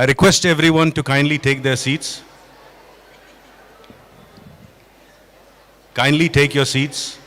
I request everyone to kindly take their seats. Kindly take your seats.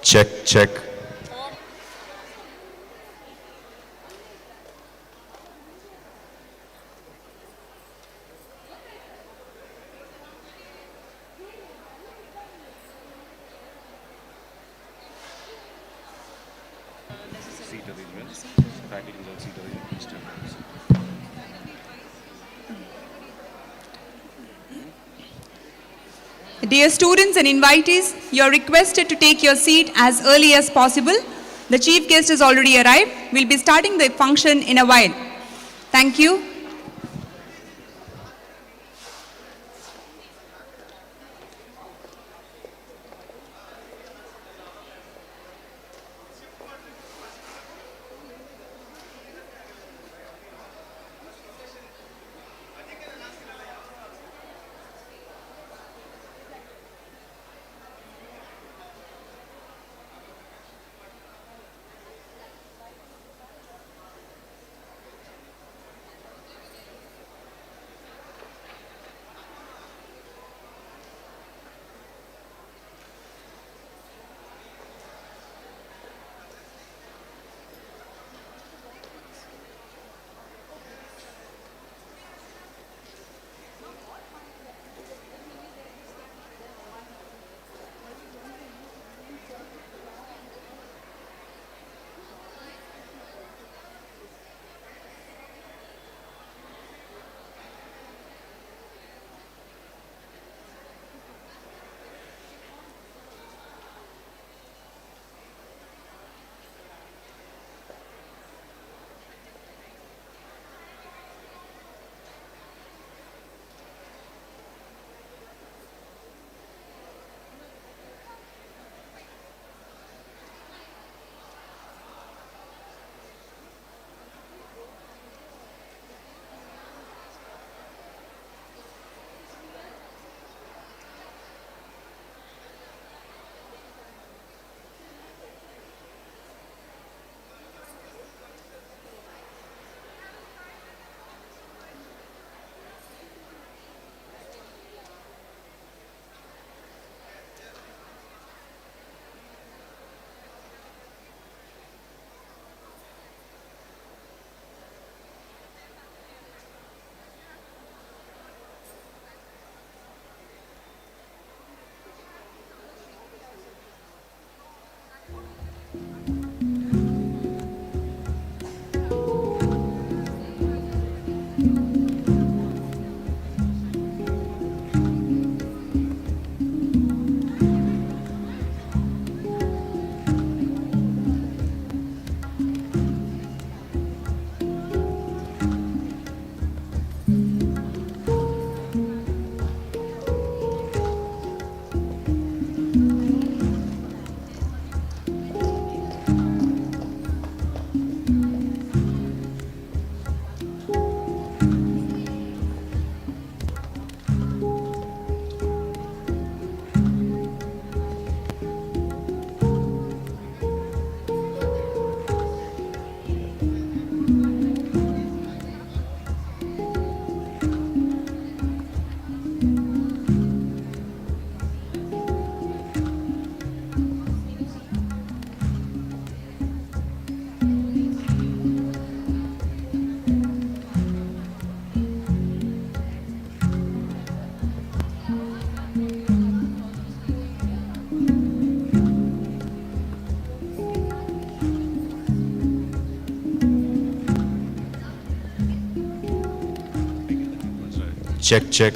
Check, check. Seat arrangements. Faculty without seat arrangements. Dear students and invitees, you are requested to take your seat as early as possible. The chief guest has already arrived. We'll be starting the function in a while. Thank you. check, check.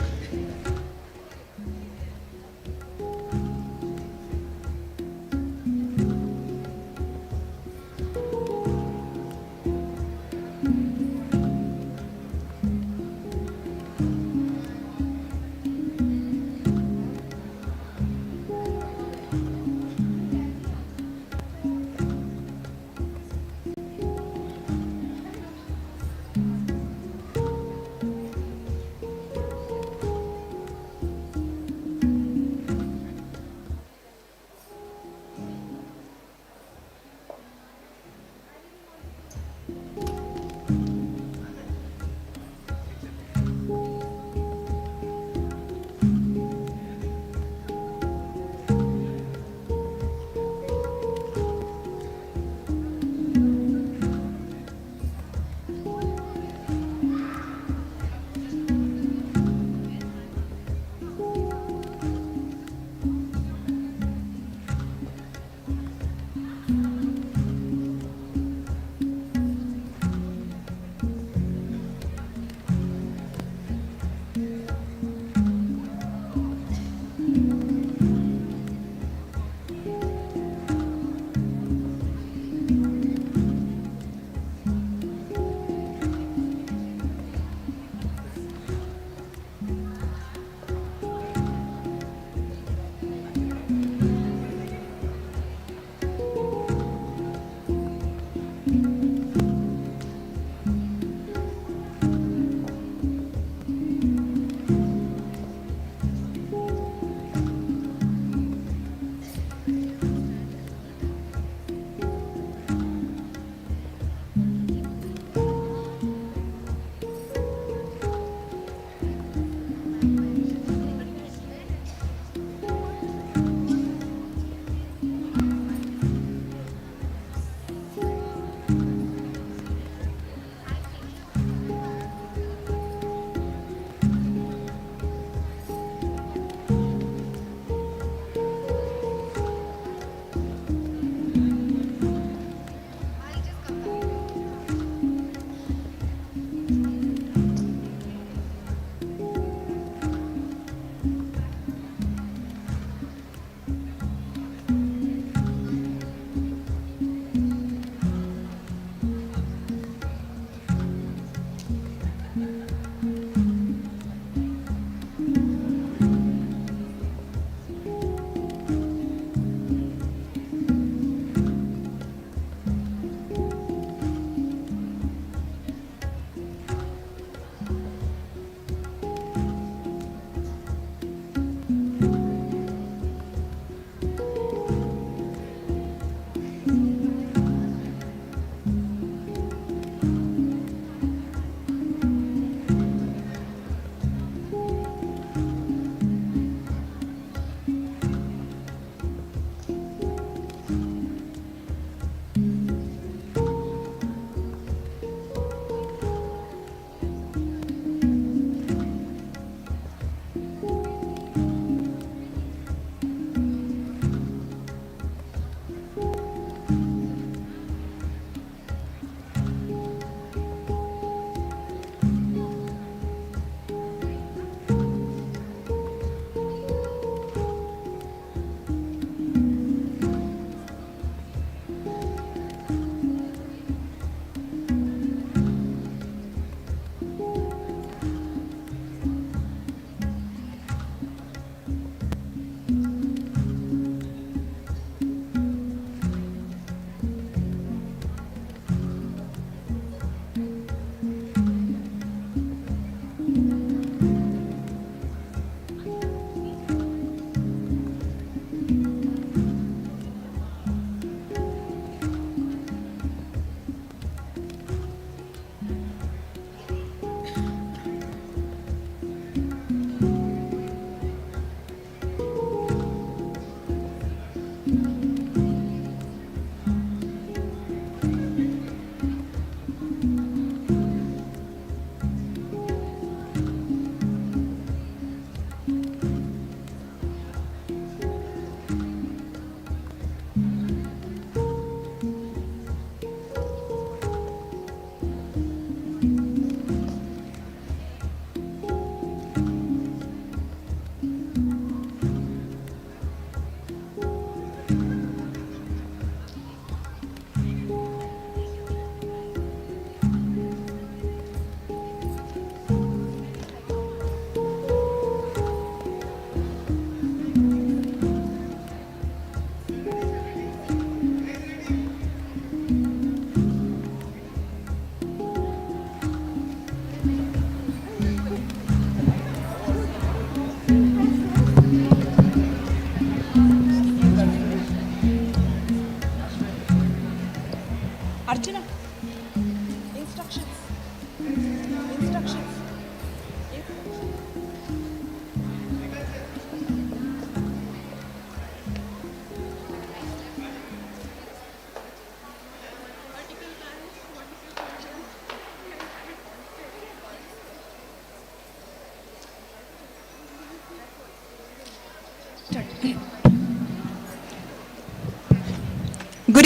Good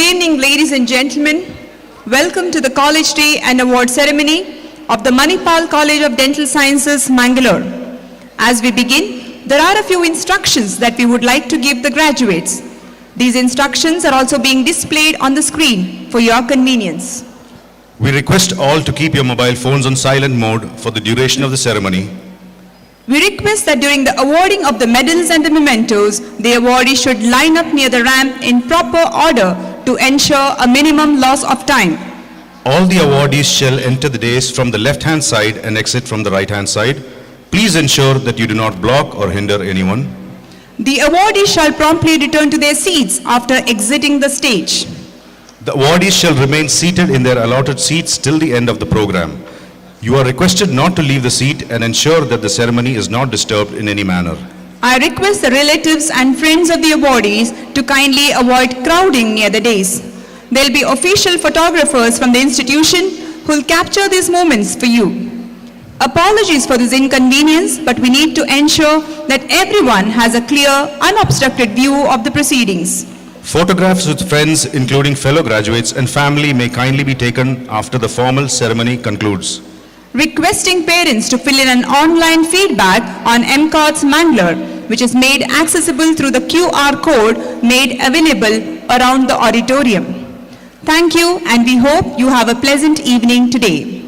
evening, ladies and gentlemen. Welcome to the College Day and Award Ceremony of the Manipal College of Dental Sciences, Mangalore. As we begin, there are a few instructions that we would like to give the graduates. These instructions are also being displayed on the screen for your convenience. We request all to keep your mobile phones on silent mode for the duration of the ceremony. We request that during the awarding of the medals and the mementos, the awardee should line up near the ramp in proper order to ensure a minimum loss of time. All the awardees shall enter the dais from the left-hand side and exit from the right-hand side. Please ensure that you do not block or hinder anyone. The awardees shall promptly return to their seats after exiting the stage. The awardees shall remain seated in their allotted seats till the end of the program. You are requested not to leave the seat and ensure that the ceremony is not disturbed in any manner. I request the relatives and friends of the awardees to kindly avoid crowding near the dais. There will be official photographers from the institution who will capture these moments for you. Apologies for this inconvenience, but we need to ensure that everyone has a clear, unobstructed view of the proceedings. Photographs with friends, including fellow graduates and family, may kindly be taken after the formal ceremony concludes. Requesting parents to fill in an online feedback on MCODS Mangalore, which is made accessible through the QR code made available around the auditorium. Thank you, and we hope you have a pleasant evening today.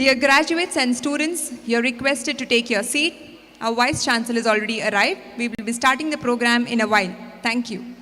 Dear graduates and students, you're requested to take your seat. Our Vice Chancellor has already arrived. We will be starting the program in a while. Thank you.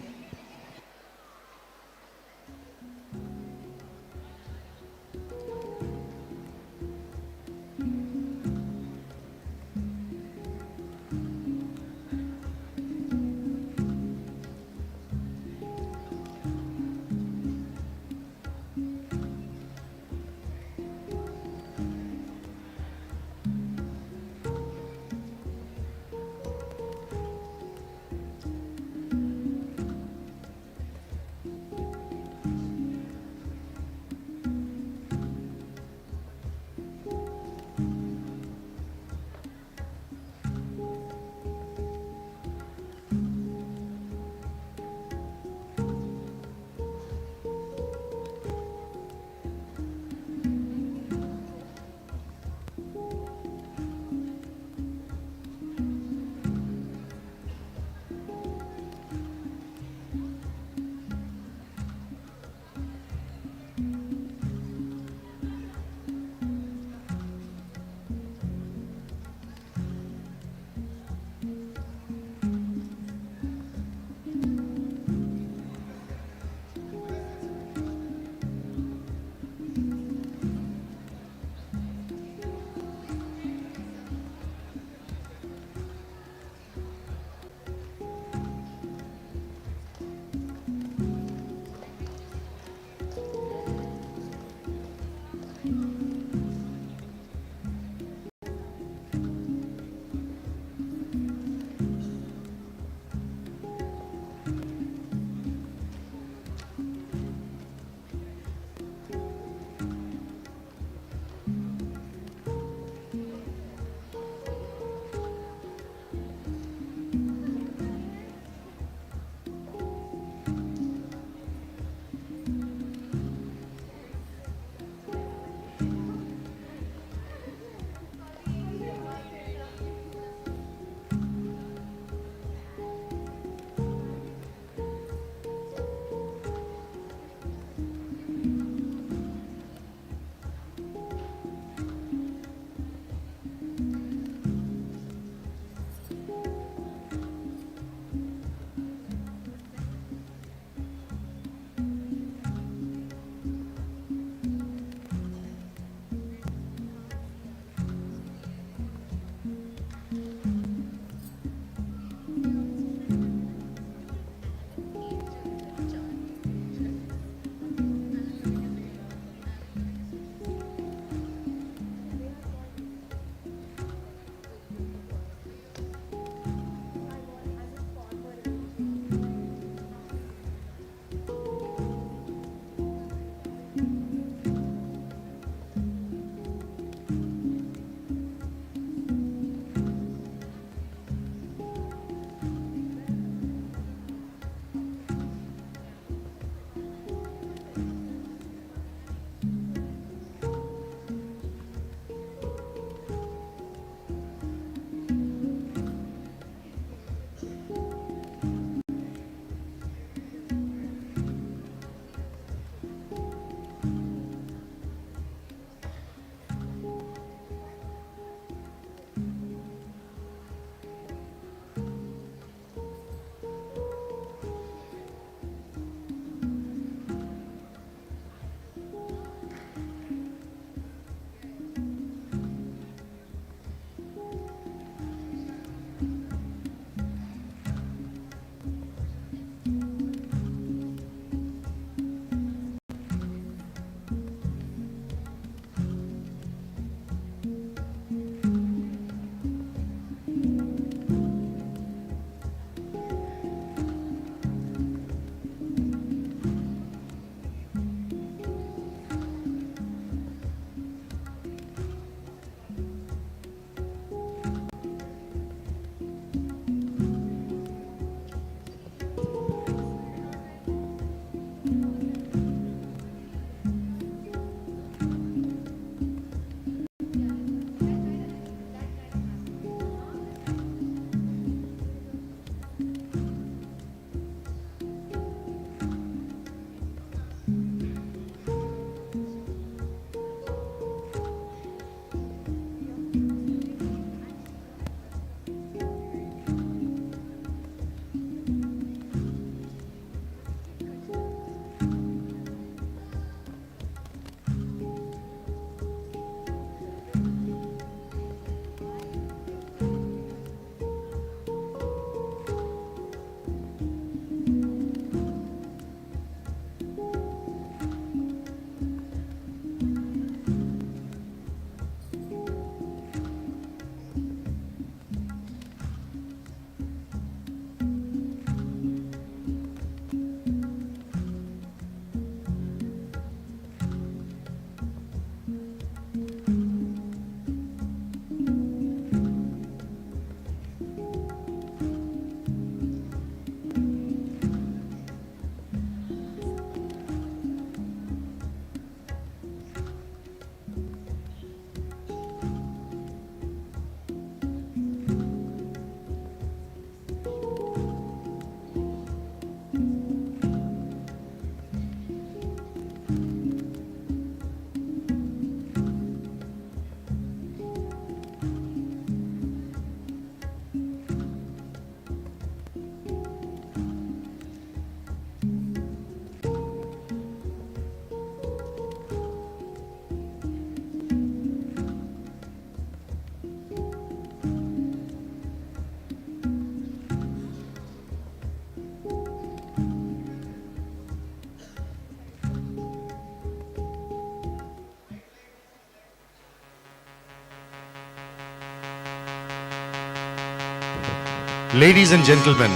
Ladies and gentlemen,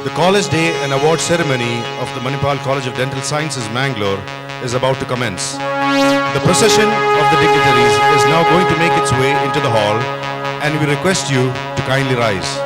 the College Day and Award Ceremony of the Manipal College of Dental Sciences, Mangalore is about to commence. The procession of the dignitaries is now going to make its way into the hall, and we request you to kindly rise.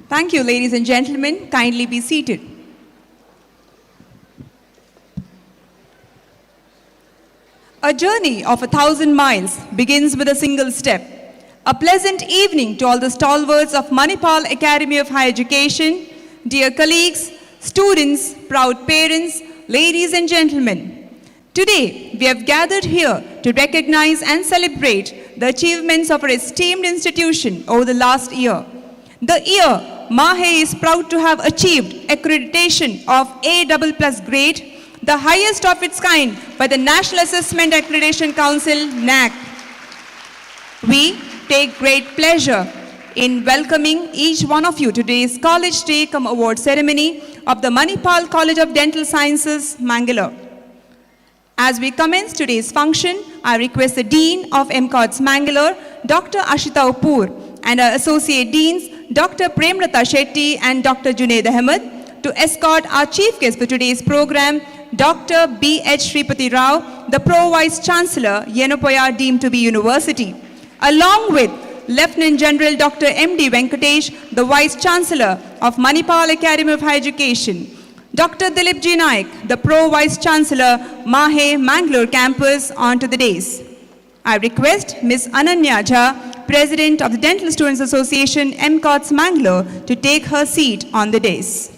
Thank you, ladies and gentlemen. Kindly be seated. A journey of 1,000 miles begins with a single step. A pleasant evening to all the stalwarts of Manipal Academy of Higher Education, dear colleagues, students, proud parents, ladies and gentlemen. Today, we have gathered here to recognize and celebrate the achievements of our esteemed institution over the last year. The year MAHE is proud to have achieved accreditation of A++ grade, the highest of its kind by the National Assessment Accreditation Council, NAC. We take great pleasure in welcoming each one of you to today's College Day cum Award Ceremony of the Manipal College of Dental Sciences, Mangalore. As we commence today's function, I request the Dean of MCODS Mangalore, Dr. Ashita Upur, and our Associate Deans, Dr. Premlata Shetty and Dr. Junaid Ahmed, to escort our chief guest for today's program, Dr. B.H. Sripati Rao, the Pro-Vice Chancellor, Yenapoya deemed to be University, along with Lieutenant General Dr. M.D. Venkatesh, the Vice Chancellor of Manipal Academy of Higher Education, Dr. Dilip G. Naik, the Pro-Vice Chancellor, MAHE Mangalore Campus, onto the dais. I request Ms. Ananya Jha, President of the Dental Students Association, MCODS Mangalore, to take her seat on the dais.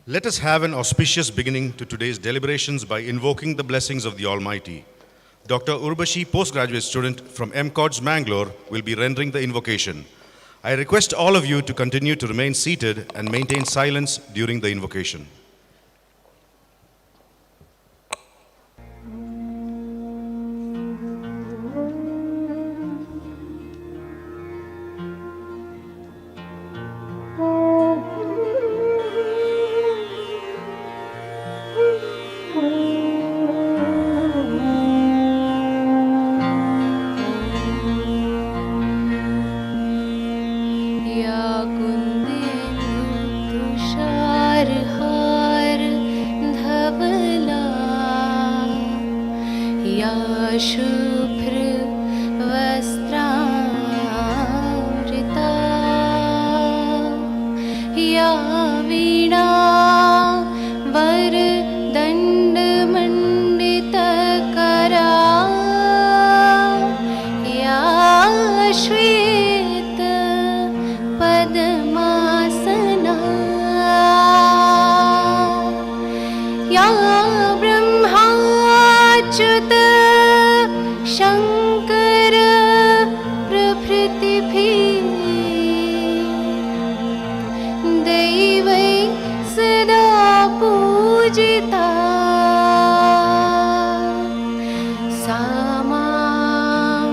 Let us have an auspicious beginning to today's deliberations by invoking the blessings of the Almighty. Dr. Urbashi, postgraduate student from MCODS Mangalore, will be rendering the invocation. I request all of you to continue to remain seated and maintain silence during the invocation. शुभ्र वस्त्रामृता या वीणा वरदण्डमण्डितकरा या श्वेत पद्म अच्युत शङ्कर प्रभृतिभिः दैवै सदा पूजिता सा मां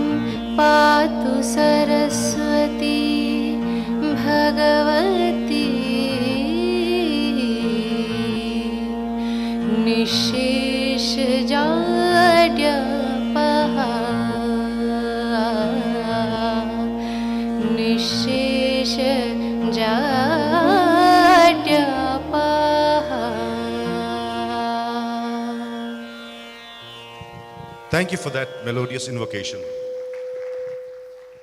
पातु Saraswati Bhagwati निःशेषजाड्यपः Thank you for that melodious invocation.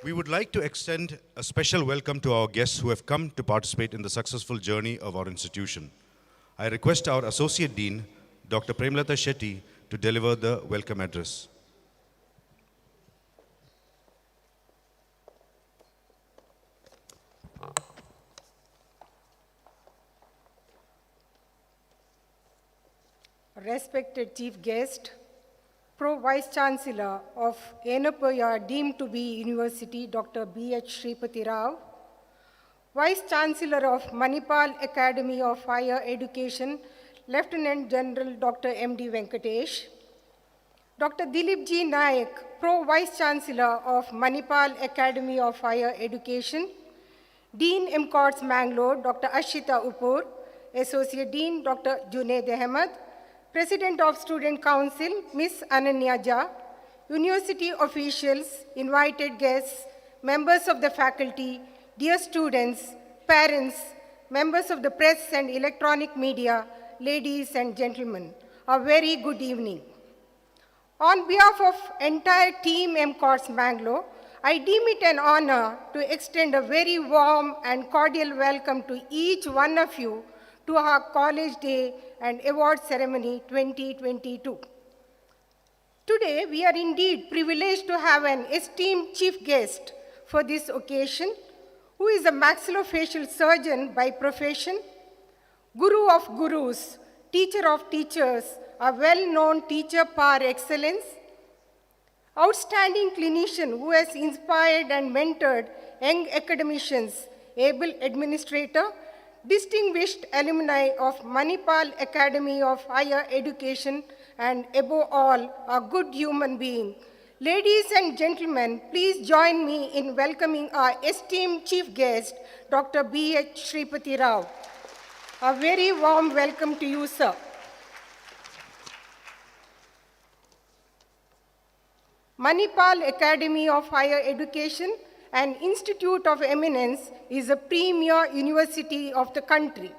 We would like to extend a special welcome to our guests who have come to participate in the successful journey of our institution. I request our Associate Dean, Dr. Premlata Shetty, to deliver the welcome address. Respected Chief Guest, Pro Vice Chancellor of Enapaya deemed to be University, Dr. B.H. Shripati Rao, Vice Chancellor of Manipal Academy of Higher Education, Lieutenant General Dr. M.D. Venkatesh, Dr. Dilip G. Naik, Pro Vice Chancellor of Manipal Academy of Higher Education, Dean MCODS Mangalore, Dr. Ashita Upur, Associate Dean Dr. Junaid Ahmed, President of Student Council, Ms. Ananya Jha, university officials, invited guests, members of the faculty, dear students, parents, members of the press and electronic media, ladies and gentlemen, a very good evening. On behalf of entire team MCODS Mangalore, I deem it an honor to extend a very warm and cordial welcome to each one of you to our College Day and Award Ceremony 2022. Today, we are indeed privileged to have an esteemed chief guest for this occasion, who is a maxillofacial surgeon by profession, guru of gurus, teacher of teachers, a well-known teacher par excellence, outstanding clinician who has inspired and mentored young academicians, able administrator, distinguished alumni of Manipal Academy of Higher Education, and above all, a good human being. Ladies and gentlemen, please join me in welcoming our esteemed chief guest, Dr. B.H. Shripati Rao. A very warm welcome to you, sir. Manipal Academy of Higher Education, an institute of eminence, is a premier university of the country.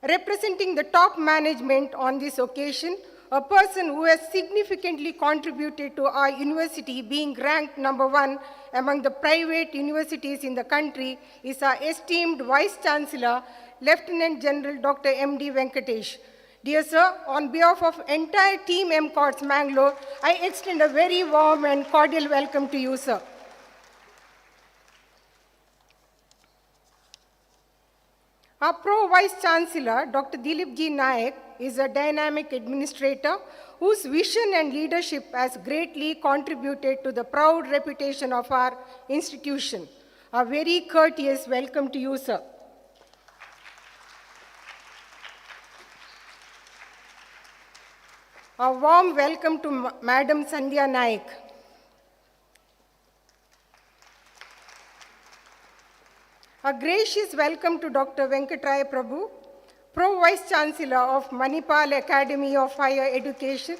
Representing the top management on this occasion, a person who has significantly contributed to our university being ranked #1 among the private universities in the country is our esteemed Vice Chancellor, Lieutenant General Dr. M.D. Venkatesh. Dear sir, on behalf of entire team MCODS Mangalore, I extend a very warm and cordial welcome to you, sir. Our Pro Vice Chancellor, Dr. Dilip G. Naik, is a dynamic administrator whose vision and leadership has greatly contributed to the proud reputation of our institution. A very courteous welcome to you, sir. A warm welcome to Madam Sandhya Naik. A gracious welcome to Dr. Venkatraya Prabhu, Pro Vice Chancellor of Manipal Academy of Higher Education.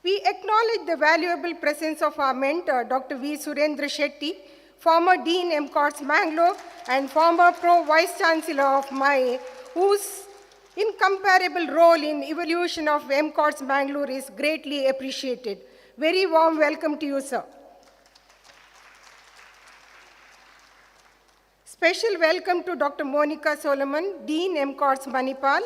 We acknowledge the valuable presence of our mentor, Dr. V. Surendra Shetty, former Dean MCODS Mangalore and former Pro Vice Chancellor of MAE, whose incomparable role in evolution of MCODS Mangalore is greatly appreciated. Very warm welcome to you, sir. Special welcome to Dr. Monica Solomon, Dean MCODS Manipal.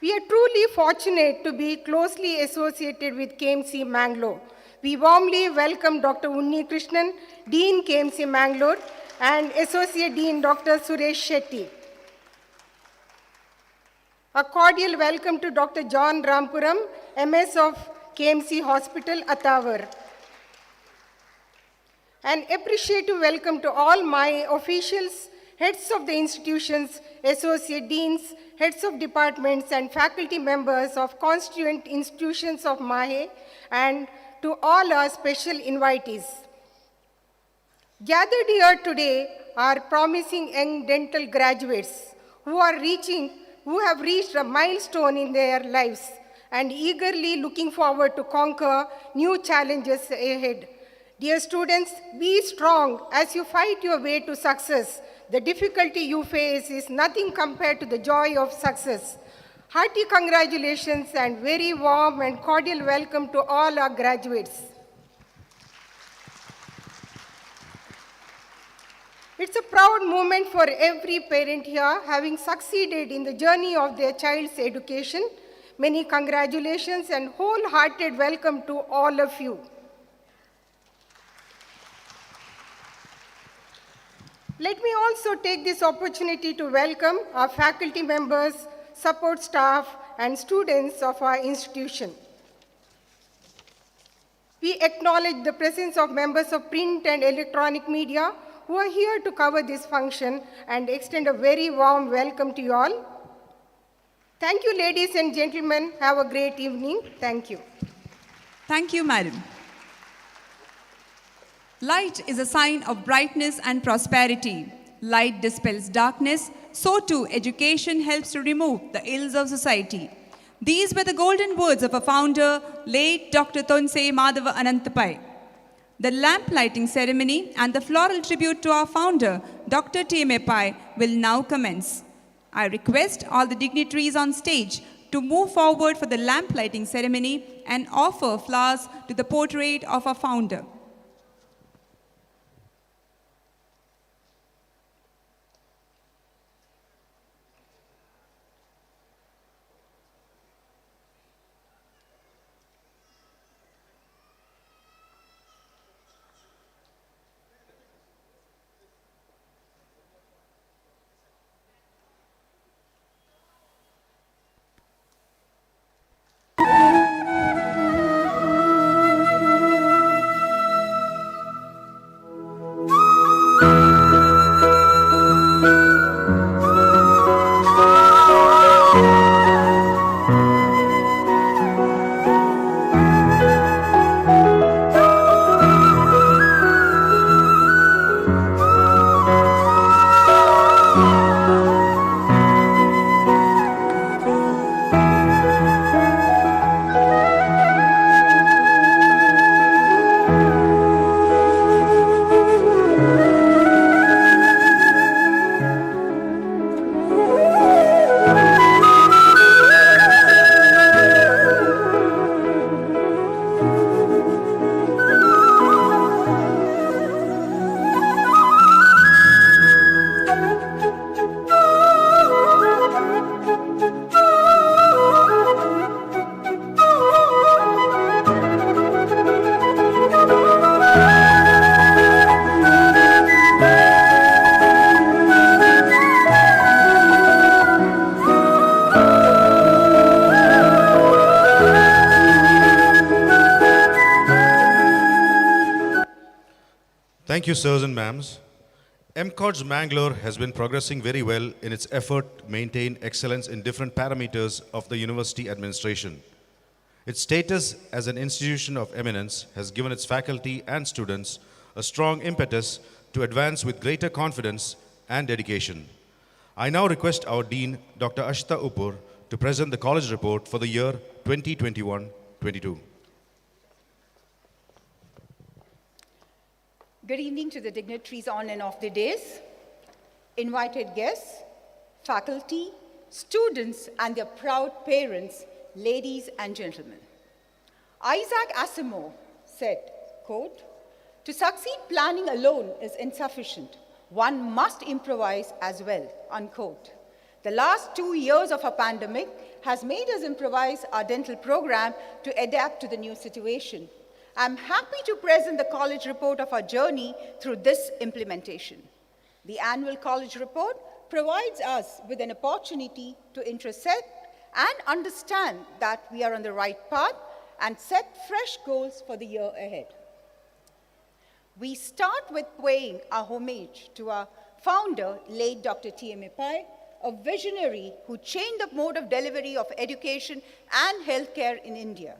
We are truly fortunate to be closely associated with KMC Mangalore. We warmly welcome Dr. Unni Krishnan, Dean KMC Mangalore, and Associate Dean Dr. Suresh Shetty. A cordial welcome to Dr. John Rampuram, MS of KMC Hospital, Attawar. An appreciative welcome to all my officials, heads of the institutions, associate deans, heads of departments, and faculty members of constituent institutions of MAHE, and to all our special invitees. Gathered here today are promising young dental graduates who have reached a milestone in their lives and eagerly looking forward to conquer new challenges ahead. Dear students, be strong as you fight your way to success. The difficulty you face is nothing compared to the joy of success. Hearty congratulations and very warm and cordial welcome to all our graduates. It's a proud moment for every parent here having succeeded in the journey of their child's education. Many congratulations and wholehearted welcome to all of you. Let me also take this opportunity to welcome our faculty members, support staff, and students of our institution. We acknowledge the presence of members of print and electronic media who are here to cover this function and extend a very warm welcome to you all. Thank you, ladies and gentlemen. Have a great evening. Thank you. Thank you, madam. Light is a sign of brightness and prosperity. Light dispels darkness, so too education helps to remove the ills of society. These were the golden words of our founder, late Dr. Tonsei Madhava Anantapai. The lamp lighting ceremony and the floral tribute to our founder, Dr. T.M.A. Pai, will now commence. I request all the dignitaries on stage to move forward for the lamp lighting ceremony and offer flowers to the portrait of our founder. Thank you, sirs and ma'ams. MCODS Mangalore has been progressing very well in its effort to maintain excellence in different parameters of the university administration. Its status as an institution of eminence has given its faculty and students a strong impetus to advance with greater confidence and dedication. I now request our Dean, Dr. Ashita Uppur, to present the college report for the year 2021-22. Good evening to the dignitaries on and off the days, invited guests, faculty, students, and their proud parents, ladies and gentlemen. Isaac Asimov said, quote, "To succeed, planning alone is insufficient. One must improvise as well," unquote. The last 2 years of a pandemic has made us improvise our dental program to adapt to the new situation. I'm happy to present the college report of our journey through this implementation. The annual college report provides us with an opportunity to intersect and understand that we are on the right path and set fresh goals for the year ahead. We start with paying our homage to our founder, late Dr. T.M. Pai, a visionary who changed the mode of delivery of education and healthcare in India.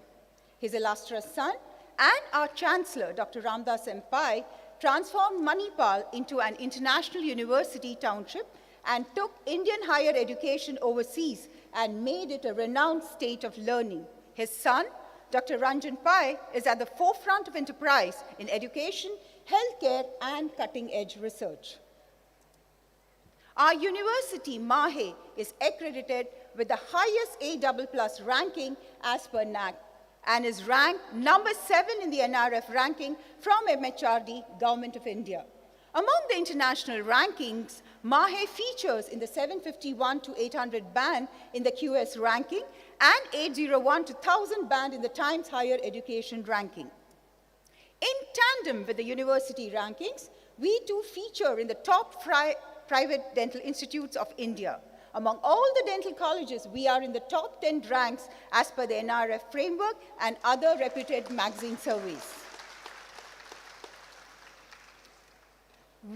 His illustrious son and our Chancellor, Dr. Ramdas M. Pai, transformed Manipal into an international university township and took Indian higher education overseas and made it a renowned state of learning. His son, Dr. Ranjan Pai, is at the forefront of enterprise in education, healthcare, and cutting-edge research. Our university, MAHE, is accredited with the highest A++ ranking as per NAC and is ranked number 7 in the NRF ranking from MHRD, Government of India. Among the international rankings, MAHE features in the 751 to 800 band in the QS ranking and 801 to 1000 band in the Times Higher Education ranking. In tandem with the university rankings, we too feature in the top private dental institutes of India. Among all the dental colleges, we are in the top 10 ranks as per the NRF framework and other reputed magazine surveys.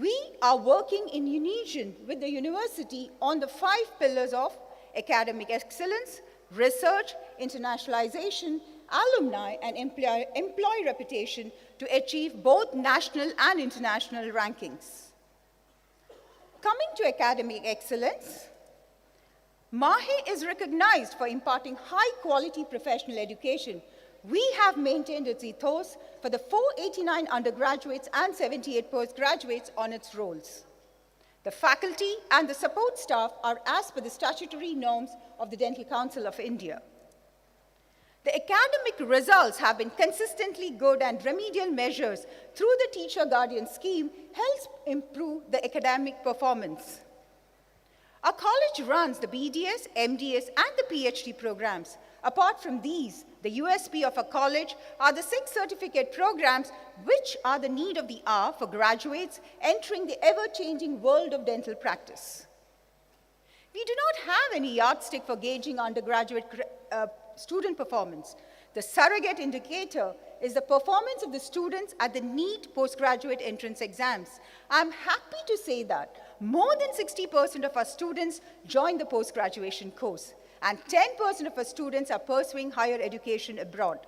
We are working in unison with the university on the 5 pillars of academic excellence, research, internationalization, alumni, and employee reputation to achieve both national and international rankings. Coming to academic excellence, MAHE is recognized for imparting high-quality professional education. We have maintained its ethos for the 489 undergraduates and 78 postgraduates on its rolls. The faculty and the support staff are as per the statutory norms of the Dental Council of India. The academic results have been consistently good, and remedial measures through the Teacher Guardian Scheme helps improve the academic performance. Our college runs the BDS, MDS, and the PhD programs. Apart from these, the USP of a college are the 6 certificate programs which are the need of the hour for graduates entering the ever-changing world of dental practice. We do not have any yardstick for gauging undergraduate student performance. The surrogate indicator is the performance of the students at the NEET postgraduate entrance exams. I'm happy to say that more than 60% of our students join the post-graduation course, and 10% of our students are pursuing higher education abroad.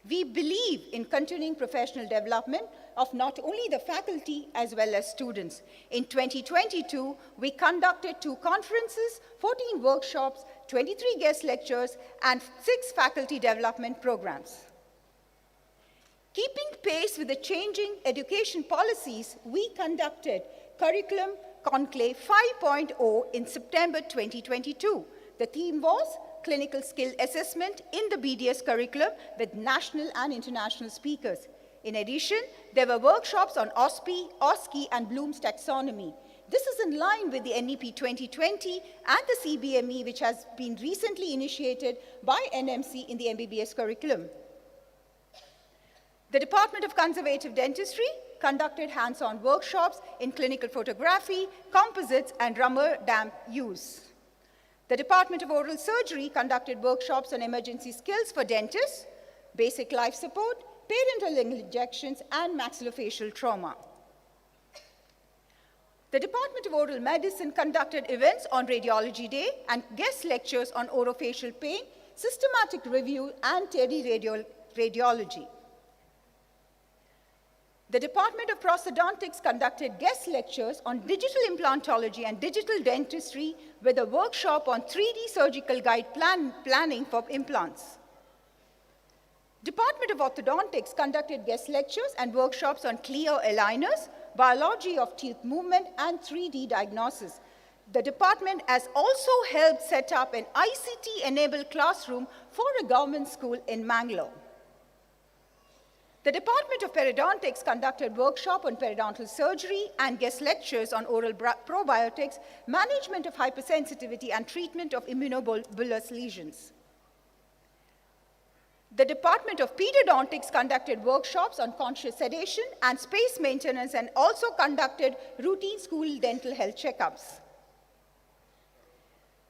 We believe in continuing professional development of not only the faculty as well as students. In 2022, we conducted 2 conferences, 14 workshops, 23 guest lectures, and 6 faculty development programs. Keeping pace with the changing education policies, we conducted Curriculum Conclave 5.0 in September 2022. The theme was Clinical Skill Assessment in the BDS curriculum with national and international speakers. In addition, there were workshops on OSPI, OSCE, and Bloom's taxonomy. This is in line with the NEP 2020 and the CBME, which has been recently initiated by NMC in the MBBS curriculum. The Department of Conservative Dentistry conducted hands-on workshops in clinical photography, composites, and rubber damp use. The Department of Oral Surgery conducted workshops on emergency skills for dentists, basic life support, parenteral injections, and maxillofacial trauma. The Department of Oral Medicine conducted events on Radiology Day and guest lectures on orofacial pain, systematic review, and radiology. The Department of Prosthodontics conducted guest lectures on digital implantology and digital dentistry with a workshop on 3D surgical guide planning for implants. Department of Orthodontics conducted guest lectures and workshops on clear aligners, biology of teeth movement, and 3D diagnosis. The department has also helped set up an ICT-enabled classroom for a government school in Mangalore. The Department of Periodontics conducted workshop on periodontal surgery and guest lectures on oral probiotics, management of hypersensitivity, and treatment of immunobullous lesions. The Department of Pediatrics conducted workshops on conscious sedation and space maintenance, and also conducted routine school dental health checkups.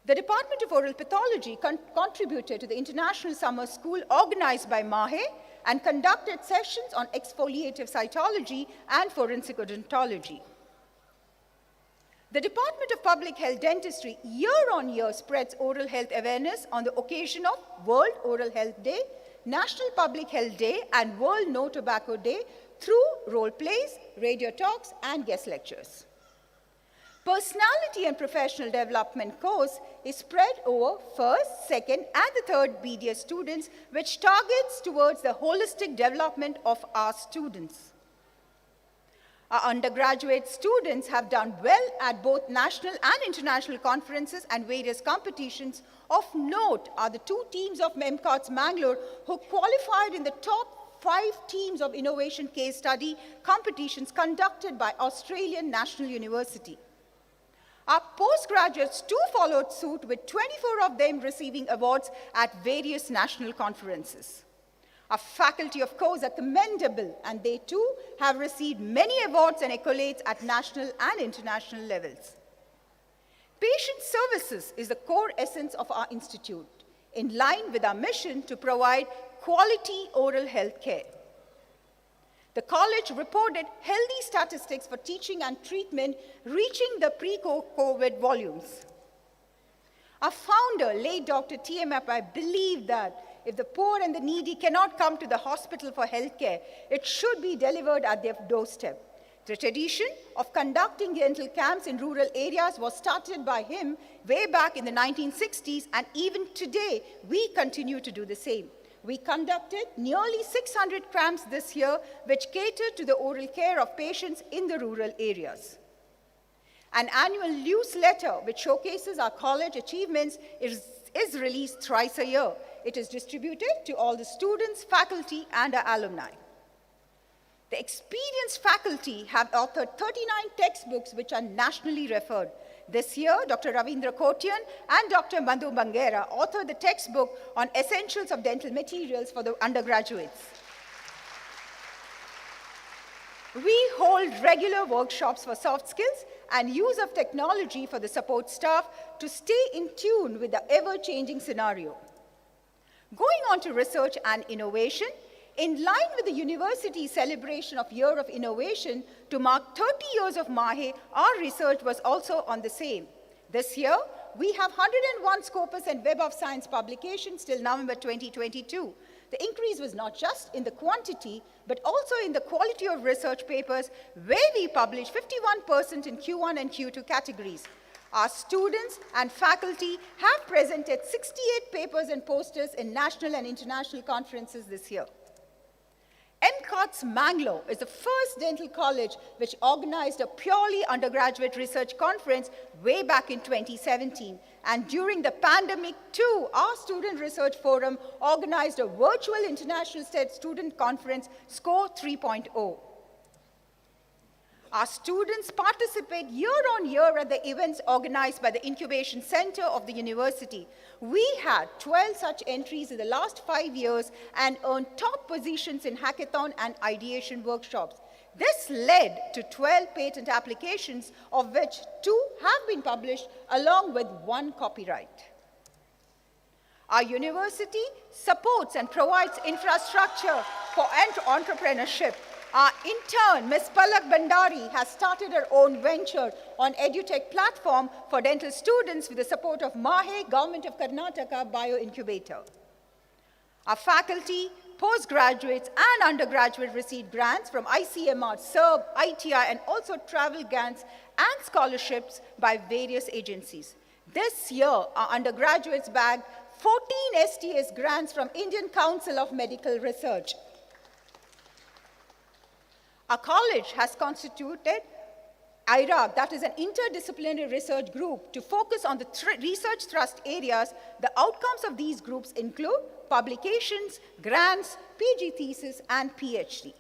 The Department of Oral Pathology contributed to the International Summer School organized by MAHE and conducted sessions on exfoliative cytology and forensic odontology. The Department of Public Health Dentistry year on year spreads oral health awareness on the occasion of World Oral Health Day, National Public Health Day, and World No Tobacco Day through role plays, radio talks, and guest lectures. Personality and Professional Development course is spread over first, second, and the third BDS students, which targets towards the holistic development of our students. Our undergraduate students have done well at both national and international conferences and various competitions. Of note are the 2 teams of MCODS Mangalore who qualified in the top 5 teams of innovation case study competitions conducted by Australian National University. Our postgraduates too followed suit, with 24 of them receiving awards at various national conferences. Our faculty, of course, are commendable, and they too have received many awards and accolades at national and international levels. Patient services is the core essence of our institute, in line with our mission to provide quality oral health care. The college reported healthy statistics for teaching and treatment, reaching the pre-COVID volumes. Our founder, late Dr. T.M. Appai, believed that if the poor and the needy cannot come to the hospital for healthcare, it should be delivered at their doorstep. The tradition of conducting dental camps in rural areas was started by him way back in the 1960s, and even today, we continue to do the same. We conducted nearly 600 camps this year, which catered to the oral care of patients in the rural areas. An annual newsletter, which showcases our college achievements, is released thrice a year. It is distributed to all the students, faculty, and our alumni. The experienced faculty have authored 39 textbooks which are nationally referred. This year, Dr. Ravindra Kotian and Dr. Madhu Bangera authored the textbook on essentials of dental materials for the undergraduates. We hold regular workshops for soft skills and use of technology for the support staff to stay in tune with the ever-changing scenario. Going on to research and innovation, in line with the university's celebration of Year of Innovation to mark 30 years of MAHE, our research was also on the same. This year, we have 101 Scopus and Web of Science publications till November 2022. The increase was not just in the quantity, but also in the quality of research papers, where we published 51% in Q1 and Q2 categories. Our students and faculty have presented 68 papers and posters in national and international conferences this year. MCODS Mangalore is the first dental college which organized a purely undergraduate research conference way back in 2017. And during the pandemic too, our Student Research Forum organized a virtual international student conference, SCORE 3.0. Our students participate year on year at the events organized by the Incubation Center of the university. We had 12 such entries in the last 5 years and earned top positions in hackathon and ideation workshops. This led to 12 patent applications, of which 2 have been published along with 1 copyright. Our university supports and provides infrastructure for entrepreneurship. Our intern, Ms. Palak Bandari, has started her own venture on EduTech platform for dental students with the support of MAHE, Government of Karnataka Bio Incubator. Our faculty, postgraduates, and undergraduates received grants from ICMR, SERB, ITI, and also travel grants and scholarships by various agencies. This year, our undergraduates bagged 14 STS grants from Indian Council of Medical Research. Our college has constituted IRAG, that is an interdisciplinary research group, to focus on the research thrust areas. The outcomes of these groups include publications, grants, PG thesis, and PhD.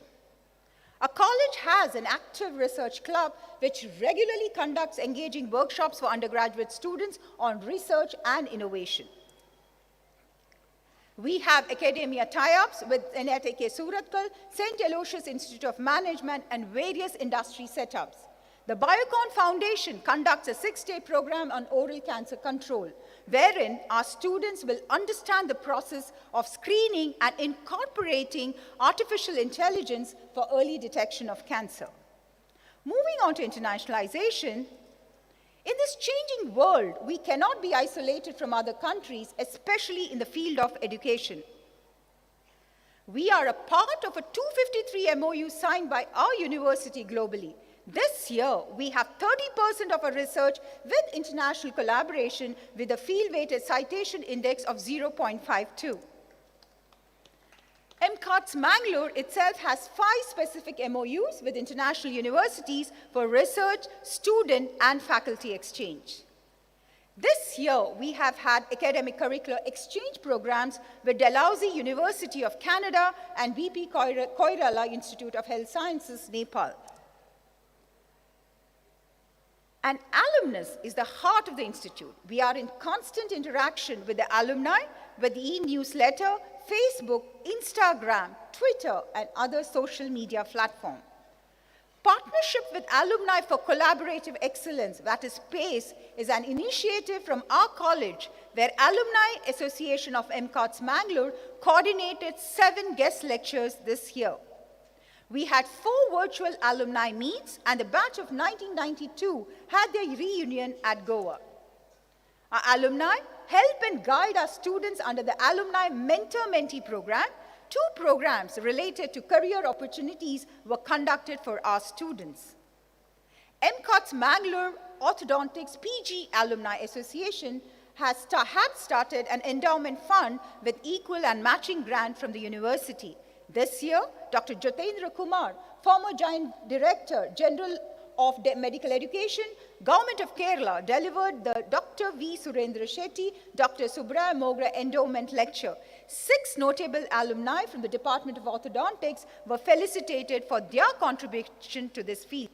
Our college has an active research club which regularly conducts engaging workshops for undergraduate students on research and innovation. We have academia tie-ups with NITK Surathkal, St. Aloysius Institute of Management, and various industry setups. The Biocon Foundation conducts a 6-day program on oral cancer control, wherein our students will understand the process of screening and incorporating artificial intelligence for early detection of cancer. Moving on to internationalization, in this changing world, we cannot be isolated from other countries, especially in the field of education. We are a part of a 253 MOU signed by our university globally. This year, we have 30% of our research with international collaboration with a field-weighted citation index of 0.52. MCODS Mangalore itself has 5 specific MOUs with international universities for research, student, and faculty exchange. This year, we have had academic curricular exchange programs with Dalhousie University of Canada and BP Koirala Institute of Health Sciences, Nepal. An alumnus is the heart of the institute. We are in constant interaction with the alumni, with the e-newsletter, Facebook, Instagram, Twitter, and other social media platforms. Partnership with Alumni for Collaborative Excellence, that is PACE, is an initiative from our college where Alumni Association of MCODS Mangalore coordinated 7 guest lectures this year. We had 4 virtual alumni meets, and the batch of 1992 had their reunion at Goa. Our alumni help and guide our students under the Alumni Mentor-Mentee program. 2 programs related to career opportunities were conducted for our students. MCODS Mangalore Orthodontics PG Alumni Association had started an endowment fund with equal and matching grant from the university. This year, Dr. Jyotendra Kumar, former Joint Director General of Medical Education, Government of Kerala, delivered the Dr. V. Surendra Shetty, Dr. Subraya Mogra Endowment Lecture. 6 notable alumni from the Department of Orthodontics were felicitated for their contribution to this field.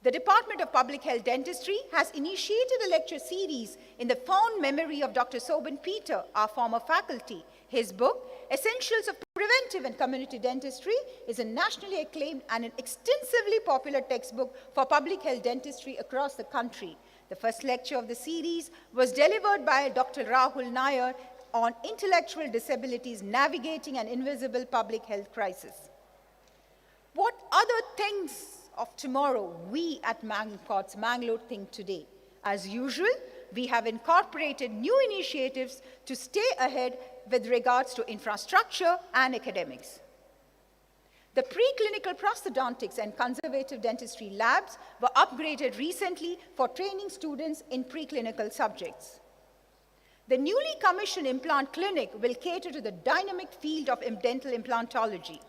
The Department of Public Health Dentistry has initiated a lecture series in the fond memory of Dr. Sobhan Peter, our former faculty. His book, Essentials of Preventive and Community Dentistry, is a nationally acclaimed and an extensively popular textbook for public health dentistry across the country. The first lecture of the series was delivered by Dr. Rahul Nair on intellectual disabilities navigating an invisible public health crisis. What other things of tomorrow we at MCODS Mangalore think today? As usual, we have incorporated new initiatives to stay ahead with regards to infrastructure and academics. The preclinical prosthodontics and conservative dentistry labs were upgraded recently for training students in preclinical subjects. The newly commissioned implant clinic will cater to the dynamic field of dental implantology.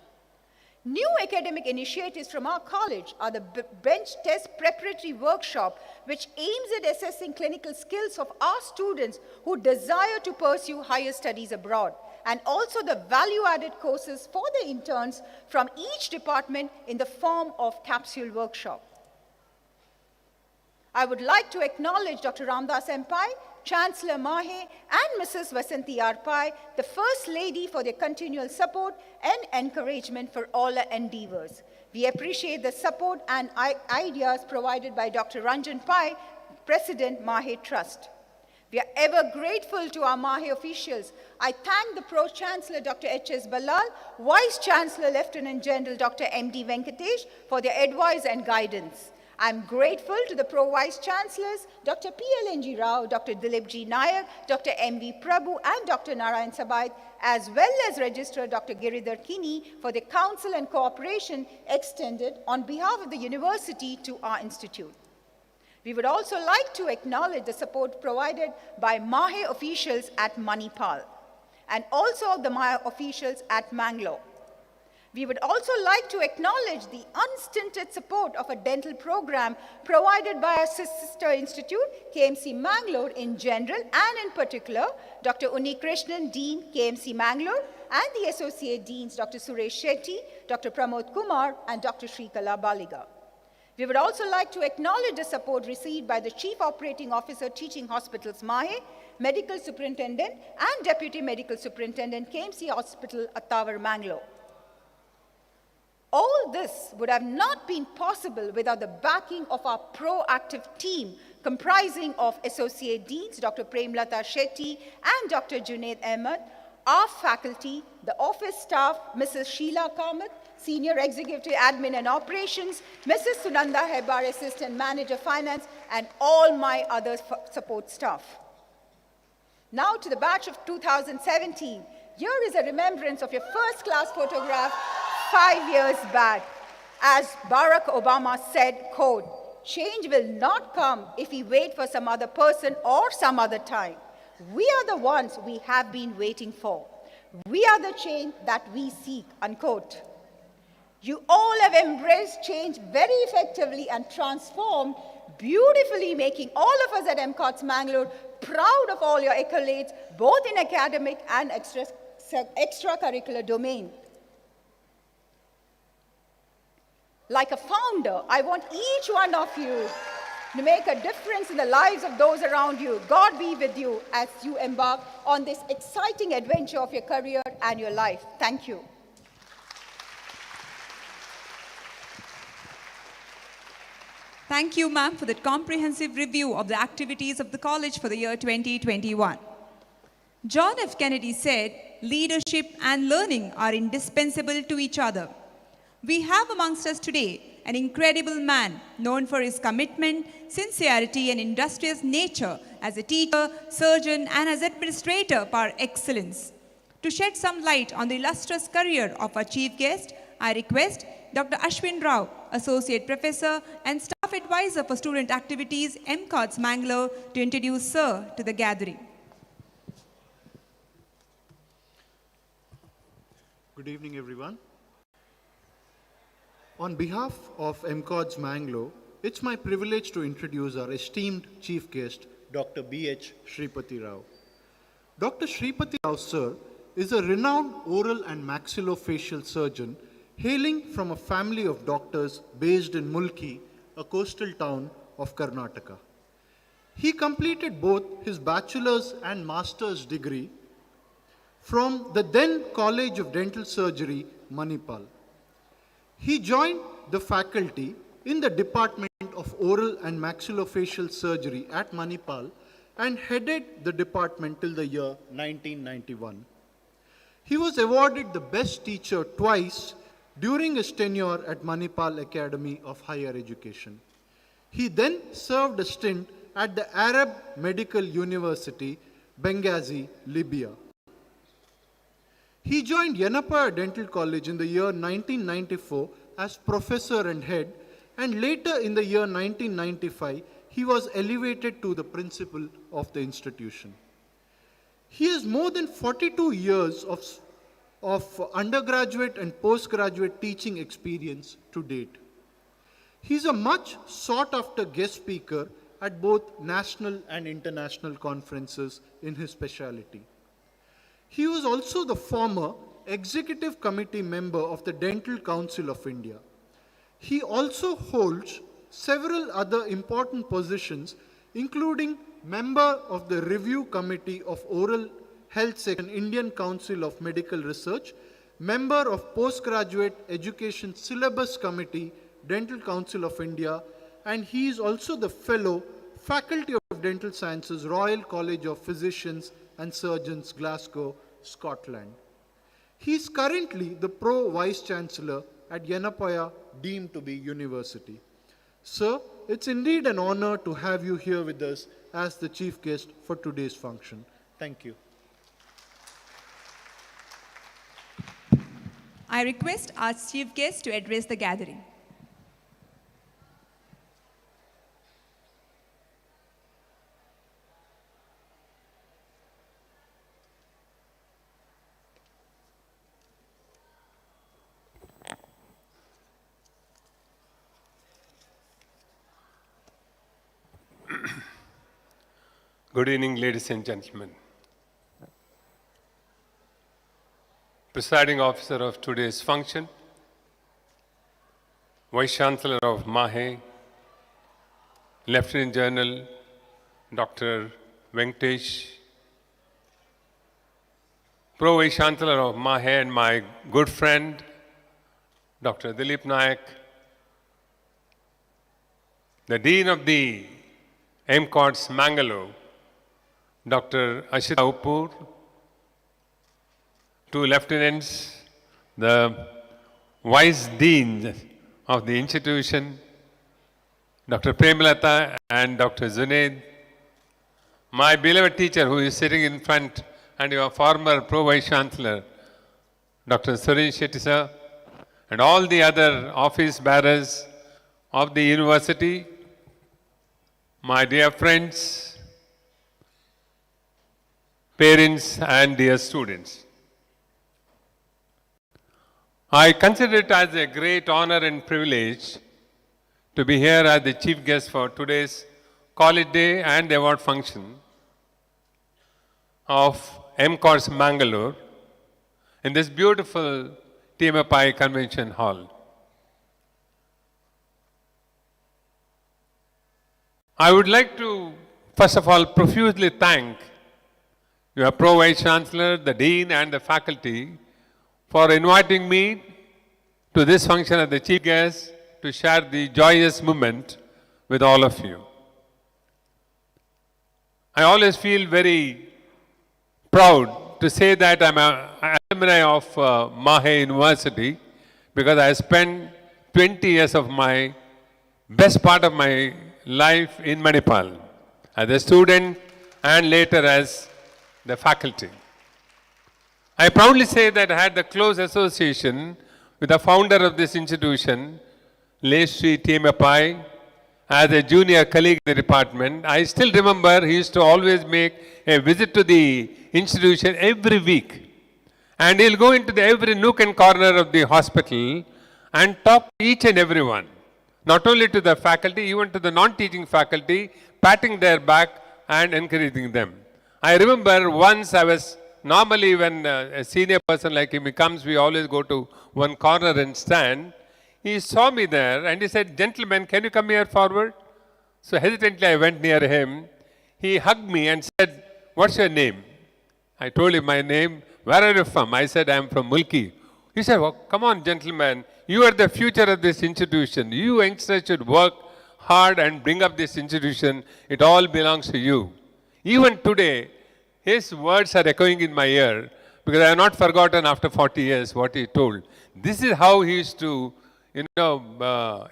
New academic initiatives from our college are the Bench Test Preparatory Workshop, which aims at assessing clinical skills of our students who desire to pursue higher studies abroad, and also the value-added courses for the interns from each department in the form of capsule workshop. I would like to acknowledge Dr. Ramdas Mpai, Chancellor Mahe, and Mrs. Vasanti Arpai, the First Lady, for their continual support and encouragement for all our endeavors. We appreciate the support and ideas provided by Dr. Ranjan Pai, President Mahe Trust. We are ever grateful to our Mahe officials. I thank the Pro-Chancellor Dr. H.S. Ballal, Vice-Chancellor Lieutenant General Dr. M.D. Venkatesh for their advice and guidance. I'm grateful to the Pro-Vice-Chancellors, Dr. P.L.N.G. Rao, Dr. Dilip G. Nayak, Dr. M.V. Prabhu, and Dr. Narayan Sabait, as well as Registrar Dr. Giridhar Kini for the counsel and cooperation extended on behalf of the university to our institute. We would also like to acknowledge the support provided by Mahe officials at Manipal, and also the Mahe officials at Mangalore. We would also like to acknowledge the unstinted support of a dental program provided by our sister institute, KMC Mangalore in general, and in particular, Dr. Unni Krishnan, Dean, KMC Mangalore, and the Associate Deans, Dr. Suresh Shetty, Dr. Pramod Kumar, and Dr. Shrikala Baliga. We would also like to acknowledge the support received by the Chief Operating Officer, Teaching Hospitals Mahe, Medical Superintendent, and Deputy Medical Superintendent, KMC Hospital, Attawar, Mangalore. All this would have not been possible without the backing of our proactive team comprising of Associate Deans Dr. Premlata Shetty and Dr. Junaid Ahmed, our faculty, the office staff, Mrs. Sheila Kamath, Senior Executive Admin and Operations, Mrs. Sunanda Hebar, Assistant Manager Finance, and all my other support staff. Now to the batch of 2017. Here is a remembrance of your first class photograph 5 years back. As Barack Obama said, quote, "Change will not come if we wait for some other person or some other time. We are the ones we have been waiting for. We are the change that we seek," unquote. You all have embraced change very effectively and transformed beautifully, making all of us at MCODS Mangalore proud of all your accolades, both in academic and extracurricular domain. Like a founder, I want each one of you to make a difference in the lives of those around you. God be with you as you embark on this exciting adventure of your career and your life. Thank you. Thank you, ma'am, for that comprehensive review of the activities of the college for the year 2021. John F. Kennedy said, "Leadership and learning are indispensable to each other." We have amongst us today an incredible man known for his commitment, sincerity, and industrious nature as a teacher, surgeon, and as administrator par excellence. To shed some light on the illustrious career of our chief guest, I request Dr. Ashwin Rao, Associate Professor and Staff Advisor for Student Activities, MCODS Mangalore, to introduce Sir to the gathering. Good evening, everyone. On behalf of MCODS Mangalore, it's my privilege to introduce our esteemed chief guest, Dr. B.H. Shripati Rao. Dr. Shripati Rao, sir, is a renowned oral and maxillofacial surgeon hailing from a family of doctors based in Mulki, a coastal town of Karnataka. He completed both his bachelor's and master's degree from the then College of Dental Surgery, Manipal. He joined the faculty in the Department of Oral and Maxillofacial Surgery at Manipal and headed the department till the year 1991. He was awarded the Best Teacher twice during his tenure at Manipal Academy of Higher Education. He then served a stint at the Arab Medical University, Benghazi, Libya. He joined Yenapaya Dental College in the year 1994 as professor and head, and later in the year 1995, he was elevated to the principal of the institution. He has more than 42 years of undergraduate and postgraduate teaching experience to date. He is a much sought-after guest speaker at both national and international conferences in his specialty. He was also the former executive committee member of the Dental Council of India. He also holds several other important positions, including member of the Review Committee of Oral Health Section, Indian Council of Medical Research, member of Postgraduate Education Syllabus Committee, Dental Council of India, and he is also the fellow, Faculty of Dental Sciences, Royal College of Physicians and Surgeons, Glasgow, Scotland. He is currently the Pro Vice Chancellor at Yenapaya, deemed to be university. Sir, it's indeed an honor to have you here with us as the chief guest for today's function. Thank you. I request our chief guest to address the gathering. Good evening, ladies and gentlemen. Presiding officer of today's function, Vice Chancellor of MAHE, Lieutenant General Dr. Venkatesh, Pro Vice Chancellor of MAHE and my good friend, Dr. Dilip Nayak, the Dean of the MCODS Mangalore, Dr. Ashita Uppur, two lieutenants, the Vice Deans of the institution, Dr. Premalata and Dr. Zunaid, my beloved teacher who is sitting in front, and your former Pro-Vice Chancellor, Dr. Suresh Shetty sir, and all the other office bearers of the university, my dear friends, parents and dear students. I consider it as a great honor and privilege to be here as the chief guest for today's College Day and the award function of MCODS Mangalore in this beautiful TMFI Convention Hall. I would like to, first of all, profusely thank your Pro-Vice Chancellor, the Dean and the faculty for inviting me to this function as the chief guest to share the joyous moment with all of you. I always feel very proud to say that I'm an alumni of Mahe University because I spent 20 years of my best part of my life in Manipal as a student and later as the faculty. I proudly say that I had the close association with the founder of this institution, Sri TMFI, as a junior colleague in the department. I still remember he used to always make a visit to the institution every week. And he'll go into every nook and corner of the hospital and talk to each and everyone. Not only to the faculty, even to the non-teaching faculty, patting their back and encouraging them. I remember once I was, normally when a senior person like him comes, we always go to one corner and stand. He saw me there and he said, "Gentlemen, can you come here forward?" So hesitantly I went near him. He hugged me and said, "What's your name?" I told him my name. "Where are you from?" I said, "I'm from Mulki." He said, "Well, come on, gentlemen. You are the future of this institution. You youngsters should work hard and bring up this institution. It all belongs to you." Even today, his words are echoing in my ear because I have not forgotten after 40 years what he told. This is how he used to,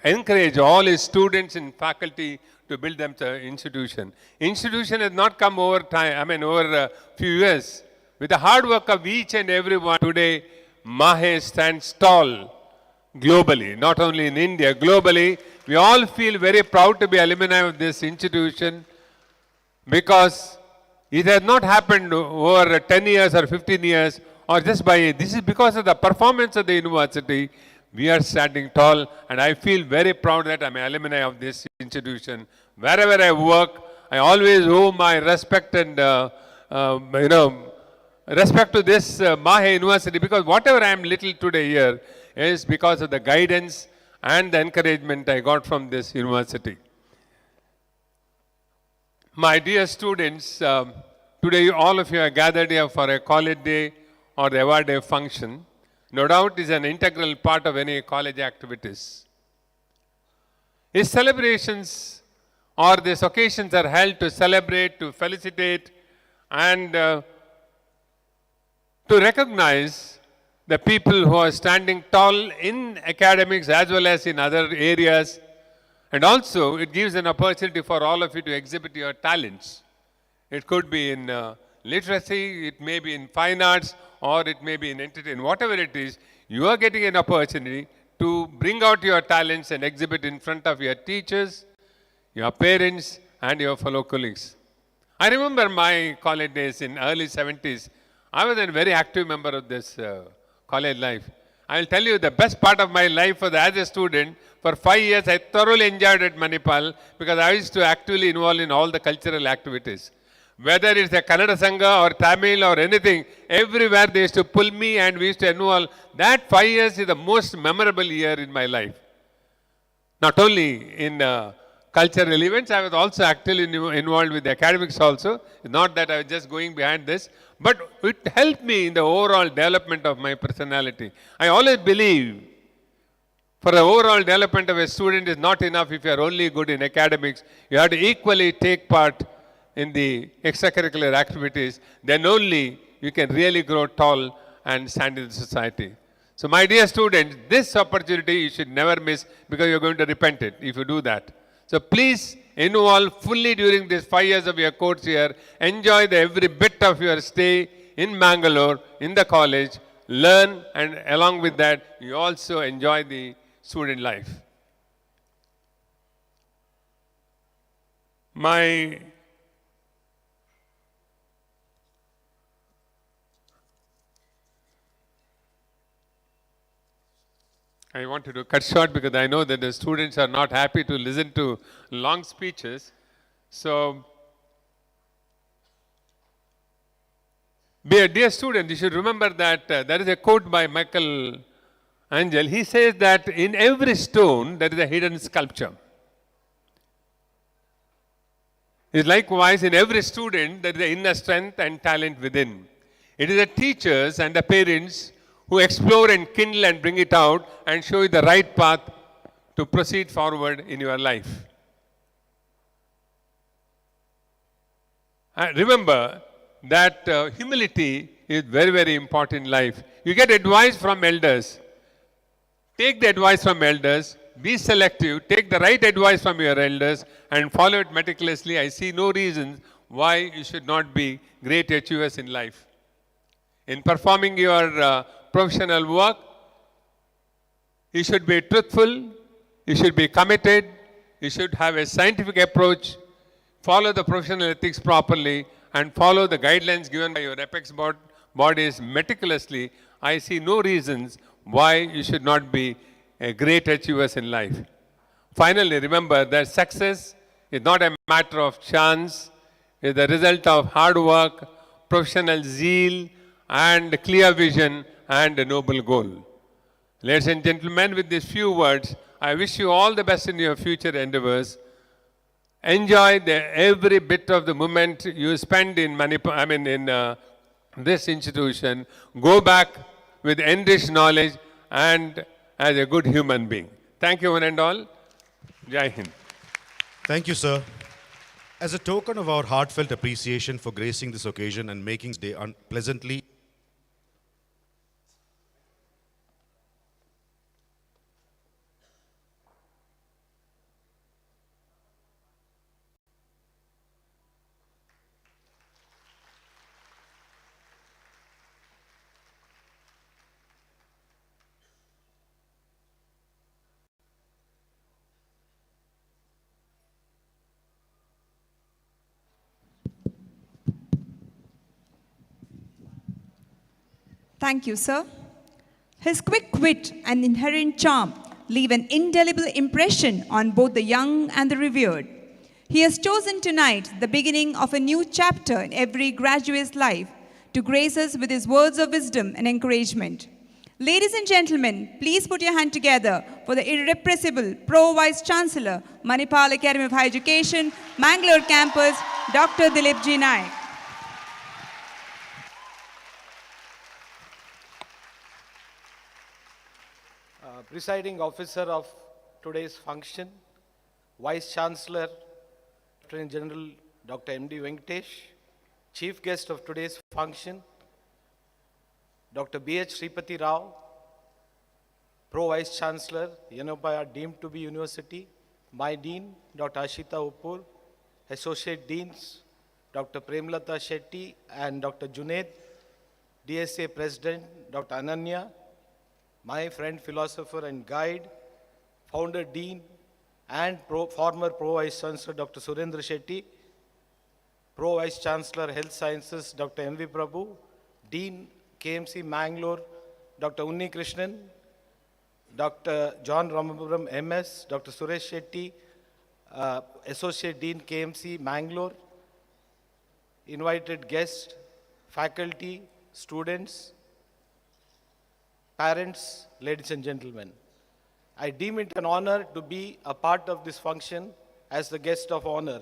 encourage all his students and faculty to build them the institution. Institution has not come over time, over a few years. With the hard work of each and everyone, today, Mahe stands tall globally, not only in India, globally. We all feel very proud to be alumni of this institution because it has not happened over 10 years or 15 years or just by, this is because of the performance of the university. We are standing tall and I feel very proud that I'm an alumni of this institution. Wherever I work, I always owe my respect and, respect to this Mahe University because whatever I am little today here is because of the guidance and the encouragement I got from this university. My dear students, today all of you are gathered here for a college day or the award day function. No doubt is an integral part of any college activities. These celebrations or these occasions are held to celebrate, to felicitate and to recognize the people who are standing tall in academics as well as in other areas. And also, it gives an opportunity for all of you to exhibit your talents. It could be in literacy, it may be in fine arts, or it may be in entertainment. Whatever it is, you are getting an opportunity to bring out your talents and exhibit in front of your teachers, your parents, and your fellow colleagues. I remember my college days in early 70s. I was a very active member of this college life. I will tell you the best part of my life was as a student. For 5 years, I thoroughly enjoyed at Manipal because I used to actively involve in all the cultural activities. Whether it's a Kannada Sangha or Tamil or anything, everywhere they used to pull me and we used to involve. That 5 years is the most memorable year in my life. Not only in cultural events, I was also actively involved with the academics also. Not that I was just going behind this, but it helped me in the overall development of my personality. I always believe For the overall development of a student is not enough if you are only good in academics. You have to equally take part in the extracurricular activities. Then only you can really grow tall and stand in the society. So my dear students, this opportunity you should never miss because you're going to repent it if you do that. So please involve fully during these 5 years of your course here. Enjoy every bit of your stay in Mangalore, in the college. Learn, and along with that, you also enjoy the student life. I wanted to cut short because I know that the students are not happy to listen to long speeches. So, dear student, you should remember that there is a quote by Michael Angel. He says that in every stone there is a hidden sculpture. Likewise, in every student there is an inner strength and talent within. It is the teachers and the parents who explore and kindle and bring it out and show you the right path to proceed forward in your life. Remember that humility is very, very important in life. You get advice from elders. Take the advice from elders. Be selective. Take the right advice from your elders and follow it meticulously. I see no reason why you should not be great achievers in life. In performing your professional work, you should be truthful, you should be committed, you should have a scientific approach, follow the professional ethics properly, and follow the guidelines given by your apex bodies meticulously. I see no reasons why you should not be a great achievers in life. Finally, remember that success is not a matter of chance, it is the result of hard work, professional zeal, and clear vision and a noble goal. Ladies and gentlemen, with these few words, I wish you all the best in your future endeavors. Enjoy every bit of the moment you spend in this institution. Go back with enriched knowledge and as a good human being. Thank you one and all. Jai Hind. Thank you, sir. As a token of our heartfelt appreciation for gracing this occasion and making this day pleasantly Thank you, sir. His quick wit and inherent charm leave an indelible impression on both the young and the revered. He has chosen tonight the beginning of a new chapter in every graduate's life to grace us with his words of wisdom and encouragement. Ladies and gentlemen, please put your hand together for the irrepressible Pro Vice Chancellor, Manipal Academy of Higher Education, Mangalore Campus, Dr. Dilip G. Naik. Presiding officer of today's function, Vice Chancellor, Lieutenant General Dr. M.D. Venkatesh, Chief guest of today's function, Dr. B.H. Sripati Rao, Pro Vice Chancellor, Yenopaya deemed to be University, my Dean, Dr. Ashita Uppur, Associate Deans, Dr. Premlata Shetty and Dr. Junaid, DSA President, Dr. Ananya, my friend, philosopher and guide, founder, dean, and former Pro Vice Chancellor, Dr. Surendra Shetty, Pro Vice Chancellor, Health Sciences, Dr. M.V. Prabhu, Dean, KMC Mangalore, Dr. Unni Krishnan, Dr. John Ramapuram, MS, Dr. Suresh Shetty, Associate Dean, KMC Mangalore, invited guests, faculty, students, parents, ladies and gentlemen. I deem it an honor to be a part of this function as the guest of honor.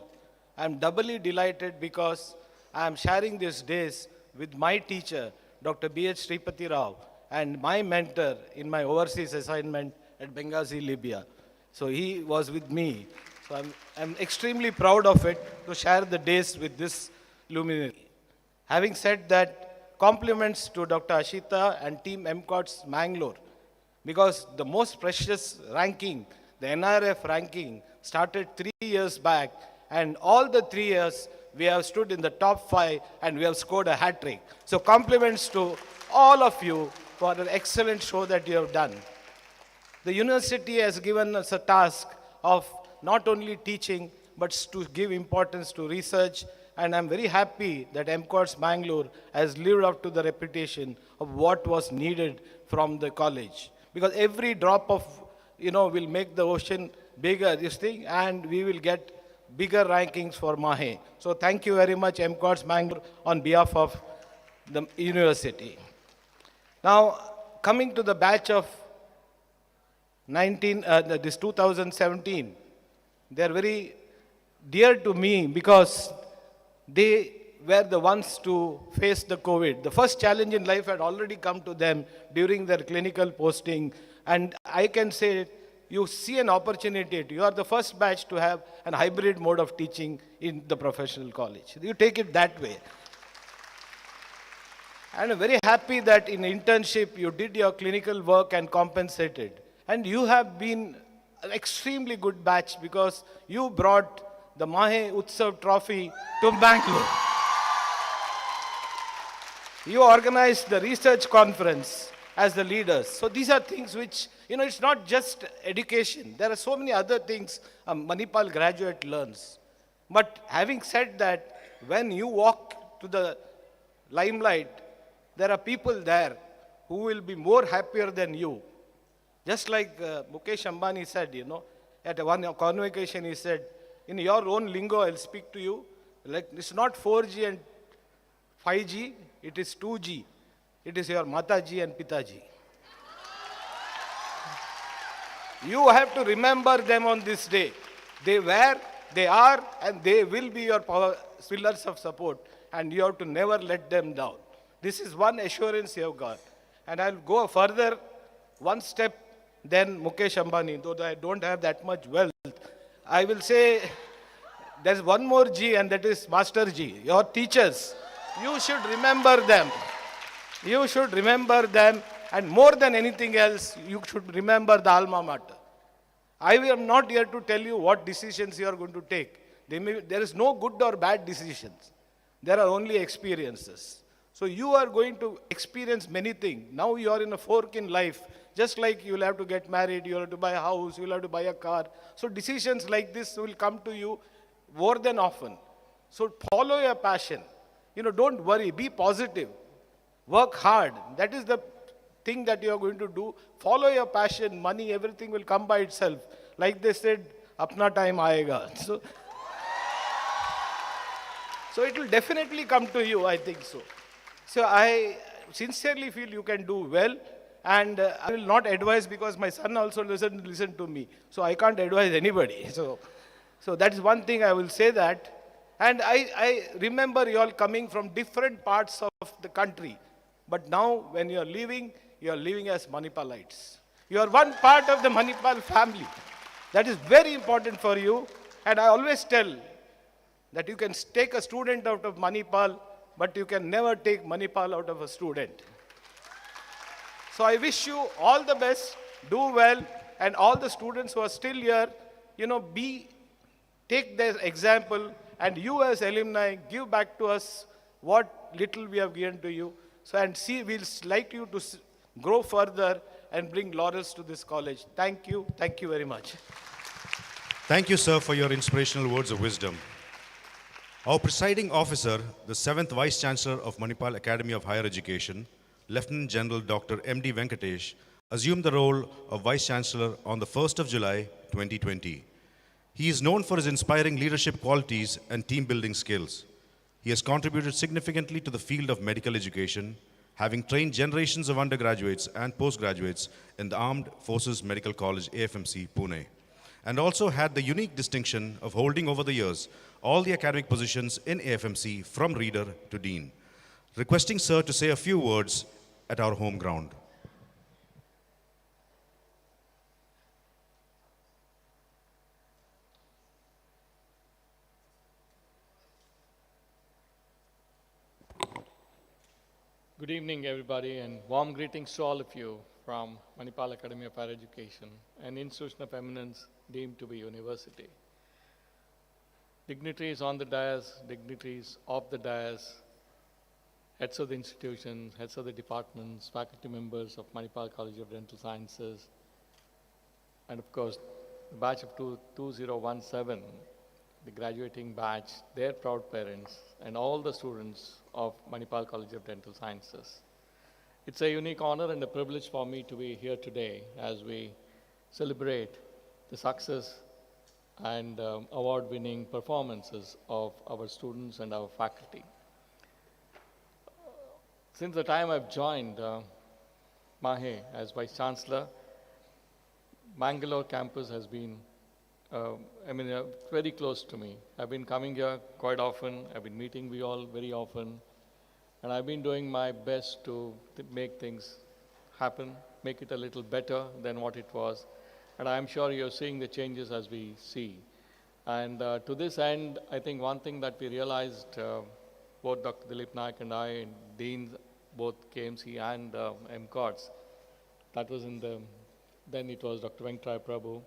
I am doubly delighted because I am sharing these days with my teacher, Dr. B.H. Sripati Rao, and my mentor in my overseas assignment, at Benghazi, Libya. So he was with me. So I'm extremely proud of it to share the days with this luminary. Having said that, compliments to Dr. Ashita and team MCODS Mangalore, because the most precious ranking, the NRF ranking, started 3 years back, and all the 3 years we have stood in the top 5 and we have scored a hat trick. So compliments to all of you for an excellent show that you have done. The university has given us a task of not only teaching, but to give importance to research. And I'm very happy that MCODS Mangalore has lived up to the reputation of what was needed from the college. Because every drop of, will make the ocean bigger, this thing, and we will get bigger rankings for Mahe. So thank you very much, MCODS Mangalore, on behalf of the university. Now, coming to the batch of 2017, they are very dear to me because they were the ones to face the COVID. The first challenge in life had already come to them during their clinical posting. And I can say, you see an opportunity. You are the first batch to have an hybrid mode of teaching in the professional college. You take it that way. And I'm very happy that in internship you did your clinical work and compensated. And you have been an extremely good batch because you brought the Mahe Utsav trophy to Bangalore. You organized the research conference as the leaders. So these are things which, it's not just education. There are so many other things a Manipal graduate learns. But having said that, when you walk to the limelight, there are people there who will be more happier than you. Just like Mukesh Ambani said, at one convocation he said, in your own lingo I'll speak to you, like it's not 4G and 5G, it is 2G. It is your Mataji and Pitaji. You have to remember them on this day. They were, they are, and they will be your pillars of support, and you have to never let them down. This is one assurance you have got. And I'll go further, one step than Mukesh Ambani, though I don't have that much wealth. I will say there's one more G, and that is Master G, your teachers. You should remember them. You should remember them, and more than anything else, you should remember the alma mater. I am not here to tell you what decisions you are going to take. There is no good or bad decisions. There are only experiences. So you are going to experience many things. Now you are in a fork in life. Just like you will have to get married, you will have to buy a house, you will have to buy a car. So decisions like this will come to you more than often. So follow your passion. Don't worry, be positive. Work hard. That is the thing that you are going to do. Follow your passion, money, everything will come by itself. Like they said, apna time aayega. So it will definitely come to you, I think so. So I sincerely feel you can do well. And I will not advise because my son also doesn't listen to me. So I can't advise anybody. So that is one thing I will say that. And I remember you all coming from different parts of the country. But now when you are leaving as Manipalites. You are one part of the Manipal family. That is very important for you. And I always tell that you can take a student out of Manipal, but you can never take Manipal out of a student. So I wish you all the best, do well, and all the students who are still here, take their example, and you as alumni, give back to us what little we have given to you. So, and we'll like you to grow further and bring laurels to this college. Thank you very much. Thank you, sir, for your inspirational words of wisdom. Our presiding officer, the 7th Vice Chancellor of Manipal Academy of Higher Education, Lieutenant General Dr. M.D. Venkatesh, assumed the role of Vice Chancellor on the 1st of July, 2020. He is known for his inspiring leadership qualities and team-building skills. He has contributed significantly to the field of medical education, having trained generations of undergraduates and postgraduates in the Armed Forces Medical College, AFMC, Pune, and also had the unique distinction of holding over the years all the academic positions in AFMC from Reader to Dean. Requesting Sir to say a few words at our home ground. Good evening, everybody, and warm greetings to all of you from Manipal Academy of Higher Education, an institution of eminence deemed to be university. Dignitaries on the dais, dignitaries off the dais, heads of the institutions, heads of the departments, faculty members of Manipal College of Dental Sciences, and of course, the batch of 2017, the graduating batch, their proud parents, and all the students of Manipal College of Dental Sciences. It's a unique honor and a privilege for me to be here today as we celebrate the success and award-winning performances of our students and our faculty. Since the time I've joined MAHE as Vice Chancellor, Mangalore campus has been very close to me. I've been coming here quite often. I've been meeting you all very often. And I've been doing my best to make things happen, make it a little better than what it was. And I'm sure you're seeing the changes as we see. And to this end, I think one thing that we realized, both Dr. Dilip Naik and I, and Deans, both KMC and MCODS, that was then it was Dr. Venkatrai Prabhu,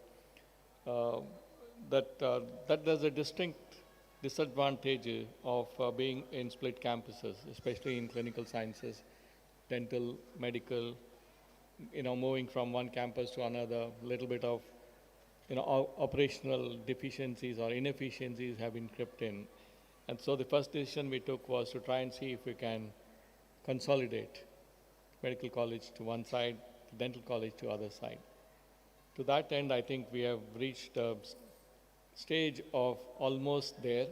that there's a distinct disadvantage of being in split campuses, especially in clinical sciences, dental, medical, moving from one campus to another, a little bit of, operational deficiencies or inefficiencies have been crept in. And so the first decision we took was to try and see if we can consolidate medical college to one side, dental college to other side. To that end, I think we have reached a stage of almost there.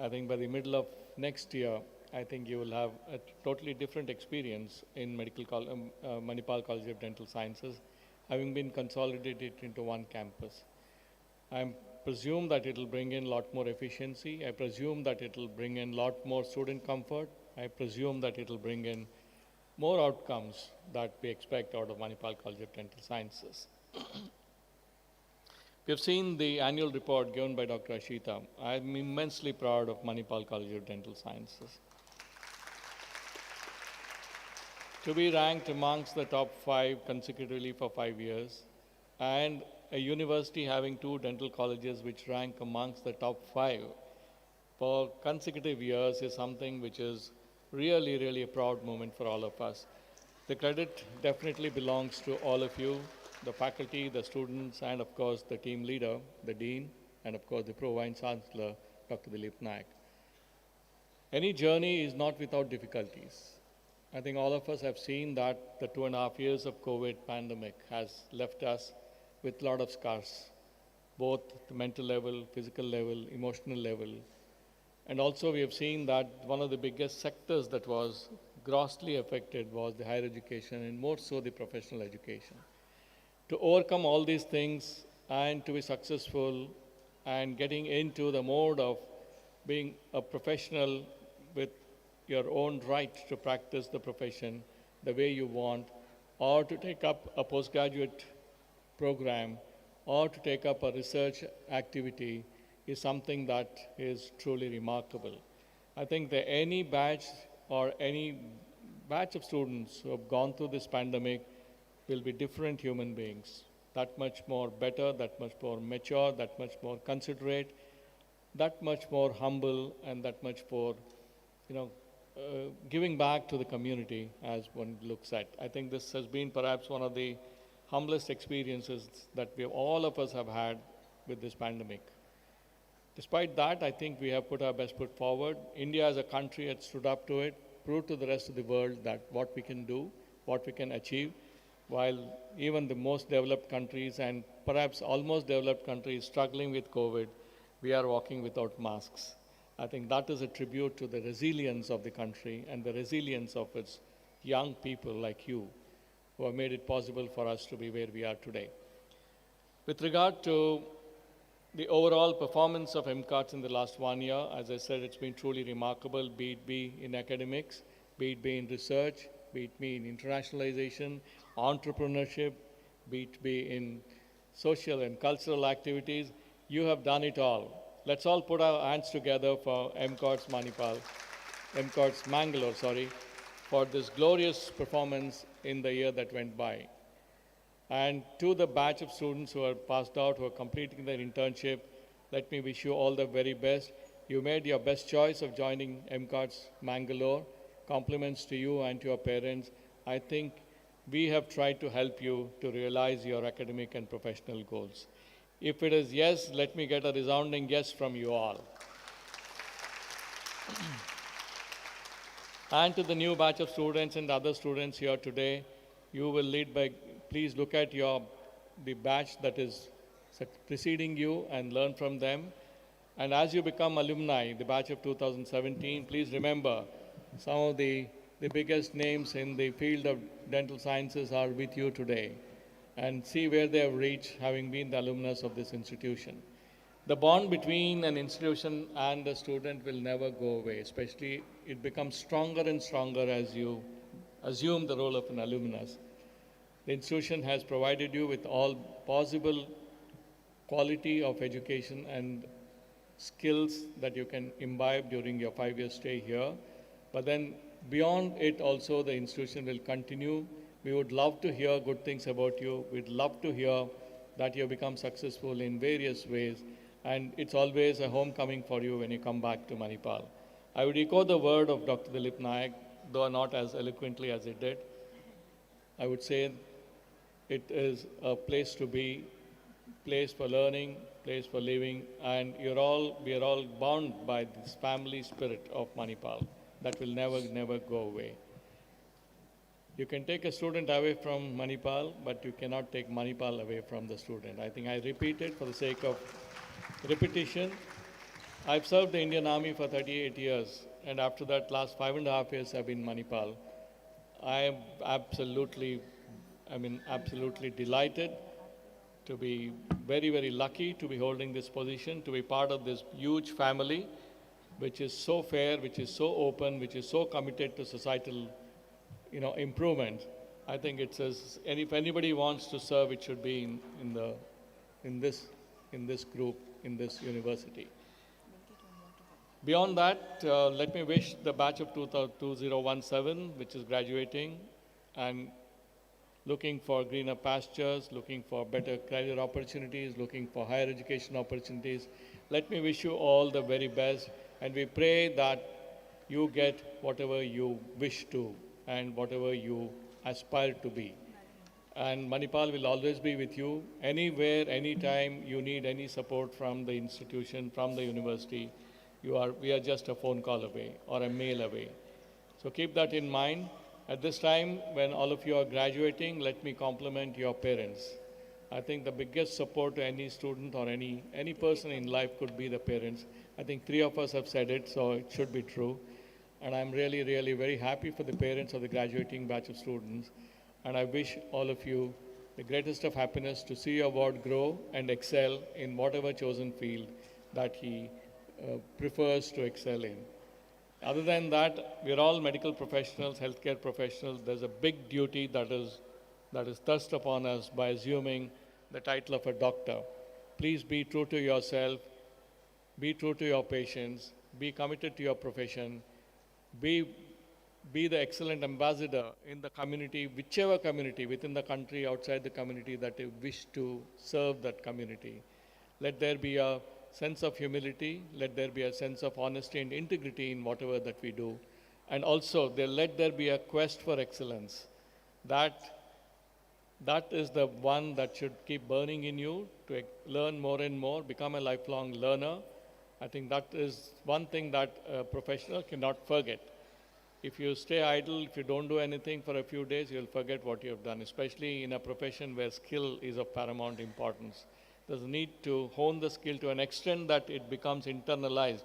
I think by the middle of next year, I think you will have a totally different experience in Manipal College of Dental Sciences, having been consolidated into one campus. I presume that it will bring in a lot more efficiency. I presume that it will bring in a lot more student comfort. I presume that it will bring in more outcomes that we expect out of Manipal College of Dental Sciences. We have seen the annual report given by Dr. Ashita. I'm immensely proud of Manipal College of Dental Sciences. To be ranked amongst the top 5 consecutively for 5 years, and a university having 2 dental colleges which rank amongst the top 5 for consecutive years is something which is really, really a proud moment for all of us. The credit definitely belongs to all of you, the faculty, the students, and of course the team leader, the dean, and of course the Pro-Vice Chancellor, Dr. Dilip Naik. Any journey is not without difficulties. I think all of us have seen that the 2.5 years of COVID pandemic has left us with a lot of scars, both the mental level, physical level, emotional level. And also we have seen that one of the biggest sectors that was grossly affected was the higher education, and more so the professional education. To overcome all these things and to be successful and getting into the mode of being a professional with your own right to practice the profession the way you want, or to take up a postgraduate program, or to take up a research activity is something that is truly remarkable. I think that any batch or any batch of students who have gone through this pandemic will be different human beings, that much more better, that much more mature, that much more considerate, that much more humble, and that much more, giving back to the community as one looks at. I think this has been perhaps one of the humblest experiences that all of us have had with this pandemic. Despite that, I think we have put our best foot forward. India as a country had stood up to it, proved to the rest of the world that what we can do, what we can achieve, while even the most developed countries and perhaps almost developed countries struggling with COVID, we are walking without masks. I think that is a tribute to the resilience of the country and the resilience of its young people like you who have made it possible for us to be where we are today. With regard to the overall performance of MCODS in the last 1 year, as I said, it's been truly remarkable, be it be in academics, be it be in research, be it be in internationalization, entrepreneurship, be it be in social and cultural activities. You have done it all. Let's all put our hands together for MCODS Mangalore, for this glorious performance in the year that went by. And to the batch of students who are passed out, who are completing their internship, let me wish you all the very best. You made your best choice of joining MCODS Mangalore. Compliments to you and to your parents. I think we have tried to help you to realize your academic and professional goals. If it is yes, let me get a resounding yes from you all. And to the new batch of students and other students here today, you will lead by, please look at the batch that is preceding you and learn from them. And as you become alumni, the batch of 2017, please remember some of the biggest names in the field of dental sciences are with you today, and see where they have reached having been the alumnus of this institution. The bond between an institution and a student will never go away, especially it becomes stronger and stronger as you assume the role of an alumnus. The institution has provided you with all possible quality of education and skills that you can imbibe during your 5-year stay here. But then beyond it also, the institution will continue. We would love to hear good things about you. We'd love to hear that you become successful in various ways. And it's always a homecoming for you when you come back to Manipal. I would echo the word of Dr. Dilip Nayak, though not as eloquently as he did. I would say it is a place to be, place for learning, place for living, and we are all bound by this family spirit of Manipal that will never go away. You can take a student away from Manipal, but you cannot take Manipal away from the student. I think I repeat it for the sake of repetition. I've served the Indian Army for 38 years, and after that, last 5.5 years I've been in Manipal. I am absolutely delighted to be very lucky to be holding this position, to be part of this huge family, which is so fair, which is so open, which is so committed to societal, improvement. I think it says, and if anybody wants to serve, it should be in this group, in this university. Beyond that, let me wish the batch of 2017, which is graduating, and looking for greener pastures, looking for better career opportunities, looking for higher education opportunities. Let me wish you all the very best, and we pray that you get whatever you wish to and whatever you aspire to be. And Manipal will always be with you. Anywhere, anytime you need any support from the institution, from the university, we are just a phone call away or a mail away. So keep that in mind. At this time, when all of you are graduating, let me compliment your parents. I think the biggest support to any student or any person in life could be the parents. I think 3 of us have said it, so it should be true. And I'm really very happy for the parents of the graduating batch of students. And I wish all of you the greatest of happiness to see your ward grow and excel in whatever chosen field that he prefers to excel in. Other than that, we're all medical professionals, healthcare professionals. There's a big duty that is thrust upon us by assuming the title of a doctor. Please be true to yourself, be true to your patients, be committed to your profession, be the excellent ambassador in the community, whichever community, within the country, outside the community, that you wish to serve that community. Let there be a sense of humility, let there be a sense of honesty and integrity in whatever that we do. And also, let there be a quest for excellence. That is the one that should keep burning in you to learn more and more, become a lifelong learner. I think that is one thing that a professional cannot forget. If you stay idle, if you don't do anything for a few days, you'll forget what you have done, especially in a profession where skill is of paramount importance. There's a need to hone the skill to an extent that it becomes internalized.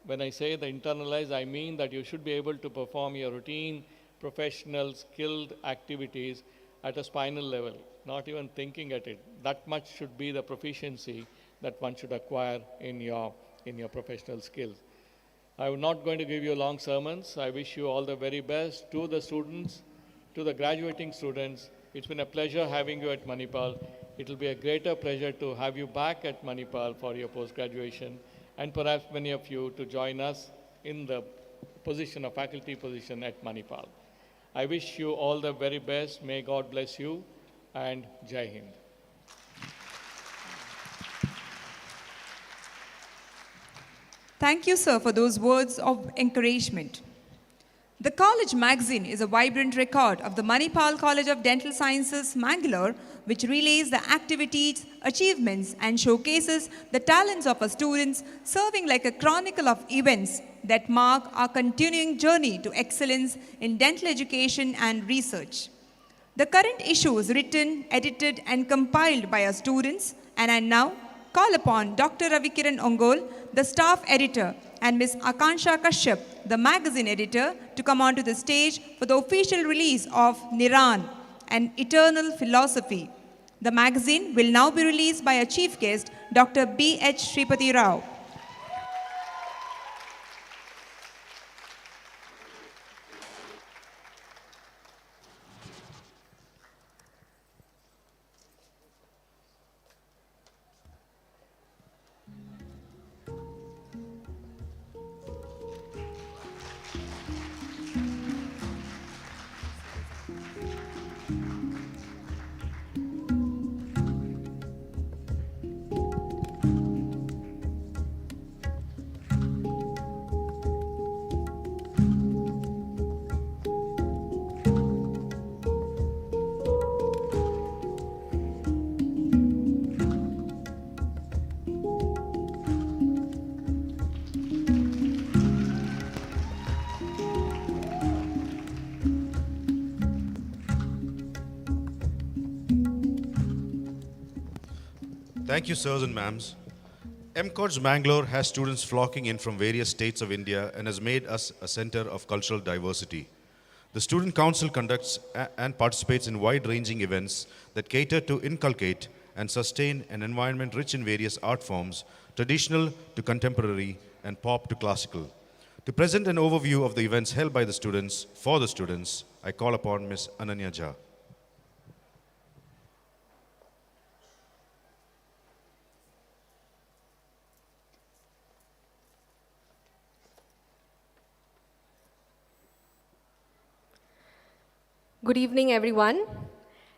When I say the internalized, I mean that you should be able to perform your routine, professional, skilled activities at a spinal level, not even thinking at it. That much should be the proficiency that one should acquire in your professional skills. I'm not going to give you long sermons. I wish you all the very best. To the students, to the graduating students, it's been a pleasure having you at Manipal. It will be a greater pleasure to have you back at Manipal for your post-graduation, and perhaps many of you to join us in the position of faculty position at Manipal. I wish you all the very best. May God bless you, and Jai Hind. Thank you, sir, for those words of encouragement. The college magazine is a vibrant record of the Manipal College of Dental Sciences, Mangalore, which relays the activities, achievements, and showcases the talents of our students, serving like a chronicle of events that mark our continuing journey to excellence in dental education and research. The current issue is written, edited, and compiled by our students, and I now call upon Dr. Ravikiran Ongol, the staff editor, and Ms. Akansha Kashyap, the magazine editor, to come onto the stage for the official release of Niran, an eternal philosophy. The magazine will now be released by our chief guest, Dr. B.H. Shripati Rao. Thank you, sirs and ma'ams. MCODS Mangalore has students flocking in from various states of India and has made us a center of cultural diversity. The Student Council conducts and participates in wide-ranging events that cater to inculcate and sustain an environment rich in various art forms, traditional to contemporary and pop to classical. To present an overview of the events held by the students for the students, I call upon Ms. Ananya Jha. Good evening, everyone.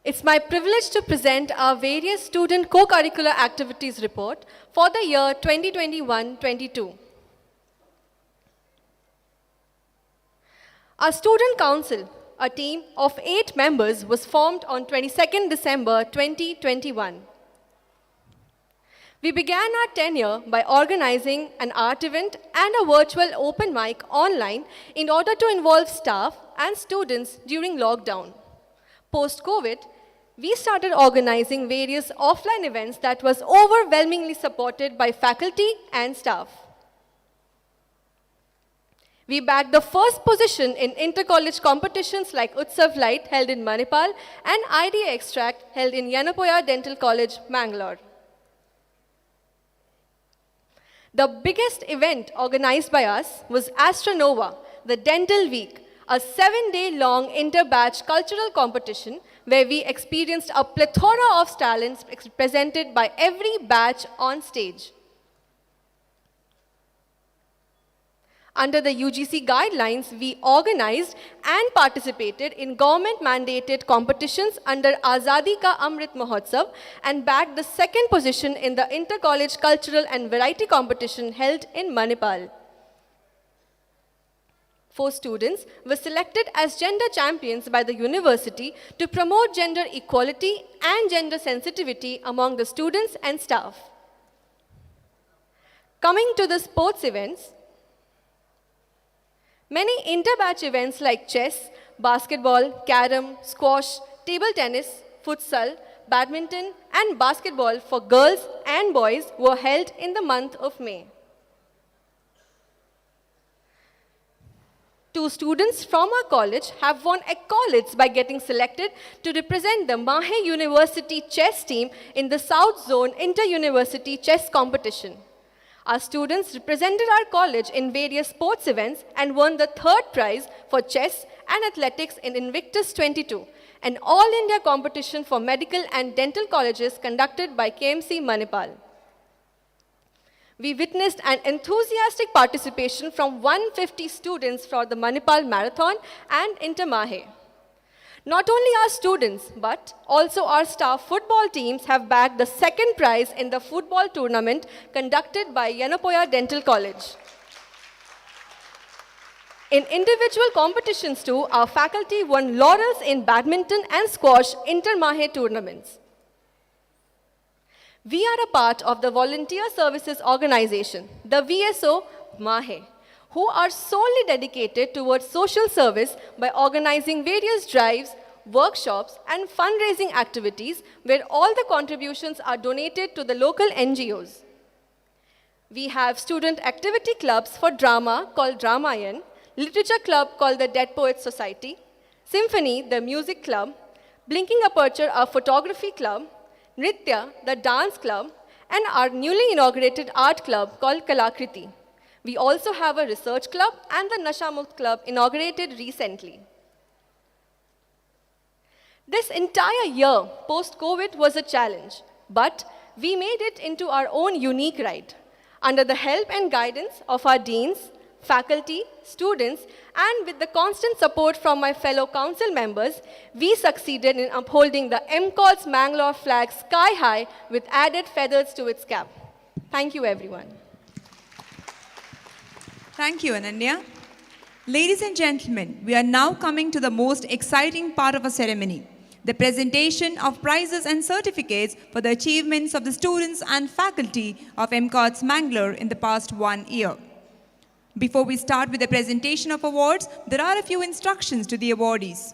It's my privilege to present our various student co-curricular activities report for the year 2021-22. Our student council, a team of 8 members, was formed on 22nd December 2021. We began our tenure by organizing an art event and a virtual open mic online in order to involve staff and students during lockdown. Post-COVID, we started organizing various offline events that was overwhelmingly supported by faculty and staff. We bagged the first position in inter-college competitions like Utsav Light held in Manipal and IDA Extract held in Yanapoya Dental College, Mangalore. The biggest event organized by us was Astronova, the Dental Week, a 7-day-long inter-batch cultural competition where we experienced a plethora of talents presented by every batch on stage. Under the UGC guidelines, we organized and participated in government-mandated competitions under Azadi Ka Amrit Mahotsav and bagged the second position in the inter-college cultural and variety competition held in Manipal. 4 students were selected as gender champions by the university to promote gender equality and gender sensitivity among the students and staff. Coming to the sports events, many inter-batch events like chess, basketball, carom, squash, table tennis, futsal, badminton, and basketball for girls and boys were held in the month of May. 2 students from our college have won accolades by getting selected to represent the Mahe University chess team in the South Zone Inter-University Chess Competition. Our students represented our college in various sports events and won the 3rd prize for chess and athletics in Invictus 22, an all-India competition for medical and dental colleges conducted by KMC Manipal. We witnessed an enthusiastic participation from 150 students for the Manipal Marathon and Inter-Mahe. Not only our students, but also our staff football teams have bagged the second prize in the football tournament conducted by Yanapoya Dental College. In individual competitions too, our faculty won laurels in badminton and squash inter-Mahe tournaments. We are a part of the Volunteer Services Organization, the VSO Mahe, who are solely dedicated towards social service by organizing various drives, workshops, and fundraising activities where all the contributions are donated to the local NGOs. We have student activity clubs for drama called Dramayan, literature club called the Dead Poets Society, Symphony, the music club, Blinking Aperture, our photography club, Nritya, the dance club, and our newly inaugurated art club called Kalakriti. We also have a research club and the Nashamukt club inaugurated recently. This entire year post-COVID was a challenge, but we made it into our own unique ride. Under the help and guidance of our deans, faculty, students, and with the constant support from my fellow council members, we succeeded in upholding the MCODS Mangalore flag sky high with added feathers to its cap. Thank you, everyone. Thank you, Ananya. Ladies and gentlemen, we are now coming to the most exciting part of our ceremony, the presentation of prizes and certificates for the achievements of the students and faculty of MCODS Mangalore in the past 1 year. Before we start with the presentation of awards, there are a few instructions to the awardees.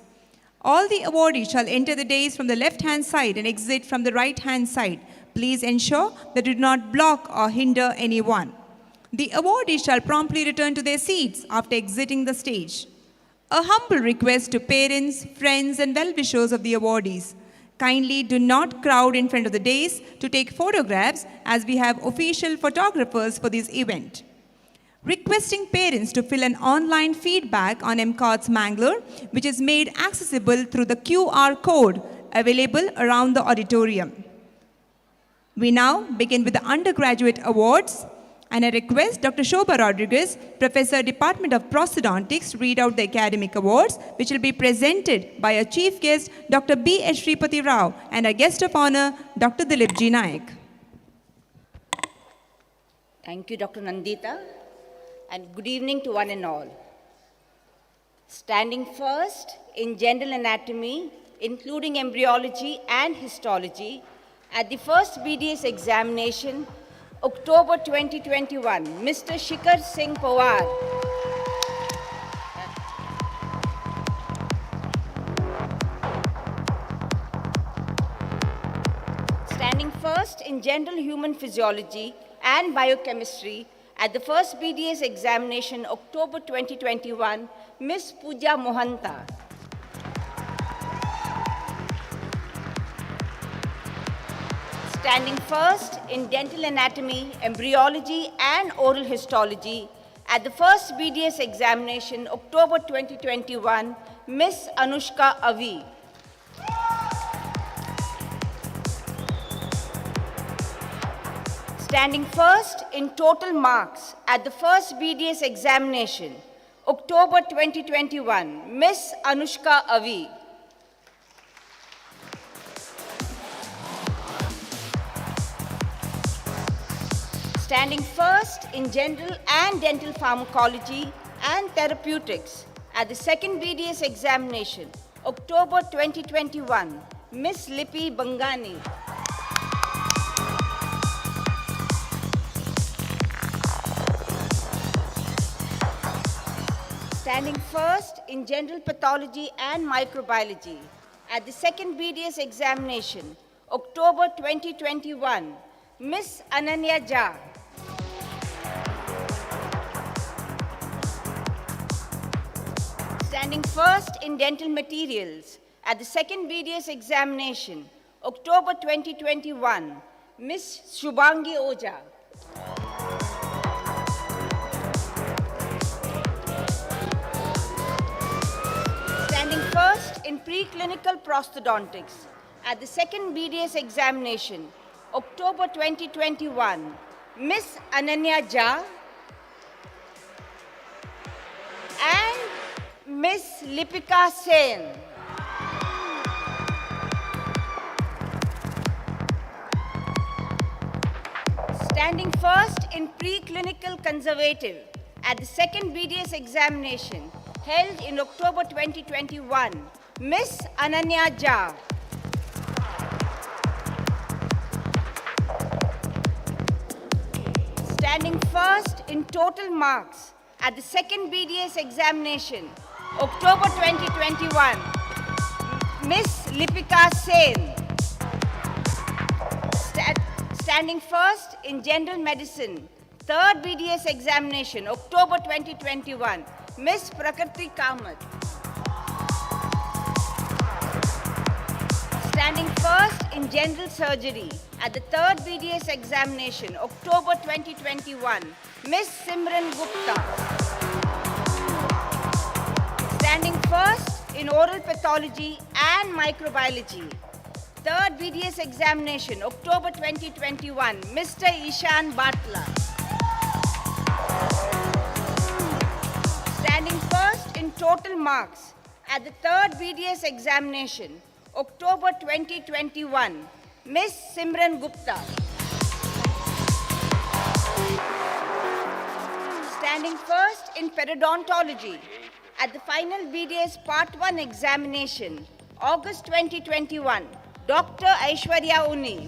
All the awardees shall enter the dais from the left-hand side and exit from the right-hand side. Please ensure that you do not block or hinder anyone. The awardees shall promptly return to their seats after exiting the stage. A humble request to parents, friends, and well-wishers of the awardees. Kindly do not crowd in front of the dais to take photographs, as we have official photographers for this event. Requesting parents to fill an online feedback on MCODS Mangalore, which is made accessible through the QR code available around the auditorium. We now begin with the undergraduate awards, and I request Dr. Shobha Rodriguez, Professor, Department of Prosthodontics, read out the academic awards, which will be presented by our chief guest, Dr. B.H. Shripati Rao, and our guest of honor, Dr. Dilip G. Naik. Thank you, Dr. Nandita. And good evening to one and all. Standing first in general anatomy, including embryology and histology, at the first BDS examination, October 2021, Mr. Shikhar Singh Pawar. Standing first in general human physiology and biochemistry, at the first BDS examination, October 2021, Ms. Pooja Mohanta. Standing first in dental anatomy, embryology, and oral histology, at the first BDS examination, October 2021, Ms. Anushka Avi. Standing first in total marks at the first BDS examination, October 2021, Ms. Anushka Avi. Standing first in general and dental pharmacology and therapeutics at the second BDS examination, October 2021, Ms. Lipi Bangani. Standing first in general pathology and microbiology at the second BDS examination, October 2021, Ms. Ananya Jha. Standing first in dental materials at the second BDS examination, October 2021, Ms. Shubhangi Oja. Standing first in preclinical prosthodontics at the second BDS examination, October 2021, Ms. Ananya Jha and Ms. Lipika Sen. Standing first in preclinical conservative at the second BDS examination held in October 2021, Miss Ananya Jha. Standing first in total marks at the second BDS examination, October 2021, Miss Lipika Sen. Standing first in general medicine, third BDS examination, October 2021, Miss Prakriti Kamath. Standing first in general surgery at the third BDS examination, October 2021, Miss Simran Gupta. Standing first in oral pathology and microbiology, third BDS examination, October 2021, Mr. Ishan Batla. Standing first in total marks at the third BDS examination, October 2021, Miss Simran Gupta. Standing first in periodontology at the final BDS Part 1 examination, August 2021, Dr. Aishwarya Uni.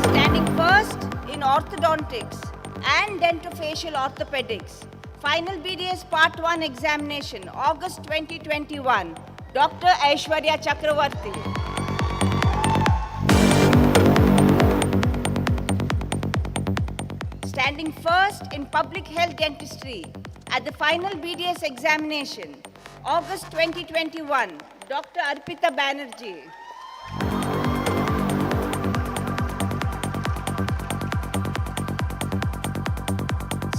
Standing first in orthodontics and dentofacial orthopedics, final BDS Part 1 examination, August 2021, Dr. Aishwarya Chakravarti. Standing first in public health dentistry at the final BDS examination, August 2021, Dr. Arpita Banerjee.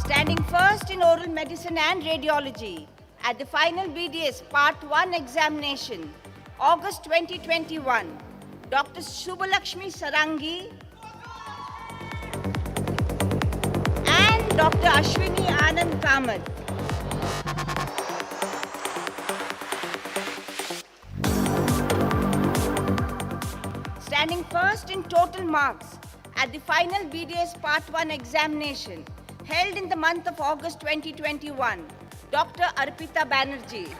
Standing first in oral medicine and radiology at the final BDS Part 1 examination, August 2021, Dr. Subhalakshmi Sarangi and Dr. Ashwini Anand Kamath. Standing first in total marks at the final BDS Part 1 examination held in the month of August 2021, Dr. Arpita Banerjee.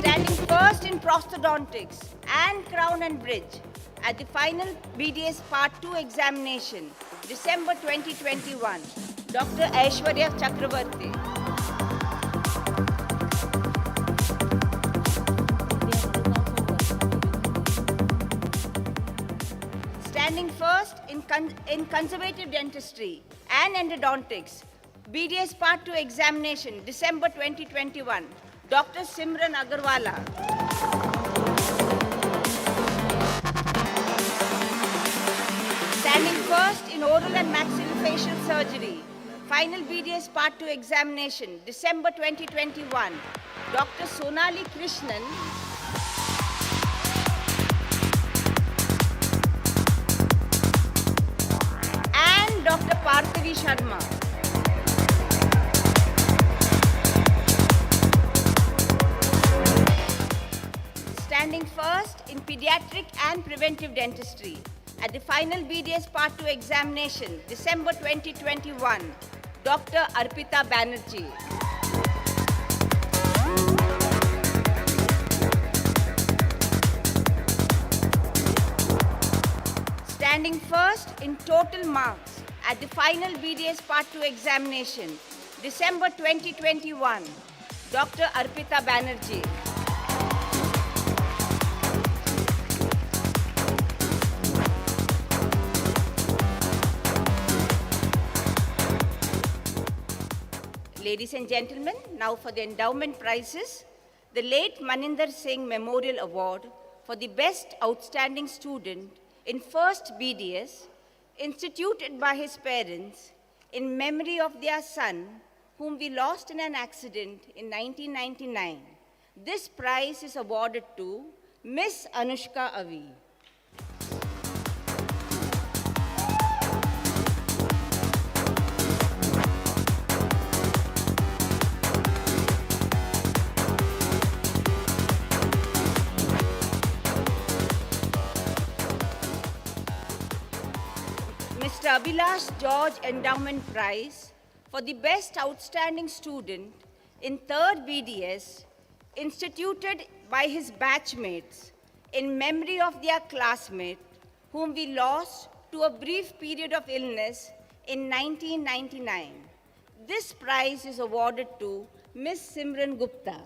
Standing first in prosthodontics and crown and bridge at the final BDS Part 2 examination, December 2021, Dr. Aishwarya Chakravarti. Standing first in conservative dentistry and endodontics, BDS Part 2 examination, December 2021, Dr. Simran Agarwala. Standing first in oral and maxillofacial surgery, final BDS Part 2 examination, December 2021, Dr. Sonali Krishnan. Dr. Parthavi Sharma. Standing first in pediatric and preventive dentistry at the final BDS Part 2 examination, December 2021, Dr. Arpita Banerjee. Standing first in total marks at the final BDS Part 2 examination, December 2021, Dr. Arpita Banerjee. Ladies and gentlemen, now for the endowment prizes. The late Maninder Singh Memorial Award for the Best Outstanding Student in First BDS, instituted by his parents in memory of their son, whom we lost in an accident in 1999. This prize is awarded to Miss Anushka Avi. Dr. Abhilash George Endowment Prize for the Best Outstanding Student in 3rd BDS, instituted by his batchmates in memory of their classmate, whom we lost to a brief period of illness in 1999. This prize is awarded to Ms. Simran Gupta.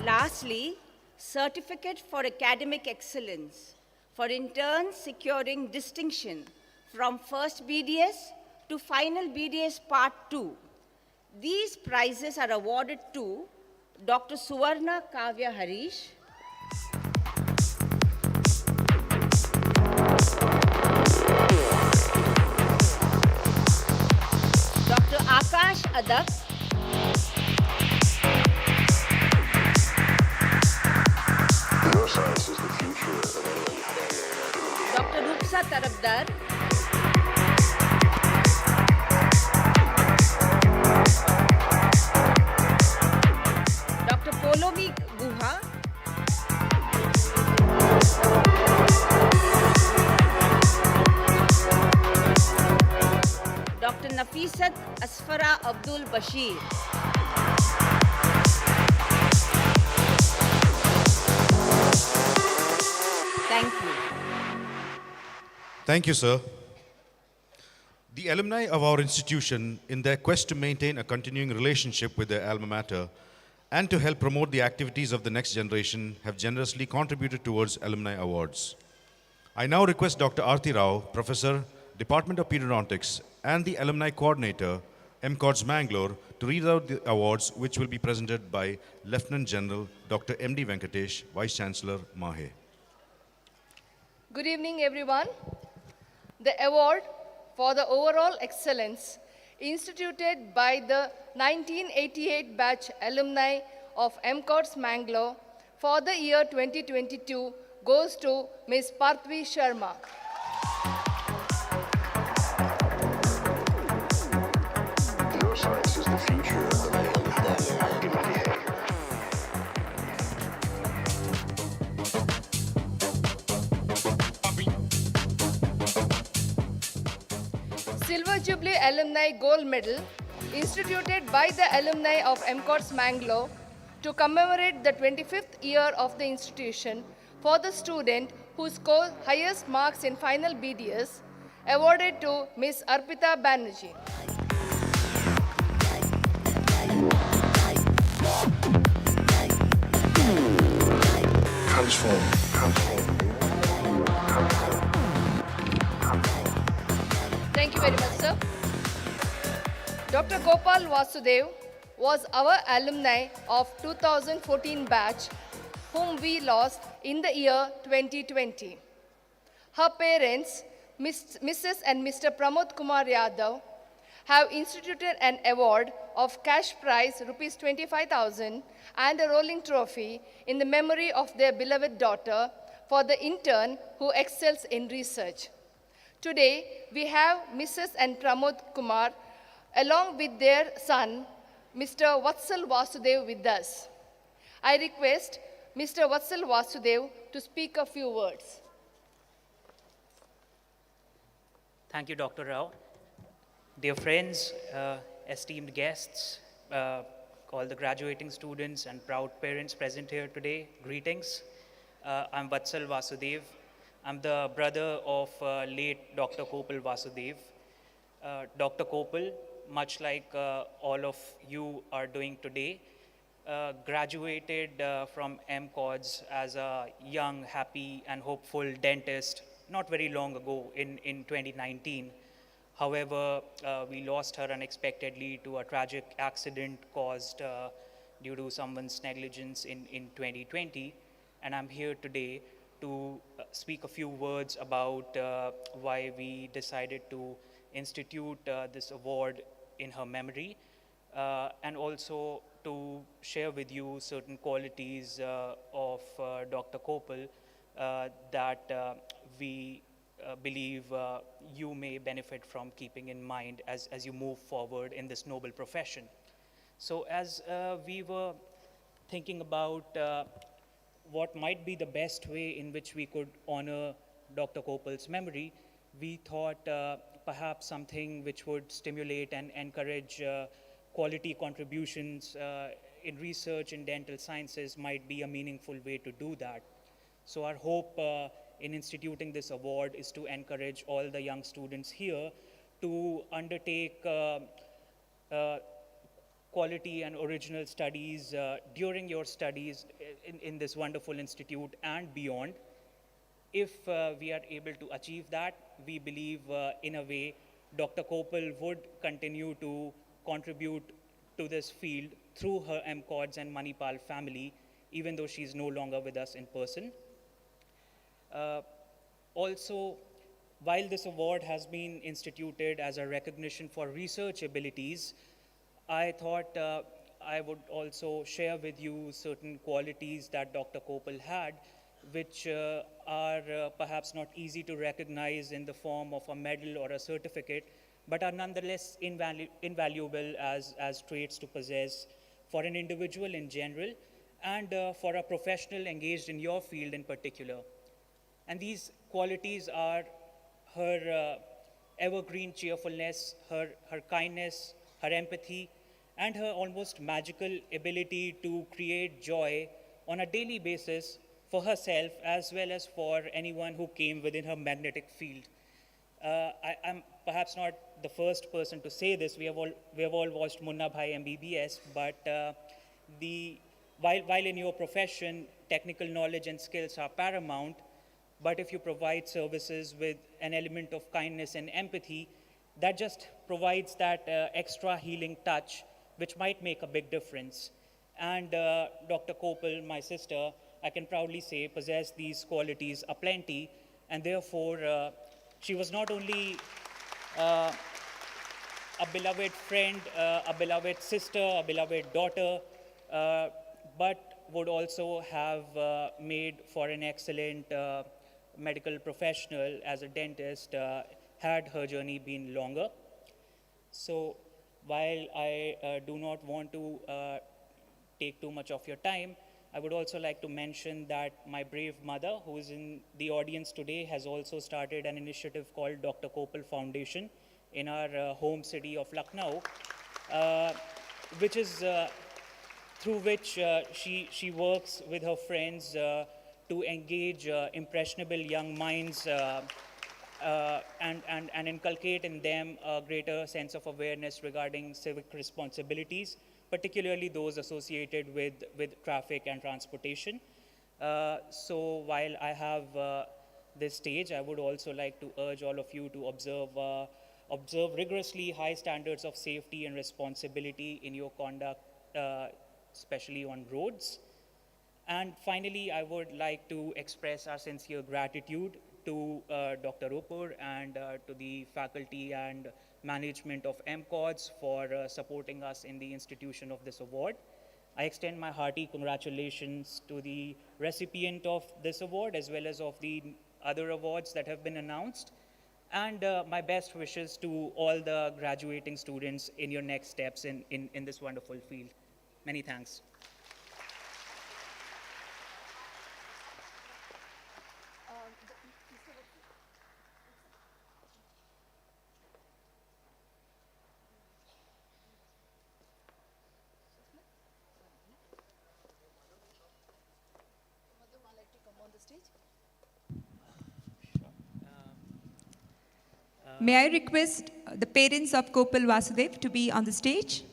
Lastly, Certificate for Academic Excellence for interns securing distinction from first BDS to final BDS Part 2. These prizes are awarded to Dr. Suvarna Kavya Harish, Dr. Akash Adak, Neuroscience is the future of Dr. Rupsa Tarabdar, Dr. Polomi Guha, Dr. Nafisat Asfara Abdul Bashir. Thank you. Thank you, sir. The alumni of our institution, in their quest to maintain a continuing relationship with their alma mater and to help promote the activities of the next generation, have generously contributed towards alumni awards. I now request Dr. Aarti Rao, Professor, Department of Periodontics, and the Alumni Coordinator, MCODS Mangalore, to read out the awards which will be presented by Lieutenant General Dr. M.D. Venkatesh, Vice Chancellor, MAHE. Good evening, everyone. The award for the overall excellence instituted by the 1988 batch alumni of MCODS Mangalore for the year 2022 goes to Ms. Parthvi Sharma. neuroscience is the future of human behavior. Silver Jubilee Alumni Gold Medal instituted by the alumni of MCODS Mangalore to commemorate the 25th year of the institution for the student who scored highest marks in final BDS, awarded to Ms. Arpita Banerjee. Transform. Thank you very much, sir. Dr. Gopal Vasudev was our alumni of 2014 batch, whom we lost in the year 2020. Her parents, Mrs. and Mr. Pramod Kumar Yadav, have instituted an award of cash prize rupees 25,000 and a rolling trophy in the memory of their beloved daughter for the intern who excels in research. Today, we have Mrs. and Pramod Kumar along with their son, Mr. Vatsal Vasudev, with us. I request Mr. Vatsal Vasudev to speak a few words. Thank you, Dr. Rao. Dear friends, esteemed guests, all the graduating students and proud parents present here today, greetings. I'm Vatsal Vasudev. I'm the brother of late Dr. Kopal Vasudev. Dr. Kopal, much like all of you are doing today, graduated from MCODS as a young, happy, and hopeful dentist not very long ago in 2019. However, we lost her unexpectedly to a tragic accident caused due to someone's negligence in 2020. And I'm here today to speak a few words about why we decided to institute this award in her memory, and also to share with you certain qualities of Dr. Kopal that we believe you may benefit from keeping in mind as you move forward in this noble profession. So as we were thinking about what might be the best way in which we could honor Dr. Kopal's memory, we thought perhaps something which would stimulate and encourage quality contributions in research in dental sciences might be a meaningful way to do that. So our hope in instituting this award is to encourage all the young students here to undertake quality and original studies during your studies in this wonderful institute and beyond. If we are able to achieve that, we believe in a way Dr. Kopal would continue to contribute to this field through her MCODS and Manipal family, even though she's no longer with us in person. Also, while this award has been instituted as a recognition for research abilities, I thought I would also share with you certain qualities that Dr. Kopal had, which are perhaps not easy to recognize in the form of a medal or a certificate, but are nonetheless invaluable as traits to possess for an individual in general and for a professional engaged in your field in particular. And these qualities are her evergreen cheerfulness, her kindness, her empathy, and her almost magical ability to create joy on a daily basis for herself as well as for anyone who came within her magnetic field. I'm perhaps not the first person to say this. We have all watched Munna Bhai MBBS, but while in your profession, technical knowledge and skills are paramount, but if you provide services with an element of kindness and empathy, that just provides that extra healing touch, which might make a big difference. And Dr. Kopal, my sister, I can proudly say, possessed these qualities aplenty, and therefore she was not only a beloved friend, a beloved sister, a beloved daughter, but would also have made for an excellent medical professional as a dentist had her journey been longer. So while I do not want to take too much of your time, I would also like to mention that my brave mother, who is in the audience today, has also started an initiative called Dr. Kopal Foundation in our home city of Lucknow, which is through which she works with her friends to engage impressionable young minds and inculcate in them a greater sense of awareness regarding civic responsibilities, particularly those associated with traffic and transportation. So while I have this stage, I would also like to urge all of you to observe rigorously high standards of safety and responsibility in your conduct, especially on roads. And finally, I would like to express our sincere gratitude to Dr. Rupur and to the faculty and management of MCODS for supporting us in the institution of this award. I extend my hearty congratulations to the recipient of this award as well as of the other awards that have been announced, and my best wishes to all the graduating students in your next steps in this wonderful field. Many thanks. May I request the parents of Kopal Vasudev to be on the stage?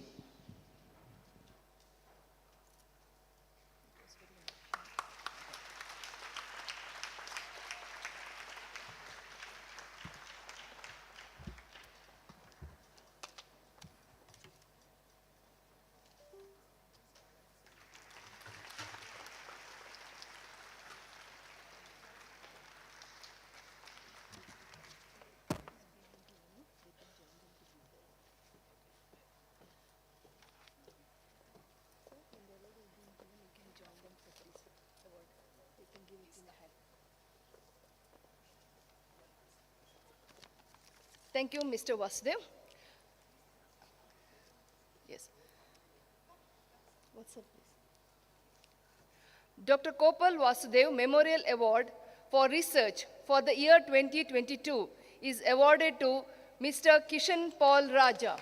Thank you, Mr. Vasudev. Yes. Dr. Kopal Vasudev Memorial Award for Research for the year 2022 is awarded to Mr. Kishan Paul Raja.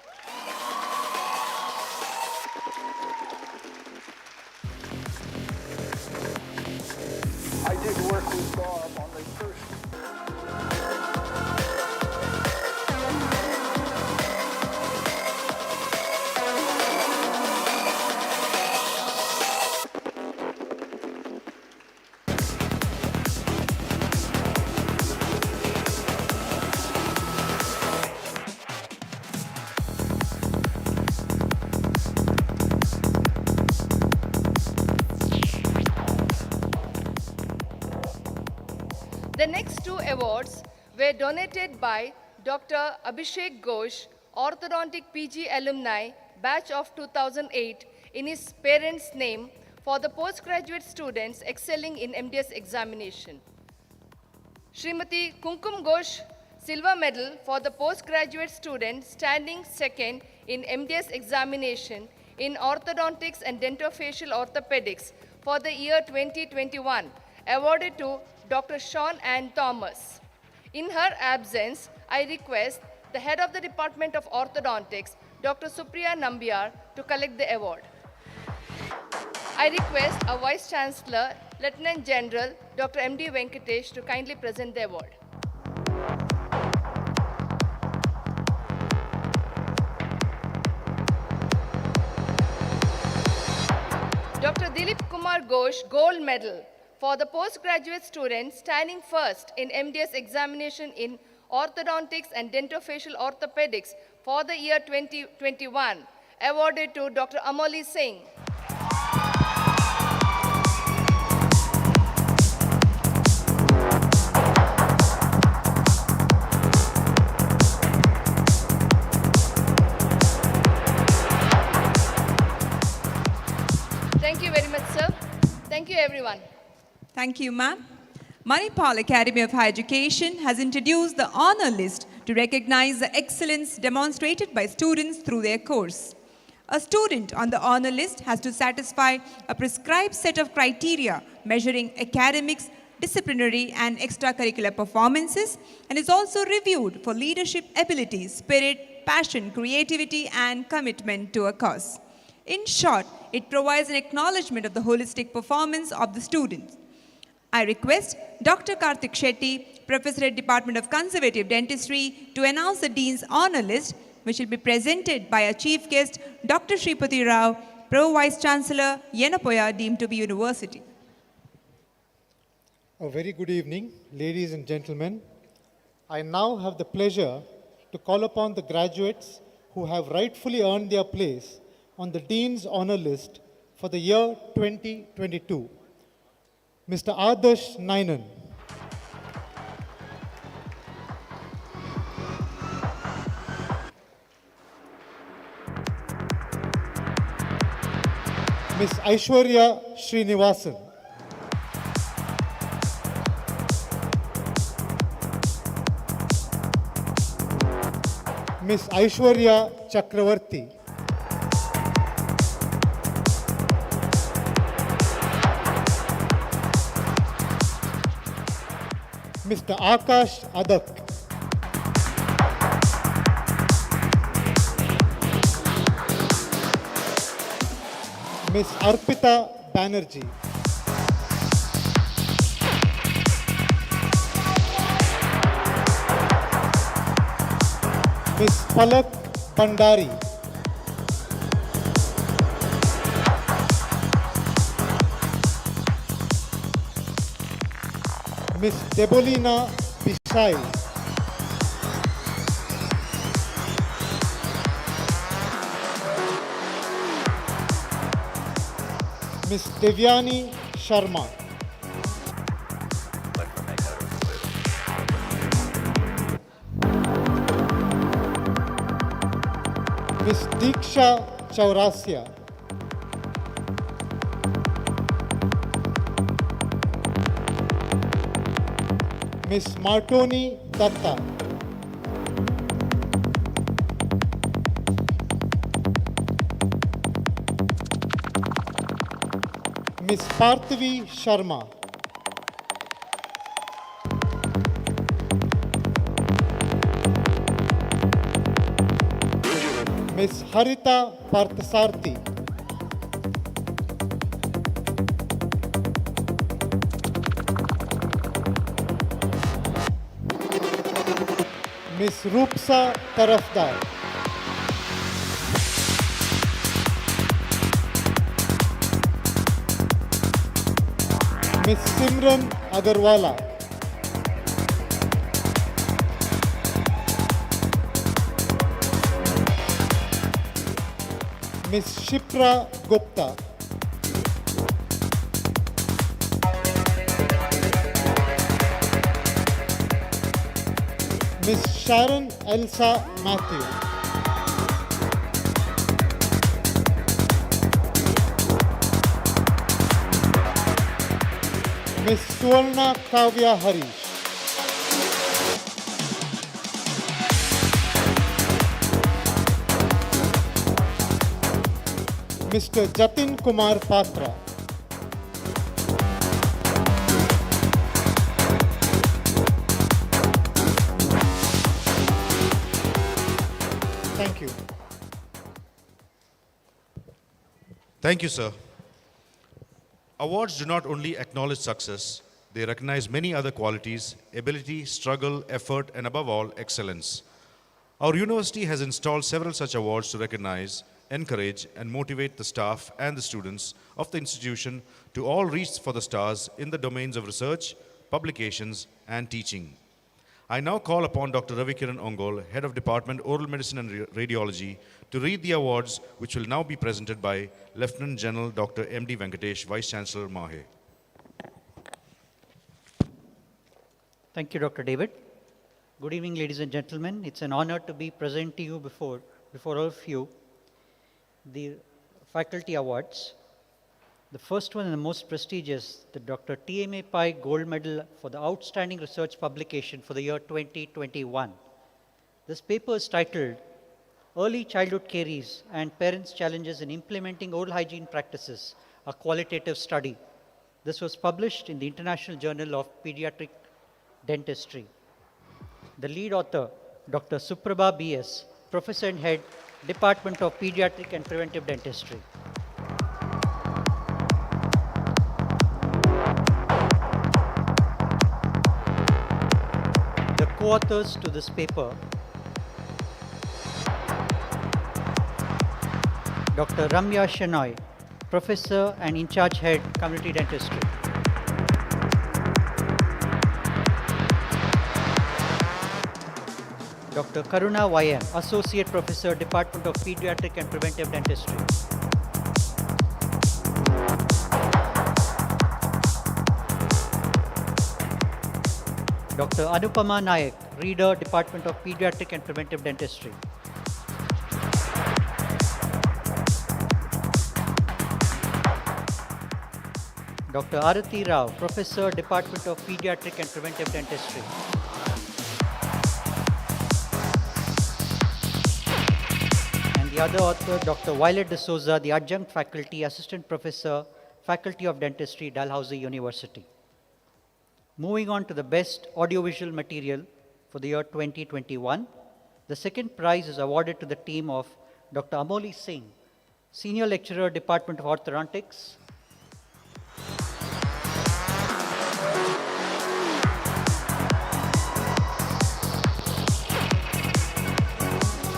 I did work with Bob on the first. The next two awards were donated by Dr. Abhishek Ghosh, Orthodontic PG alumni, batch of 2008, in his parents' name for the postgraduate students excelling in MDS examination. Srimati Kumkum Ghosh, silver medal for the postgraduate student standing second in MDS examination in orthodontics and dentofacial orthopedics for the year 2021, awarded to Dr. Sean Ann Thomas. In her absence, I request the head of the Department of Orthodontics, Dr. Supriya Nambiar, to collect the award. I request our Vice Chancellor, Lieutenant General Dr. M.D. Venkatesh, to kindly present the award. Dr. Dilip Kumar Ghosh, Gold Medal for the postgraduate student standing first in MDS examination in orthodontics and dentofacial orthopedics for the year 2021, awarded to Dr. Amoli Singh. Thank you very much, sir. Thank you, everyone. Thank you, ma'am. Manipal Academy of Higher Education has introduced the honor list to recognize the excellence demonstrated by students through their course. A student on the honor list has to satisfy a prescribed set of criteria measuring academics, disciplinary and extracurricular performances, and is also reviewed for leadership ability, spirit, passion, creativity, and commitment to a cause. In short, it provides an acknowledgement of the holistic performance of the students. I request Dr. Karthik Shetty, Professor at Department of Conservative Dentistry, to announce the Dean's Honour List, which will be presented by our Chief Guest, Dr. Shripati Rao, Pro Vice Chancellor, Yenapoya, deemed to be University. A very good evening, ladies and gentlemen. I now have the pleasure to call upon the graduates who have rightfully earned their place on the Dean's Honour List for the year 2022. Mr. Adarsh Nainan. Ms. Aishwarya Srinivasan. Ms. Aishwarya Chakravarti. Mr. Akash Adak. Ms. Arpita Banerjee. Ms. Palak Bandari. Ms. Debolina Bishai. Ms. Devyani Sharma. Ms. Diksha Chaurasia. Ms. Martoni Datta. Miss Parthavi Sharma. Miss Harita Parthasarthi. Miss Rupsa Tarafdar. Miss Simran Agarwala. Miss Shipra Gupta. Miss Sharon Elsa Matthew. Miss Suvarna Kavya Harish. Mr. Jatin Kumar Patra. Thank you. Thank you, sir. Awards do not only acknowledge success, they recognize many other qualities, ability, struggle, effort, and above all, excellence. Our university has installed several such awards to recognize, encourage, and motivate the staff and the students of the institution to all reach for the stars in the domains of research, publications, and teaching. I now call upon Dr. Ravikiran Ongol, Head of Department Oral Medicine and Radiology, to read the awards which will now be presented by Lieutenant General Dr. M.D. Venkatesh, Vice Chancellor, Mahe. Thank you, Dr. David. Good evening, ladies and gentlemen. It's an honor to be present to you before all of you the faculty awards. The first one and the most prestigious, the Dr. T.M.A. Pai Gold Medal for the Outstanding Research Publication for the year 2021. This paper is titled Early Childhood Caries and Parents' Challenges in Implementing Oral Hygiene Practices, a Qualitative Study. This was published in the International Journal of Pediatric Dentistry. The lead author, Dr. Suprabha B.S., Professor and Head, Department of Pediatric and Preventive Dentistry. The co-authors to this paper, Dr. Ramya Shenoy, Professor and In Charge Head, Community Dentistry. Dr. Karuna Y.M., Associate Professor, Department of Pediatric and Preventive Dentistry. Dr. Anupama Nayak, Reader, Department of Pediatric and Preventive Dentistry. Dr. Arati Rao, Professor, Department of Pediatric and Preventive Dentistry. And the other author, Dr. Violet D'Souza, the Adjunct Faculty, Assistant Professor, Faculty of Dentistry, Dalhousie University. Moving on to the Best Audiovisual Material for the year 2021. The second prize is awarded to the team of Dr. Amoli Singh, Senior Lecturer, Department of Orthodontics.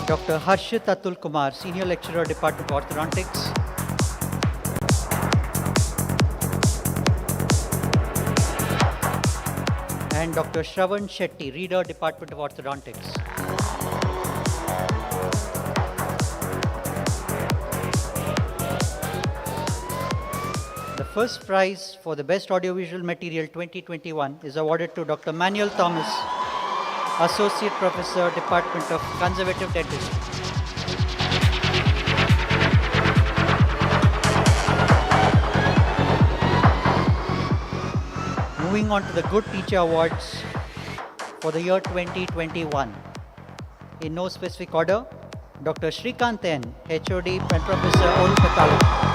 Dr. Harshit Atul Kumar, Senior Lecturer, Department of Orthodontics. And Dr. Shravan Shetty, Reader, Department of Orthodontics. The first prize for the Best Audiovisual Material 2021 is awarded to Dr. Manuel Thomas, Associate Professor, Department of Conservative Dentistry. Moving on to the Good Teacher Awards for the year 2021. In no specific order, Dr. Shrikant N, HOD and Professor Oral Pathology.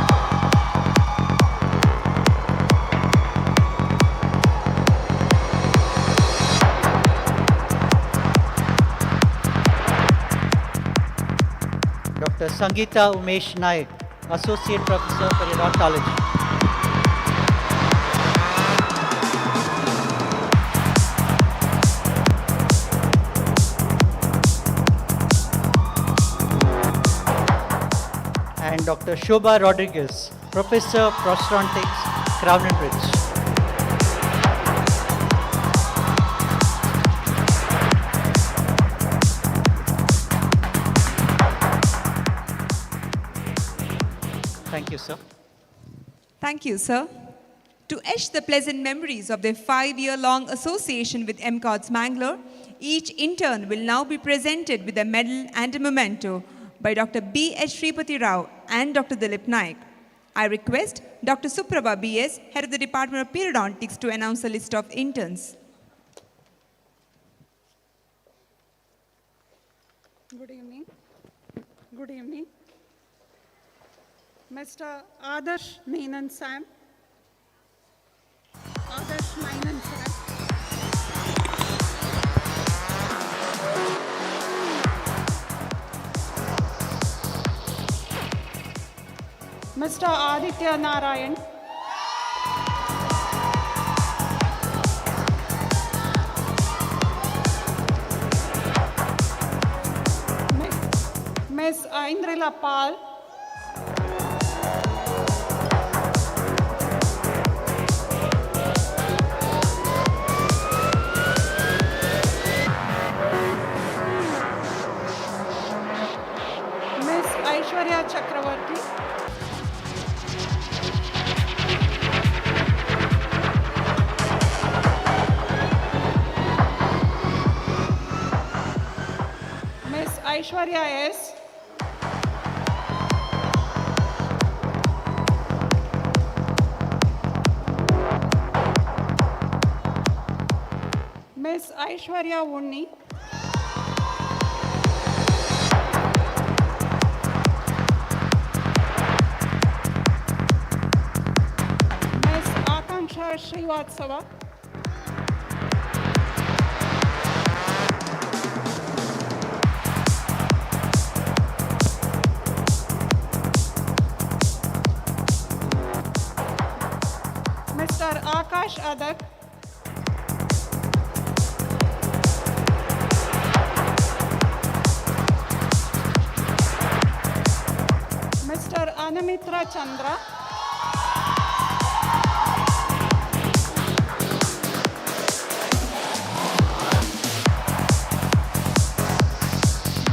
Dr. Sangeeta Umesh Naik, Associate Professor, Periodontology. And Dr. Shobha Rodriguez, Professor, Prosthodontics, Crown and Bridge. Thank you, sir. Thank you, sir. To etch the pleasant memories of their 5-year-long association with MCODS Mangalore, each intern will now be presented with a medal and a memento by Dr. B.H. Sripati Rao and Dr. Dilip Naik. I request Dr. Suprabha B.S., Head of the Department of Periodontics, to announce a list of interns. Good evening. Good evening. Mr. Adarsh Menon Sam. Adarsh Menon Sam. Mr. Aditya Narayan. Ms. Indrila Pal. Ms. Aishwarya Chakravarti. Ms. Aishwarya S. Ms. Aishwarya Unni. Ms. Akanksha Srivatsava. Mr. Akash Adak. Mr. Anamitra Chandra.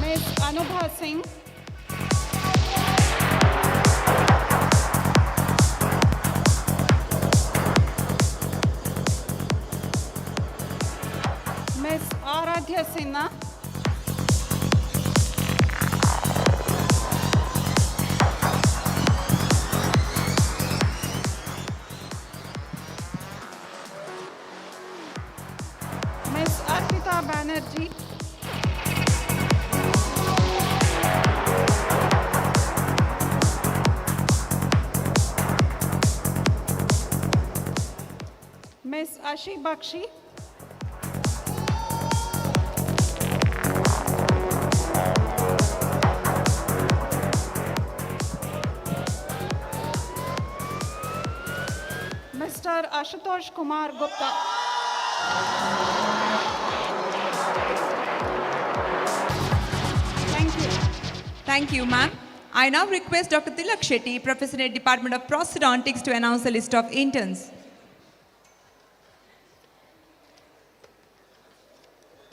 Ms. Anubha Singh. Ms. Aradhya Sinha. Ms. Arpita Banerjee. Ms. Ashi Bakshi. Mr. Ashutosh Kumar Gupta. Thank you. Thank you, ma'am. I now request Dr. Tilak Shetty, Professor at Department of Prosthodontics, to announce the list of interns.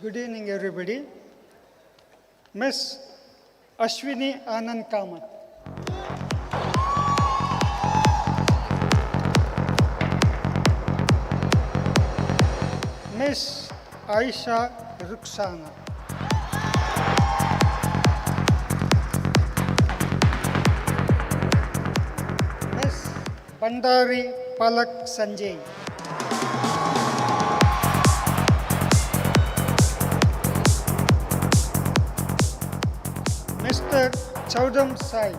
Good evening, everybody. Miss Ashwini Anand Kamat. Miss Aisha Ruksana. Miss Bandari Palak Sanjay. Mr. Chaudham Sai.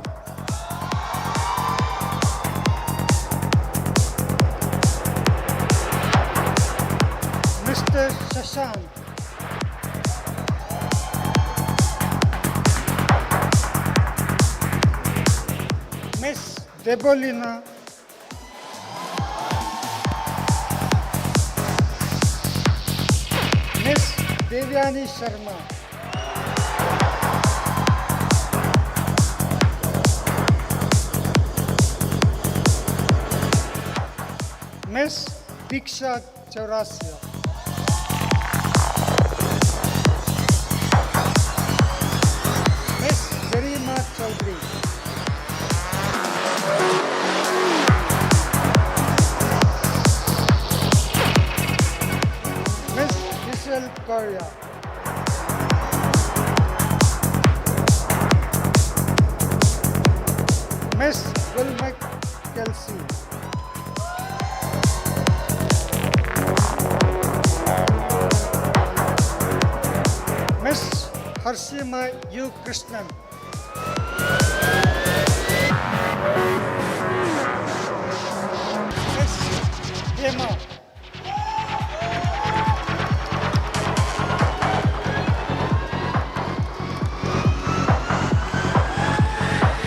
Mr. Shashank. Debolina Miss Devyani Sharma. Miss Diksha Chaurasia. Miss Garima Chaudhary. Miss Michelle Correa. Miss Wilmec Kelsey. Miss Harshima U. Krishnan. Miss Hema.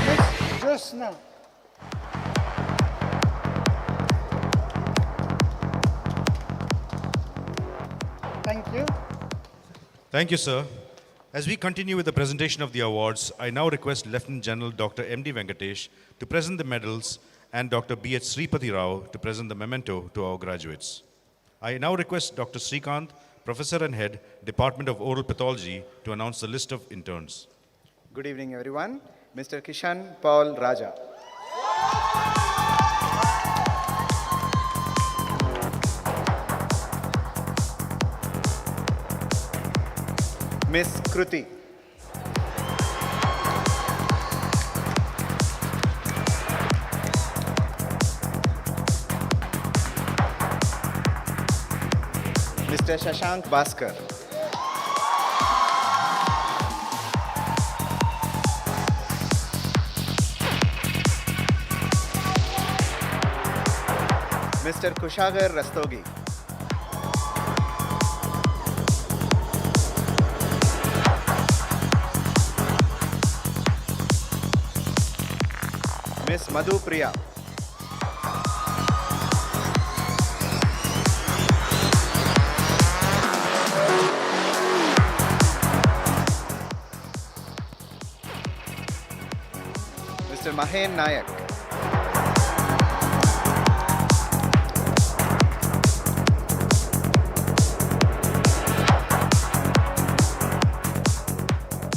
Miss Josna. Thank you. Thank you, sir. As we continue with the presentation of the awards, I now request Lieutenant General Dr. M.D. Venkatesh to present the medals and Dr. B.H. Sripati Rao to present the memento to our graduates. I now request Dr. Srikanth, Professor and Head, Department of Oral Pathology, to announce the list of interns. Good evening, everyone. Mr. Kishan Paul Raja. Miss Kruti. Mr. Shashank Bhaskar. Mr. Kushagar Rastogi. Miss Madhu Priya. Mr. Mahen Nayak.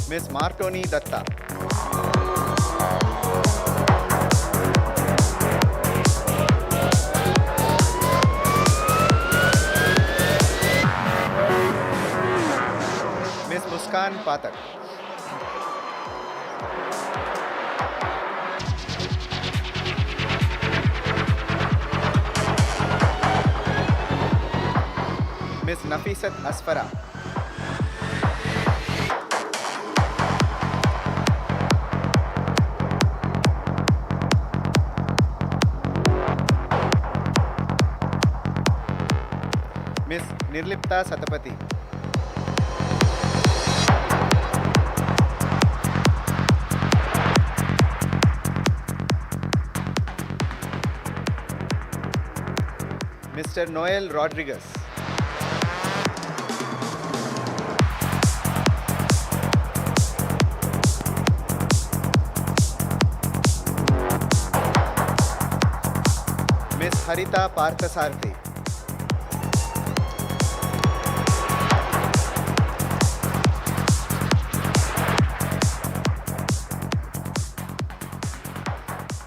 Miss Martoni Datta. Miss Muskan Patak. Miss Nafisat Asfara. Miss Nirlipta Satapati. Mr. Noel Rodriguez. Miss Harita Parthasarthi.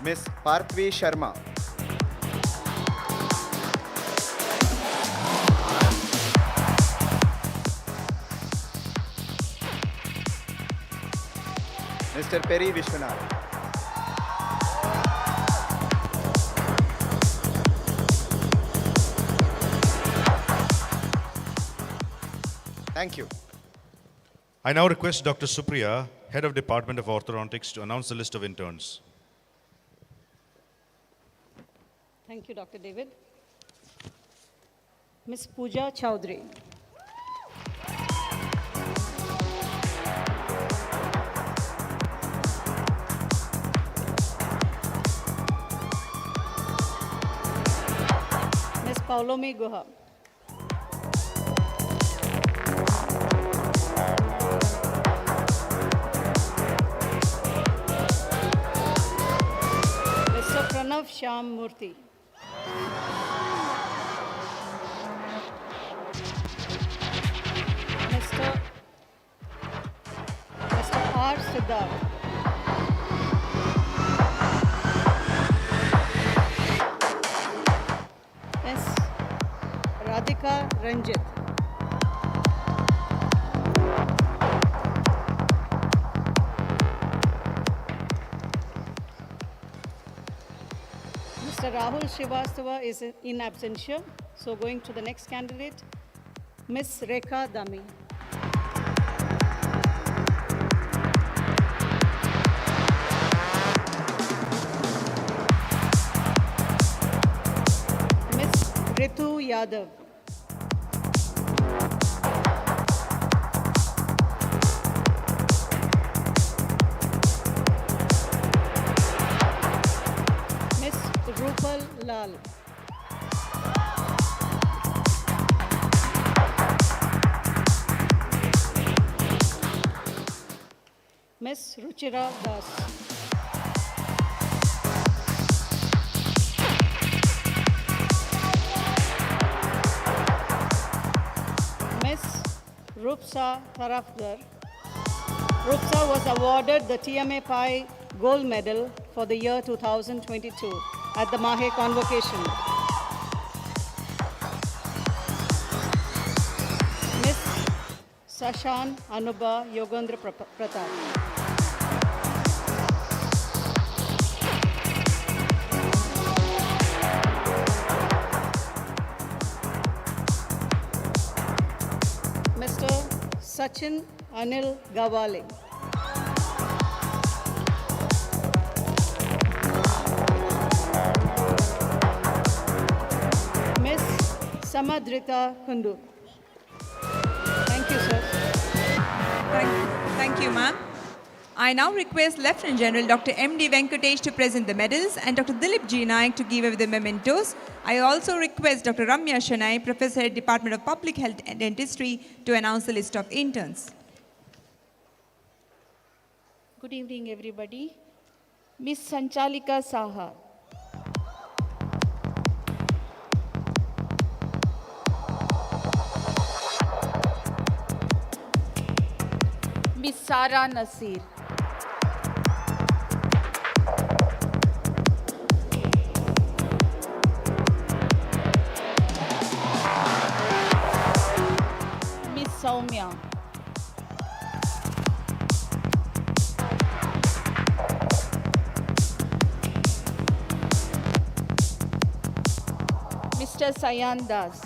Miss Parthvi Sharma. Mr. Perry Vishwanath. Thank you. I now request Dr. Supriya, Head of Department of Orthodontics, to announce the list of interns. Thank you, Dr. David. Miss Pooja Chowdhury. Paulomi Guha. Mr. Pranav Shyam Murthy. Mr. R. Siddharth. Ms. Radhika Ranjit. Mr. Rahul Srivastava is in absentia, so going to the next candidate, Ms. Rekha Dami. Ms. Ritu Yadav. Ms. Rupal Lal. Ms. Ruchira Das. Ms. Rupsa Tarafdar. Rupsa was awarded the TMA Pi Gold Medal for the year 2022 at the Mahe Convocation. Ms. Sashan Anubha Yogendra Pratap. Mr. Sachin Anil Gawale. Ms. Samadrita Kundu. Thank you, sir. Thank you, ma'am. I now request Lieutenant General Dr. M.D. Venkatesh to present the medals and Dr. Dilip G. Naik to give away the mementos. I also request Dr. Ramya Shanai, Professor at Department of Public Health and Dentistry, to announce the list of interns. Good evening, everybody. Miss Sanchalika Saha. Miss Sara Nasir. Miss Soumya. Mr. Sayan Das.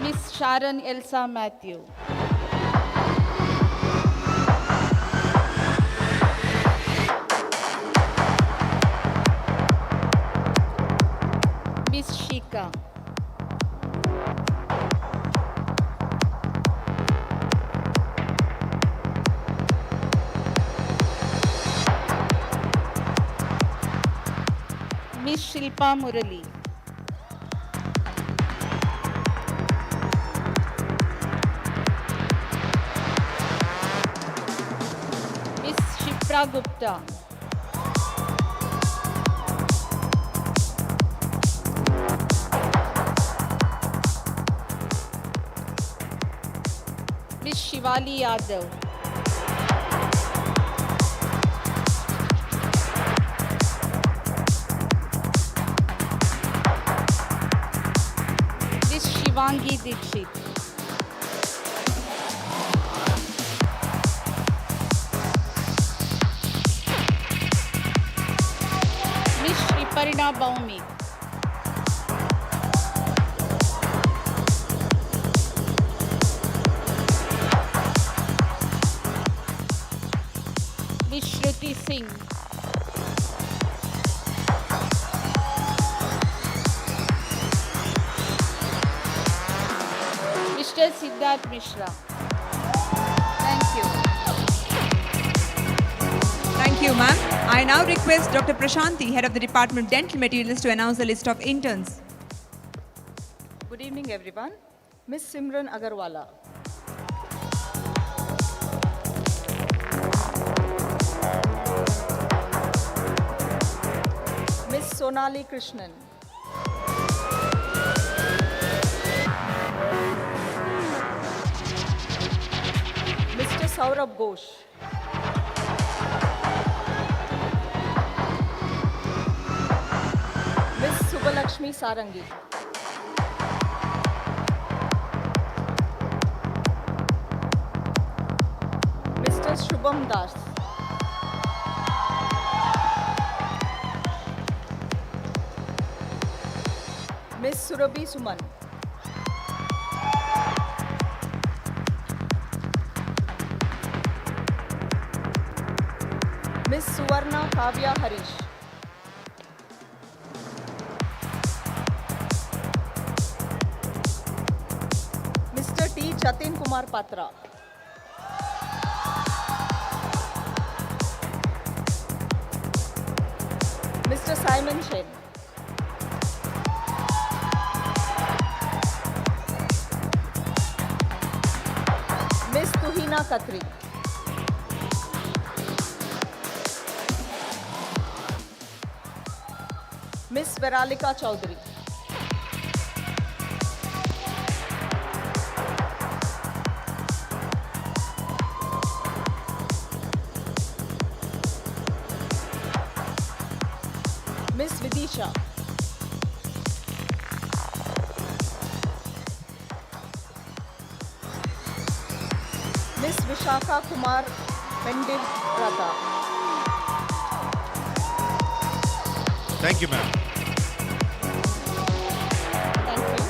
Miss Sharon Elsa Matthew. Miss Shika. Miss Shilpa Murali. Miss Shipra Gupta. Miss Shivali Yadav. Miss Shivangi Dixit. Miss Shriparina Baumi. Miss Shruti Singh. Mr. Siddharth Mishra. Thank you. I now request Dr. Prashanti, Head of the Department of Dental Materials, to announce the list of interns. Good evening, everyone. Ms. Simran Agarwala. Ms. Sonali Krishnan. Mr. Saurabh Ghosh. Ms. Subbalakshmi Sarangi. Mr. Shubham Das. Ms. Surabhi Suman. Ms. Suvarna Kavya Harish. Mr. T. Jatin Kumar Patra. Mr. Simon Chen. Ms. Tuhina Khatri. Ms. Veralika Chaudhary. Ms. Vidisha. Ms. Vishakha Kumar Pendil Rata. Thank you, ma'am. Thank you.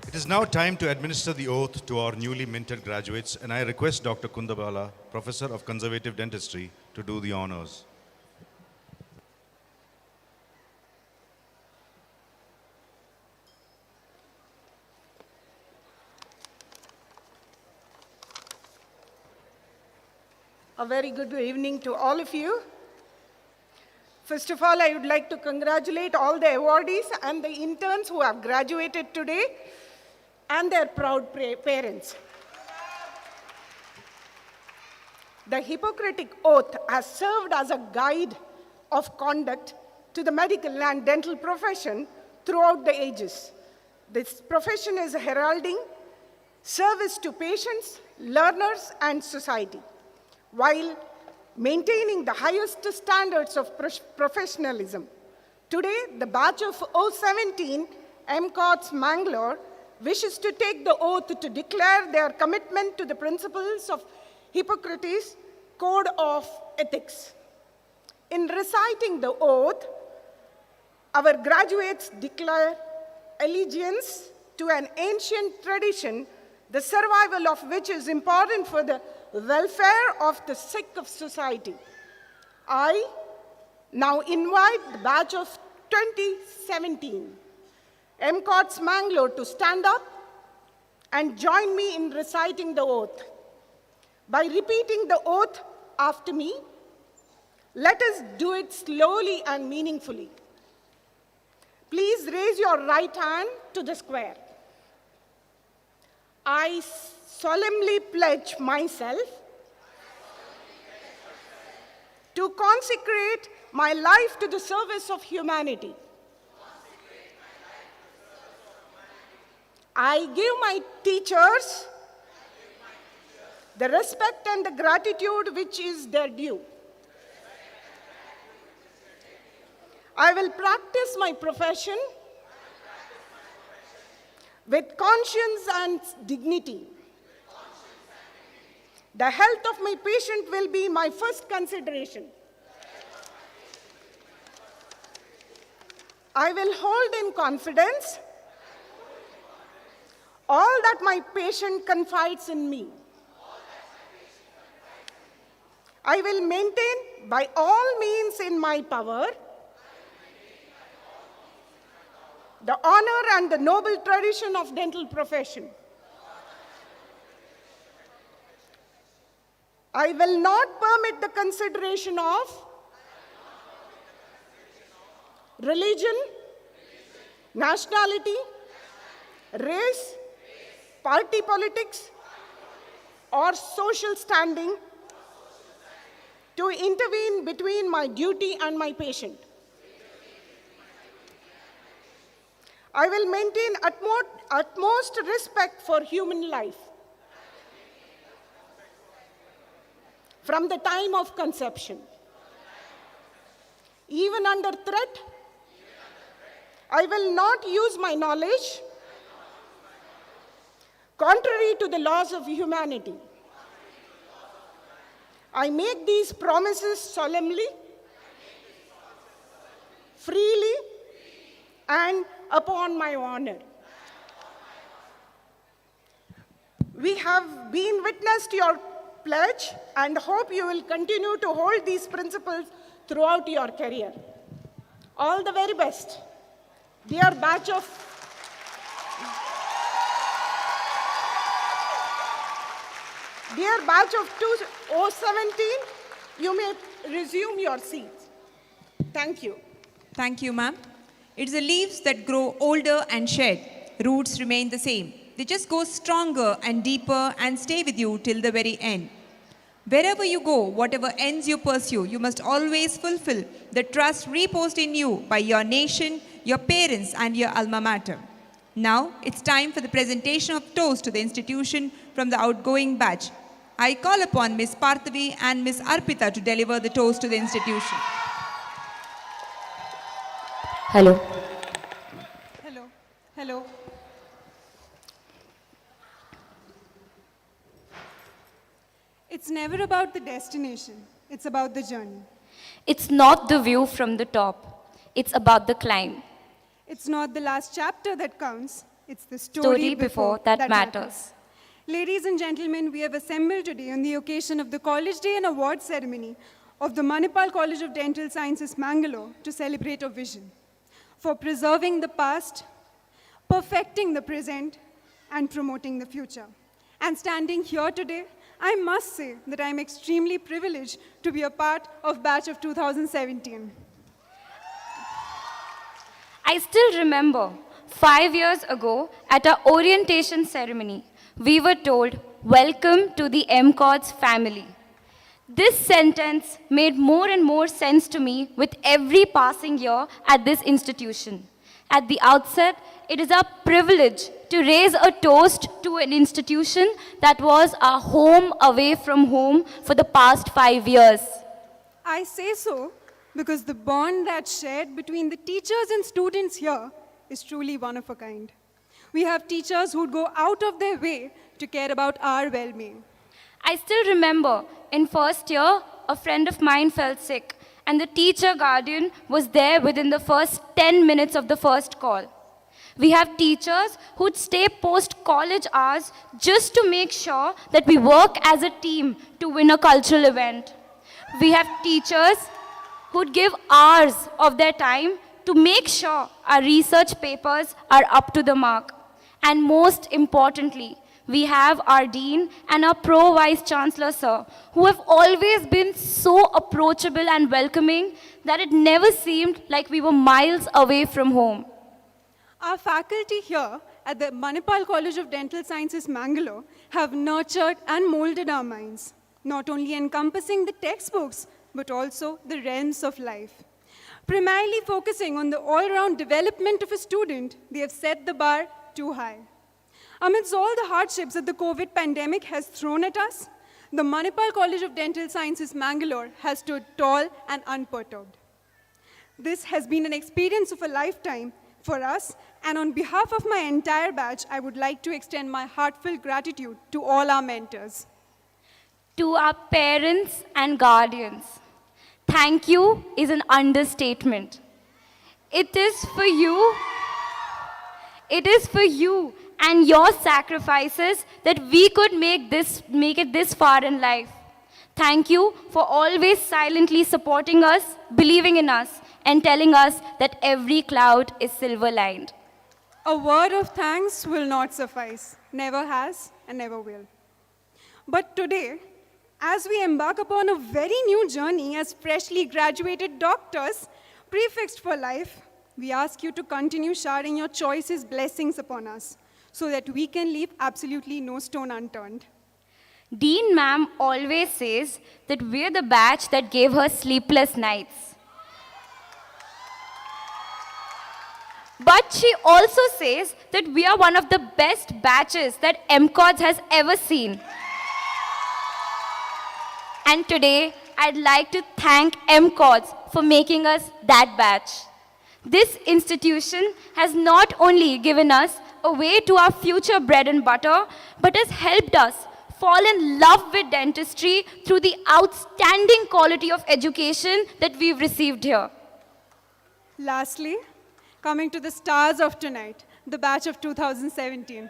It is now time to administer the oath to our newly minted graduates, and I request Dr. Kundabala, Professor of Conservative Dentistry, to do the honors. A very good evening to all of you. First of all, I would like to congratulate all the awardees and the interns who have graduated today and their proud parents. The Hippocratic Oath has served as a guide of conduct to the medical and dental profession throughout the ages. This profession is heralding service to patients, learners, and society, while maintaining the highest standards of professionalism. Today, the batch of 017 MCODS Mangalore wishes to take the oath to declare their commitment to the principles of Hippocrates' Code of Ethics. In reciting the oath, our graduates declare allegiance to an ancient tradition, the survival of which is important for the welfare of the sick of society. I now invite the batch of 2017 MCODS Mangalore to stand up and join me in reciting the oath. By repeating the oath after me, let us do it slowly and meaningfully. Please raise your right hand to the square. I solemnly pledge myself to consecrate my life to the service of humanity. I give my teachers the respect and the gratitude which is their due. I will practice my profession with conscience and dignity. The health of my patient will be my first consideration. I will hold in confidence all that my patient confides in me. I will maintain by all means in my power the honor and the noble tradition of dental profession. I will not permit the consideration of religion, nationality, race, party politics, or social standing to intervene between my duty and my patient. I will maintain utmost respect for human life from the time of conception. Even under threat, I will not use my knowledge contrary to the laws of humanity. I make these promises solemnly, freely, and upon my honor. We have been witness to your pledge and hope you will continue to hold these principles throughout your career. All the very best. Dear batch of Dear batch of 2017, you may resume your seats. Thank you. Thank you, ma'am. It's the leaves that grow older and shed. Roots remain the same. They just go stronger and deeper and stay with you till the very end. Wherever you go, whatever ends you pursue, you must always fulfill the trust reposed in you by your nation, your parents, and your alma mater. Now, it's time for the presentation of toast to the institution from the outgoing batch. I call upon Ms. Parthavi and Ms. Arpita to deliver the toast to the institution. Hello. Hello. Hello. It's never about the destination. It's about the journey. It's not the view from the top. It's about the climb. It's not the last chapter that counts. It's the Story before that matters. Ladies and gentlemen, we have assembled today on the occasion of the College Day and Award Ceremony of the Manipal College of Dental Sciences, Mangalore, to celebrate a vision for preserving the past, perfecting the present, and promoting the future. And standing here today, I must say that I am extremely privileged to be a part of batch of 2017. I still remember 5 years ago at our orientation ceremony, we were told, "Welcome to the MCODS family." This sentence made more and more sense to me with every passing year at this institution. At the outset, it is our privilege to raise a toast to an institution that was our home away from home for the past 5 years. I say so because the bond that's shared between the teachers and students here is truly one of a kind. We have teachers who go out of their way to care about our well-being. I still remember in first year, a friend of mine fell sick, and the teacher guardian was there within the first 10 minutes of the first call. We have teachers who'd stay post-college hours just to make sure that we work as a team to win a cultural event. We have teachers who'd give hours of their time to make sure our research papers are up to the mark. And most importantly, we have our Dean and our Pro Vice Chancellor, sir, who have always been so approachable and welcoming that it never seemed like we were miles away from home. Our faculty here at the Manipal College of Dental Sciences, Mangalore, have nurtured and molded our minds, not only encompassing the textbooks, but also the realms of life. Primarily focusing on the all-round development of a student, they have set the bar too high. Amidst all the hardships that the COVID pandemic has thrown at us, the Manipal College of Dental Sciences, Mangalore, has stood tall and unperturbed. This has been an experience of a lifetime for us, and on behalf of my entire batch, I would like to extend my heartfelt gratitude to all our mentors. To our parents and guardians, thank you is an understatement. It is for you and your sacrifices that we could make it this far in life. Thank you for always silently supporting us, believing in us, and telling us that every cloud is silver-lined. A word of thanks will not suffice, never has and never will. But today, As we embark upon a very new journey as freshly graduated doctors, prefixed for life, we ask you to continue showering your choices blessings upon us so that we can leave absolutely no stone unturned. Dean ma'am always says that we're the batch that gave her sleepless nights. But she also says that we are one of the best batches that MCODS has ever seen. And today, I'd like to thank MCODS for making us that batch. This institution has not only given us a way to our future bread and butter, but has helped us fall in love with dentistry through the outstanding quality of education that we've received here. Lastly, coming to the stars of tonight, the batch of 2017.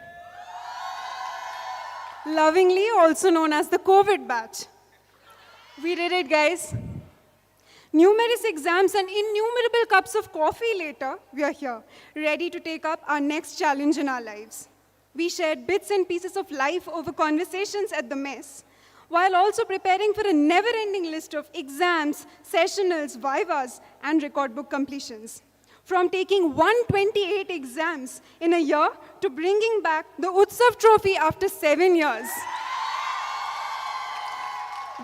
Lovingly also known as the COVID batch. We did it, guys. Numerous exams and innumerable cups of coffee later, we are here, ready to take up our next challenge in our lives. We shared bits and pieces of life over conversations at the mess, while also preparing for a never-ending list of exams, sessionals, vivas, and record book completions. From taking 128 exams in a year to bringing back the Utsav trophy after 7 years.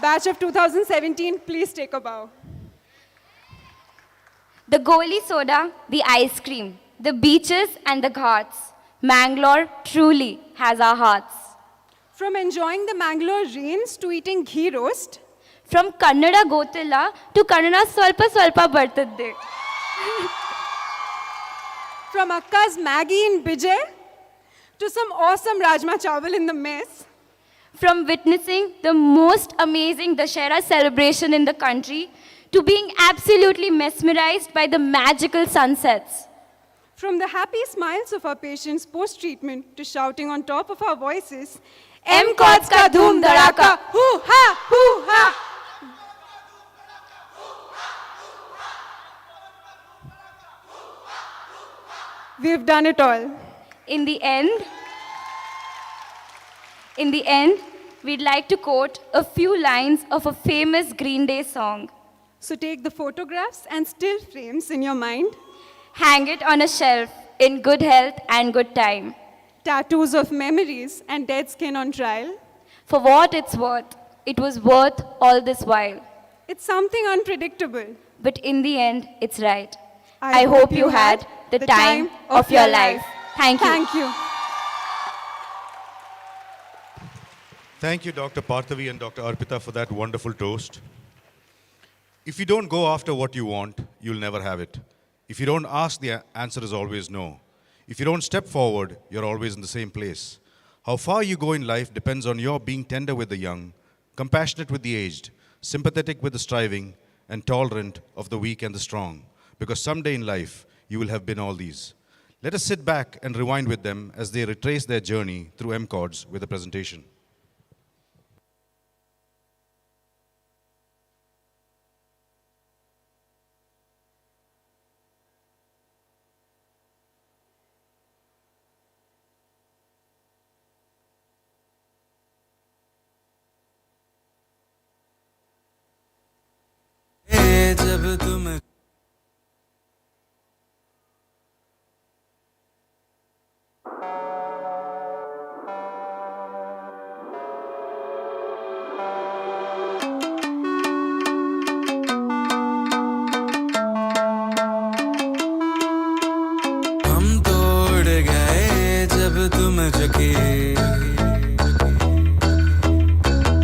Batch of 2017, please take a bow. The goli soda, the ice cream, the beaches and the ghats. Mangalore truly has our hearts. From enjoying the Mangalore rains to eating ghee roast. From Kannada Gotilla to Kannada Swalpa Swalpa Bartadde. From Akka's Maggie in Bijay to some awesome Rajma Chawal in the mess. From witnessing the most amazing Dashera celebration in the country to being absolutely mesmerized by the magical sunsets. From the happy smiles of our patients post-treatment to shouting on top of our voices, MCODS ka dhoom dharaka, hoo-ha, hoo-ha. We've done it all. In the end, we'd like to quote a few lines of a famous Green Day song. So take the photographs and still frames in your mind. Hang it on a shelf in good health and good time. Tattoos of memories and dead skin on trial. For what it's worth, it was worth all this while. It's something unpredictable. But in the end, it's right. I hope you had the time of your life. Thank you. Thank you. Thank you, Dr. Parthavi and Dr. Arpita, for that wonderful toast. If you don't go after what you want, you'll never have it. If you don't ask, the answer is always no. If you don't step forward, you're always in the same place. How far you go in life depends on your being tender with the young, compassionate with the aged, sympathetic with the striving, and tolerant of the weak and the strong. Because someday in life, you will have been all these. Let us sit back and rewind with them as they retrace their journey through MCODS with a presentation.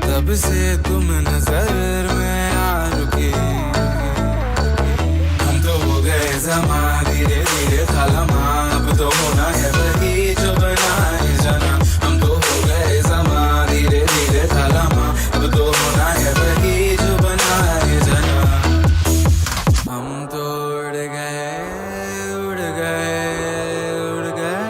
तब से तुम नजर में आ रुके हम तो हो गए जमा धीरे धीरे थालमा अब तो होना है वही जो बनाए जाना हम तो हो गए जमा धीरे धीरे थालमा अब तो होना है वही जो बनाए जाना हम तो उड़ गए उड़ गए उड़ गए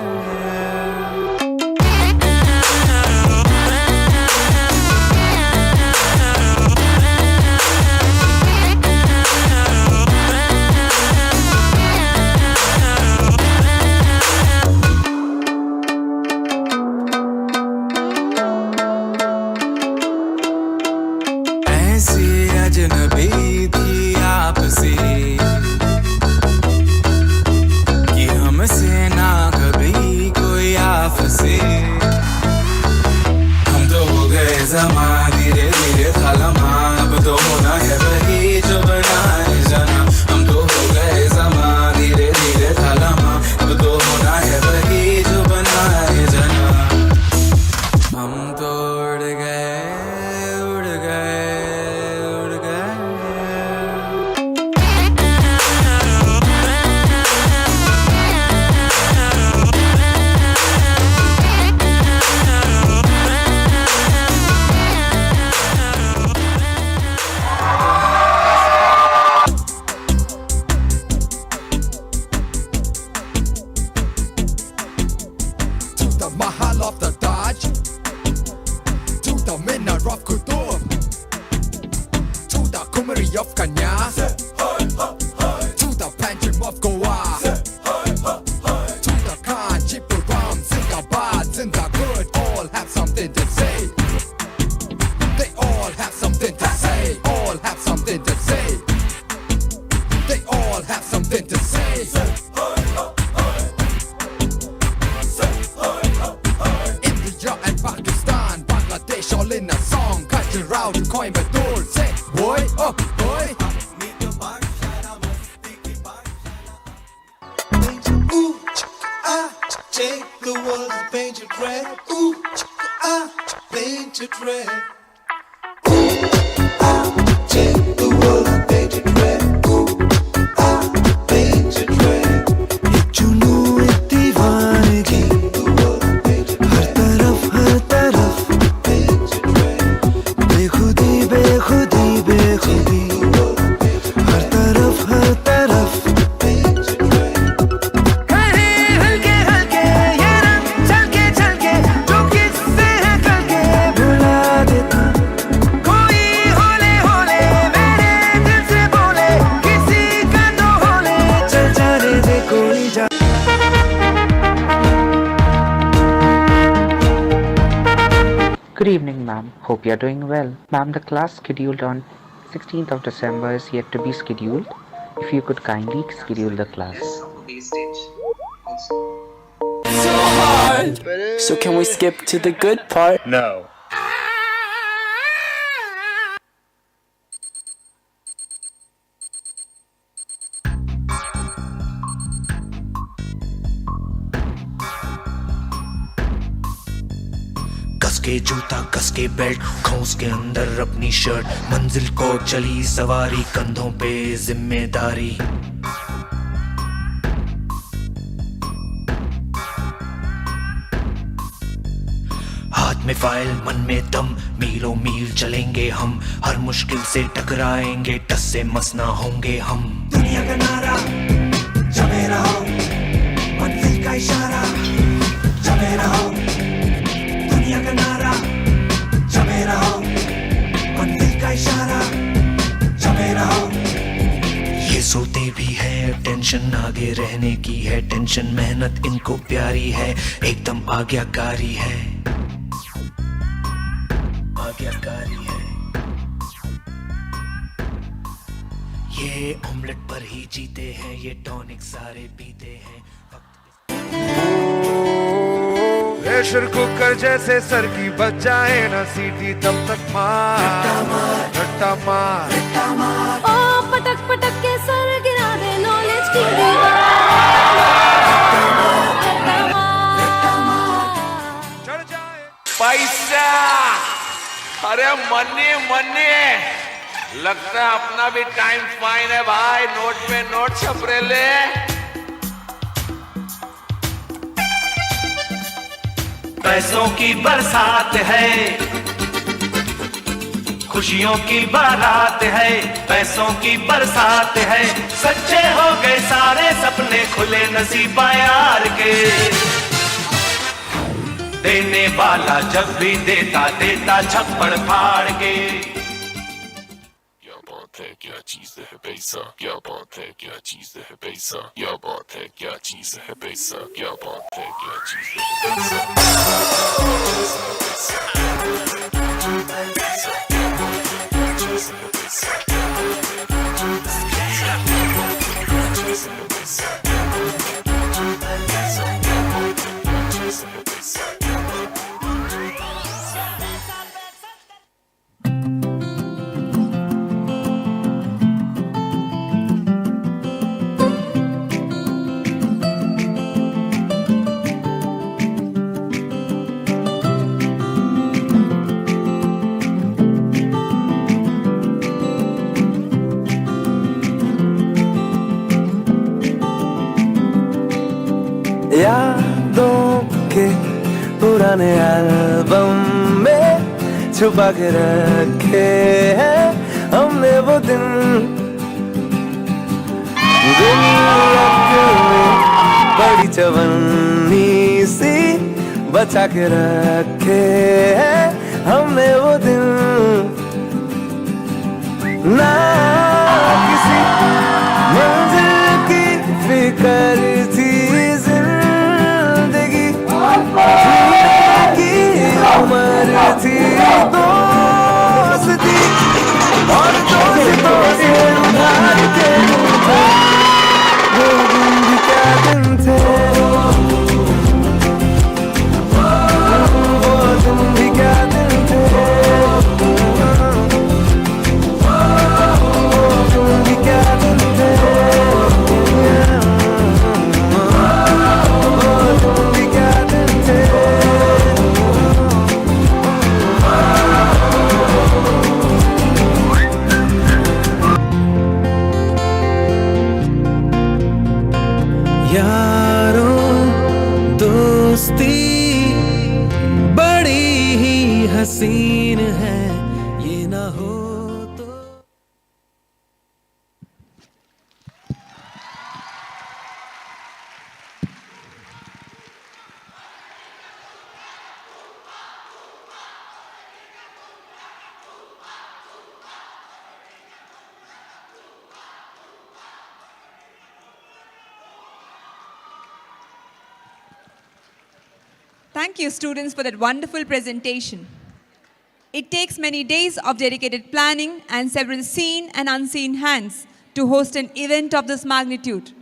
हम तो हो गए जमा धीरे धीरे खालमा अब तो होना है वही जो बनाए जाना हम तो हो गए जमा धीरे धीरे खालमा अब तो होना है वही जो बनाए जाना हम तो उड़ गए उड़ गए उड़ गए To the Mahal of the Taj, to the Minar of Kutub, to the Kumari of Kanya, to the Panjim of Goa, to the Kanchipuram, Zindabad, Zindagud, all have something to say. They all have something to say, all have something to say. They all have something to say. India and Pakistan, Bangladesh all in a song. Gujarat, Coimbatore, say boy, oh boy. Ooh, I take the world and paint it red. Ooh, I paint it red. Ooh, I take the world and paint it red. Ooh, I paint it red. एक जुनून एक दीवानगी हर तरफ बेखुदी बेखुदी बेखुदी हर तरफ कहीं हल्के हल्के ये रंग चलके चलके जो किससे है कल के भुला देता कोई होले होले मेरे दिल से बोले किसी का तो होले चल जाने दे कोई जा Good evening, ma'am. Hope you're doing well. Ma'am, the class scheduled on 16th of December is yet to be scheduled. If you could kindly schedule the class. So can we skip to the good part? No. कस के जूता कस के belt खोस के अंदर अपनी shirt मंजिल को चली सवारी कंधों पे जिम्मेदारी हाथ में फाइल मन में दम मीलों मील चलेंगे हम हर मुश्किल से टकराएंगे टस से मस ना होंगे हम दुनिया का नारा जमे रहो मंजिल का इशारा जमे रहो दुनिया का नारा जमे रहो मंजिल का इशारा जमे रहो ये सोते भी है टेंशन आगे रहने की है टेंशन मेहनत इनको प्यारी है एकदम आज्ञाकारी है आज्ञाकारी है ये ऑमलेट पर ही जीते हैं ये टॉनिक सारे पीते हैं प्रेशर कुकर जैसे सर की बच जाए ना सीटी तब तक मार रट्टा मार ओ पटक पटक के सर गिरा दे नॉलेज की पैसा अरे मनी मनी लगता है अपना भी टाइम फाइन है भाई नोट पे नोट छपरे ले पैसों की बरसात है खुशियों की बारात है पैसों की बरसात है सच्चे हो गए सारे सपने खुले नसीबा यार के देने वाला जब भी देता देता छप्पड़ फाड़ के क्या बात है क्या चीज है पैसा क्या बात है क्या चीज है पैसा क्या बात है क्या चीज है पैसा क्या बात है क्या चीज है पैसा पुराने एल्बम में छुपा के रखे हैं हमने वो दिन बड़ी चवन्नी सी बचा के रखे हैं हमने वो दिन ना किसी मंजिल की फिक्र थी जिंदगी की उम्र थी दोस्ती और दोस्तों से उधार के वो दिन भी क्या दिन थे वो दिन भी क्या दिन थे हसीन है ये ना हो तो Thank you, students, for that wonderful presentation. It takes many days of dedicated planning and several seen and unseen hands to host an event of this magnitude.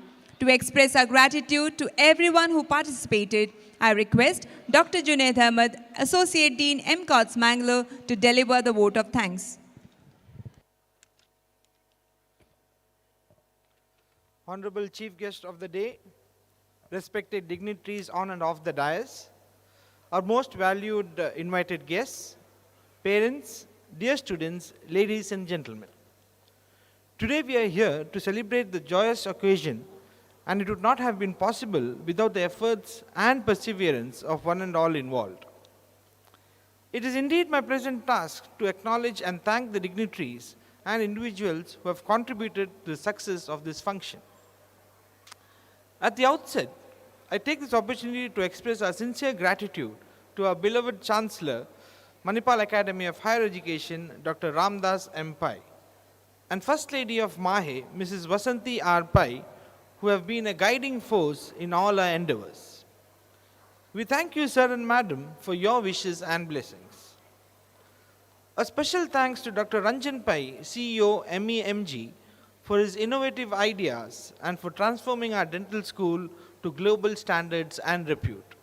To express our gratitude to everyone who participated, I request Dr. Junaid Ahmed, Associate Dean, MCODS Mangalore, to deliver the vote of thanks. Honorable Chief Guest of the day, respected dignitaries on and off the dais, our most valued invited guests, parents, dear students, ladies and gentlemen. Today we are here to celebrate the joyous occasion, and it would not have been possible without the efforts and perseverance of one and all involved. It is indeed my present task to acknowledge and thank the dignitaries and individuals who have contributed to the success of this function. At the outset, I take this opportunity to express our sincere gratitude to our beloved Chancellor, Manipal Academy of Higher Education, Dr. Ramdas M. Pai, and First Lady of Mahe, Mrs. Vasanti R. Pai, who have been a guiding force in all our endeavors. We thank you, sir and madam, for your wishes and blessings. A special thanks to Dr. Ranjan Pai, CEO, MEMG, for his innovative ideas and for transforming our dental school to global standards and repute.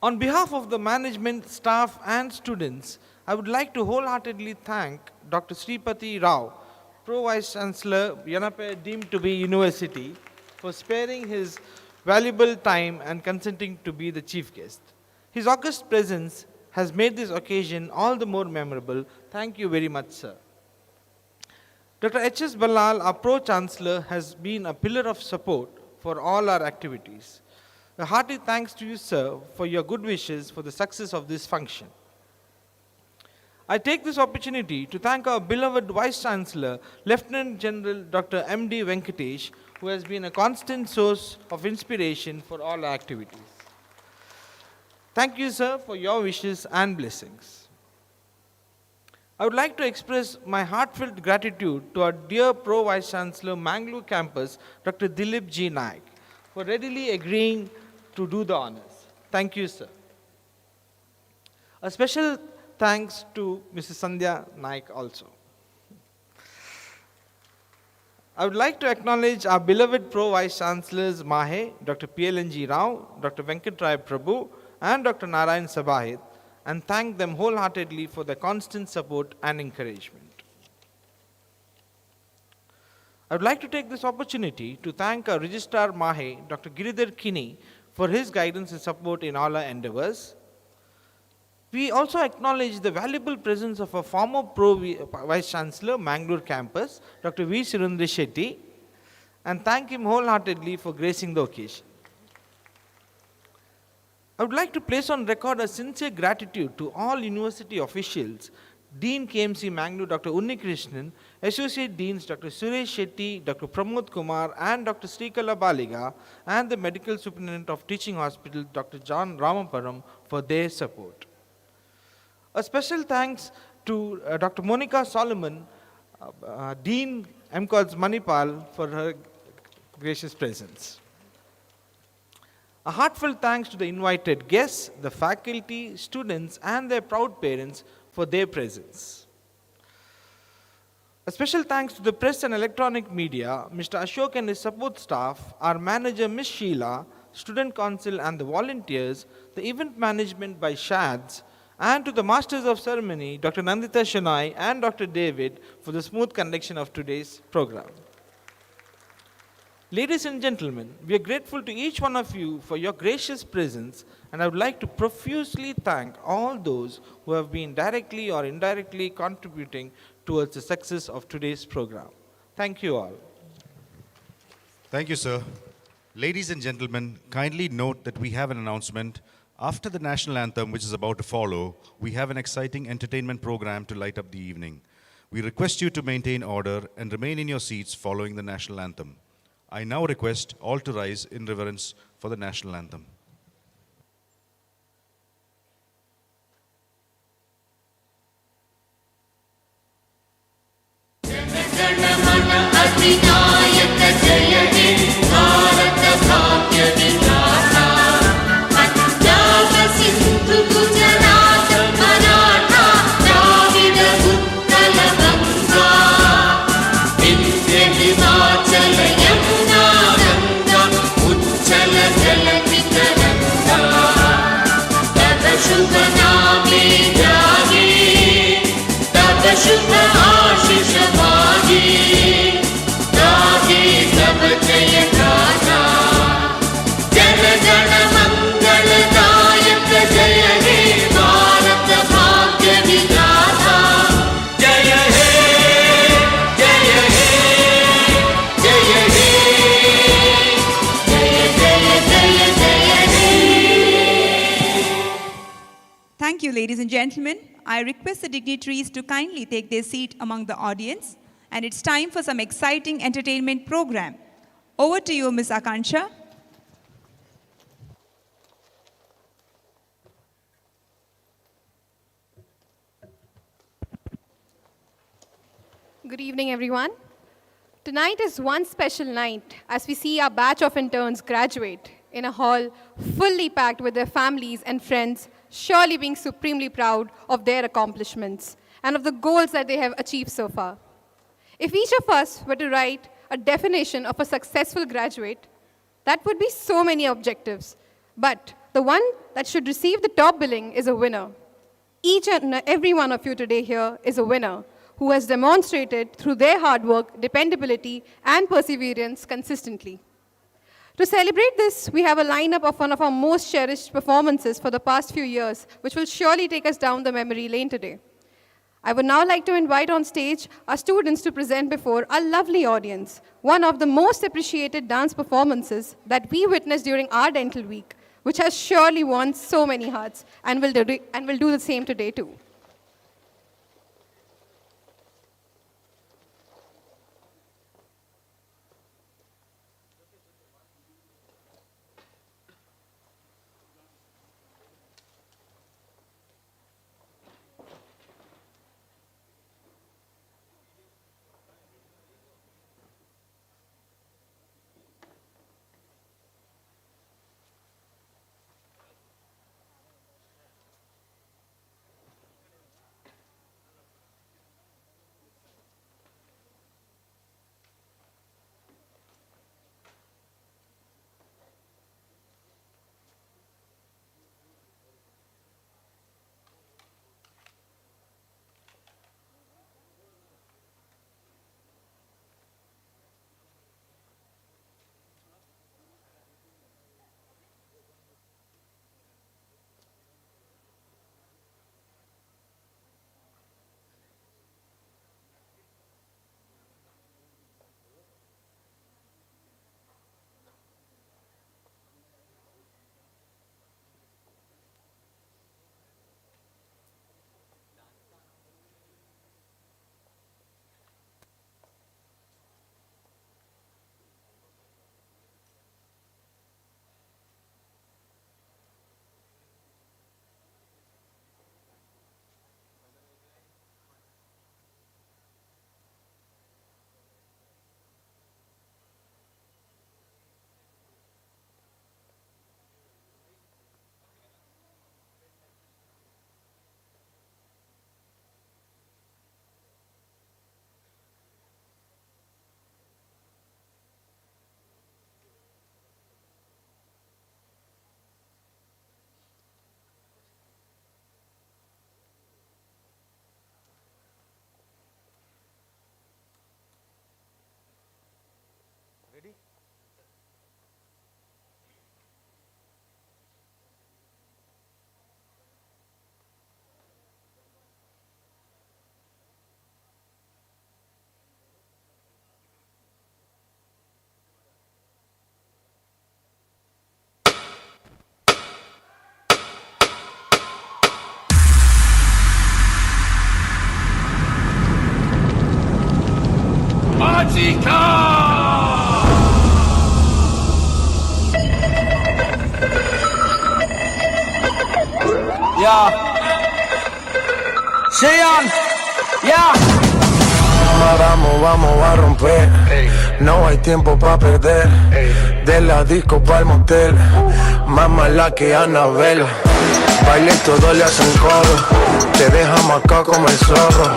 On behalf of the management, staff and students, I would like to wholeheartedly thank Dr. Sripati Rao, Pro Vice Chancellor, Yanapur deemed to be University, for sparing his valuable time and consenting to be the chief guest. His august presence has made this occasion all the more memorable. Thank you very much, sir. Dr. H.S. Ballal, our Pro Chancellor, has been a pillar of support for all our activities. A hearty thanks to you, sir, for your good wishes for the success of this function. I take this opportunity to thank our beloved Vice Chancellor, Lieutenant General Dr. M.D. Venkatesh, who has been a constant source of inspiration for all our activities. Thank you, sir, for your wishes and blessings. I would like to express my heartfelt gratitude to our dear Pro Vice Chancellor, Mangalore campus, Dr. Dilip G. Naik, for readily agreeing to do the honors. Thank you, sir. A special thanks to Mrs. Sandhya Naik also. I would like to acknowledge our beloved Pro Vice Chancellors Mahe, Dr. PLNG Rao, Dr. Venkat Rai Prabhu, and Dr. Narayan Sabahit, and thank them wholeheartedly for their constant support and encouragement. I would like to take this opportunity to thank our Registrar Mahe, Dr. Giridhar Kini, for his guidance and support in all our endeavors. We also acknowledge the valuable presence of a former Pro Vice Chancellor, Mangalore campus, Dr. V. Surendra Shetty, and thank him wholeheartedly for gracing the occasion. I would like to place on record a sincere gratitude to all university officials, Dean KMC Mangalore Dr. Unni Krishnan, Associate Deans Dr. Suresh Shetty, Dr. Pramod Kumar and Dr. Srikala Baliga, and the Medical Superintendent of Teaching Hospital Dr. John Ramaparam for their support. A special thanks to Dr. Monica Solomon, Dean MCODS Manipal, for her gracious presence. A heartfelt thanks to the invited guests, the faculty, students, and their proud parents for their presence. A special thanks to the press and electronic media, Mr. Ashok and his support staff, our manager, Ms. Sheila, student council and the volunteers, the event management by SHADS, and to the masters of ceremony, Dr. Nandita Shenoy and Dr. David, for the smooth conduction of today's program. Ladies and gentlemen, we are grateful to each one of you for your gracious presence, and I would like to profusely thank all those who have been directly or indirectly contributing towards the success of today's program. Thank you all. Thank you, sir. Ladies and gentlemen, kindly note that we have an announcement. After the national anthem, which is about to follow, we have an exciting entertainment program to light up the evening. We request you to maintain order and remain in your seats following the national anthem. I now request all to rise in reverence for the national anthem. Thank you, ladies and gentlemen. I request the dignitaries to kindly take their seat among the audience, and it's time for some exciting entertainment program. Over to you, Ms. Akansha. Good evening, everyone. Tonight is one special night as we see our batch of interns graduate in a hall fully packed with their families and friends, surely being supremely proud of their accomplishments and of the goals that they have achieved so far. If each of us were to write a definition of a successful graduate, that would be so many objectives. But the one that should receive the top billing is a winner. Each and every one of you today here is a winner who has demonstrated through their hard work, dependability, and perseverance consistently. To celebrate this, we have a lineup of one of our most cherished performances for the past few years, which will surely take us down the memory lane today. I would now like to invite on stage our students to present before a lovely audience one of the most appreciated dance performances that we witnessed during our dental week, which has surely won so many hearts and will do the same today too. Ya. Sean. Ya. Vamos a romper. No hay tiempo para perder. De la disco pa'l motel. Más mala que Anabel. Baile y todo le hacen coro. Te deja marcado como el zorro.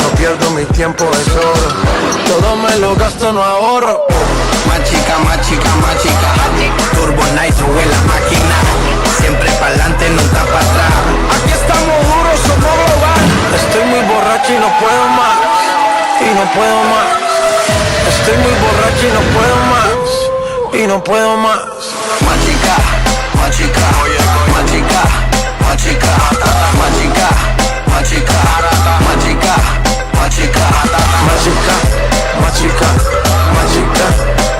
No pierdo mi tiempo, es oro. Todo me lo gasto, no ahorro. Más chica, más chica, más chica. Turbo Nitro en la máquina. Siempre pa'lante, nunca para atrás. Aquí estamos duros, somos global. Estoy muy borracho y no puedo más. Y no puedo más. Estoy muy borracho y no puedo más. Y no puedo más. Más chica, más chica, más chica, más chica, más chica, más chica, más chica, más chica, más chica, más chica, más chica,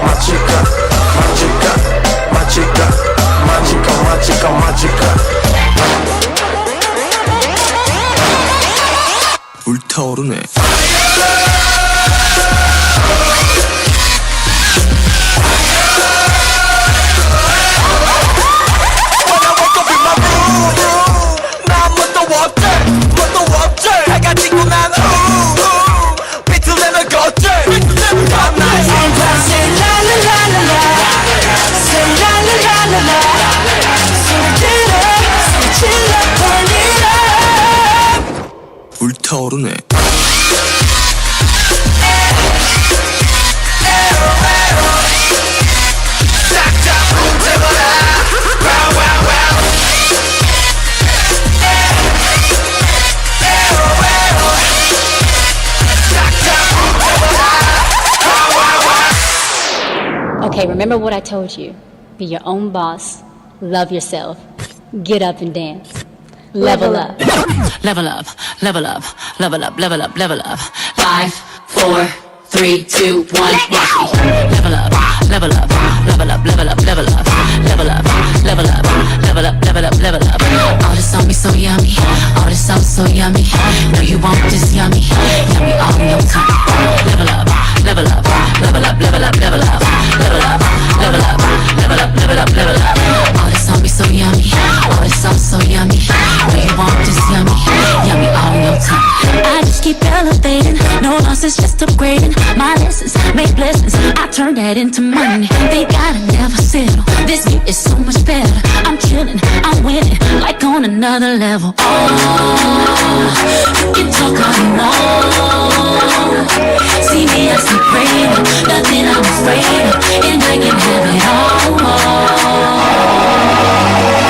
más chica, más chica, más chica, más chica, más chica, más chica. 불타오르네. 불타오르네. Okay, remember what I told you. Be your own boss. Love yourself. Get up and dance. Level up. Level up, level up, level up, level up, level up. 5, 4, 3, 2, 1, watch me. Level up, level up, level up, level up, level up, level up, level up, level up, level up, level up. All this on me so yummy, all this sauce so yummy. Know you want this yummy, yummy all in your tummy. Level up, level up, level up, level up, level up, level up, level up, level up, level up, level up. All this on me so yummy, all this sauce so yummy. Know you want this yummy, yummy all in your tummy. I just keep elevating, no losses, just upgrading. My lessons make blessings, I turn that into money. They gotta never settle, this year is so much better. I'm chilling, I'm winning, like on another level. Oh, you can talk all you want. See me, I see praying, nothing I'm afraid of, and I can have it all.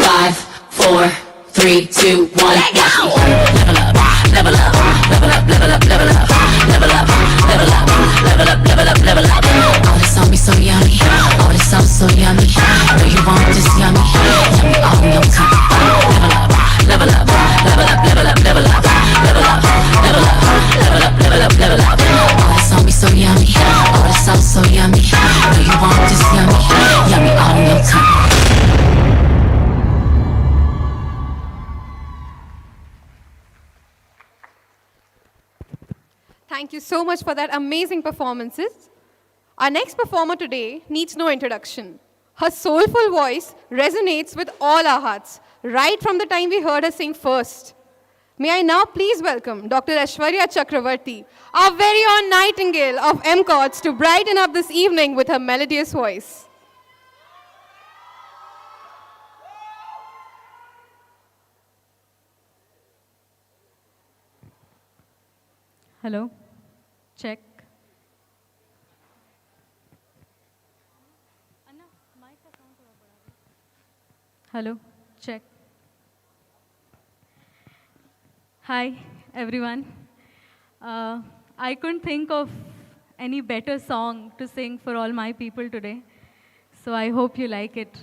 5, 4, 3, 2, 1, watch me. Level up, level up, level up, level up, level up, level up, level up, level up, level up, level up. All this on me so yummy, all this sauce so yummy. Know you want this yummy, yummy all in your tummy. Level up, level up, level up, level up, level up, level up, level up, level up, level up. All this on me so yummy, all this sauce so yummy. Know you want this yummy, yummy all in your tummy. Thank you so much for that amazing performances. Our next performer today needs no introduction. Her soulful voice resonates with all our hearts, right from the time we heard her sing first. May I now please welcome Dr. Aishwarya Chakravarti, our very own nightingale of MCODS, to brighten up this evening with her melodious voice. Hello, check. Hello, check. Hi, everyone. I couldn't think of any better song to sing for all my people today, so I hope you like it.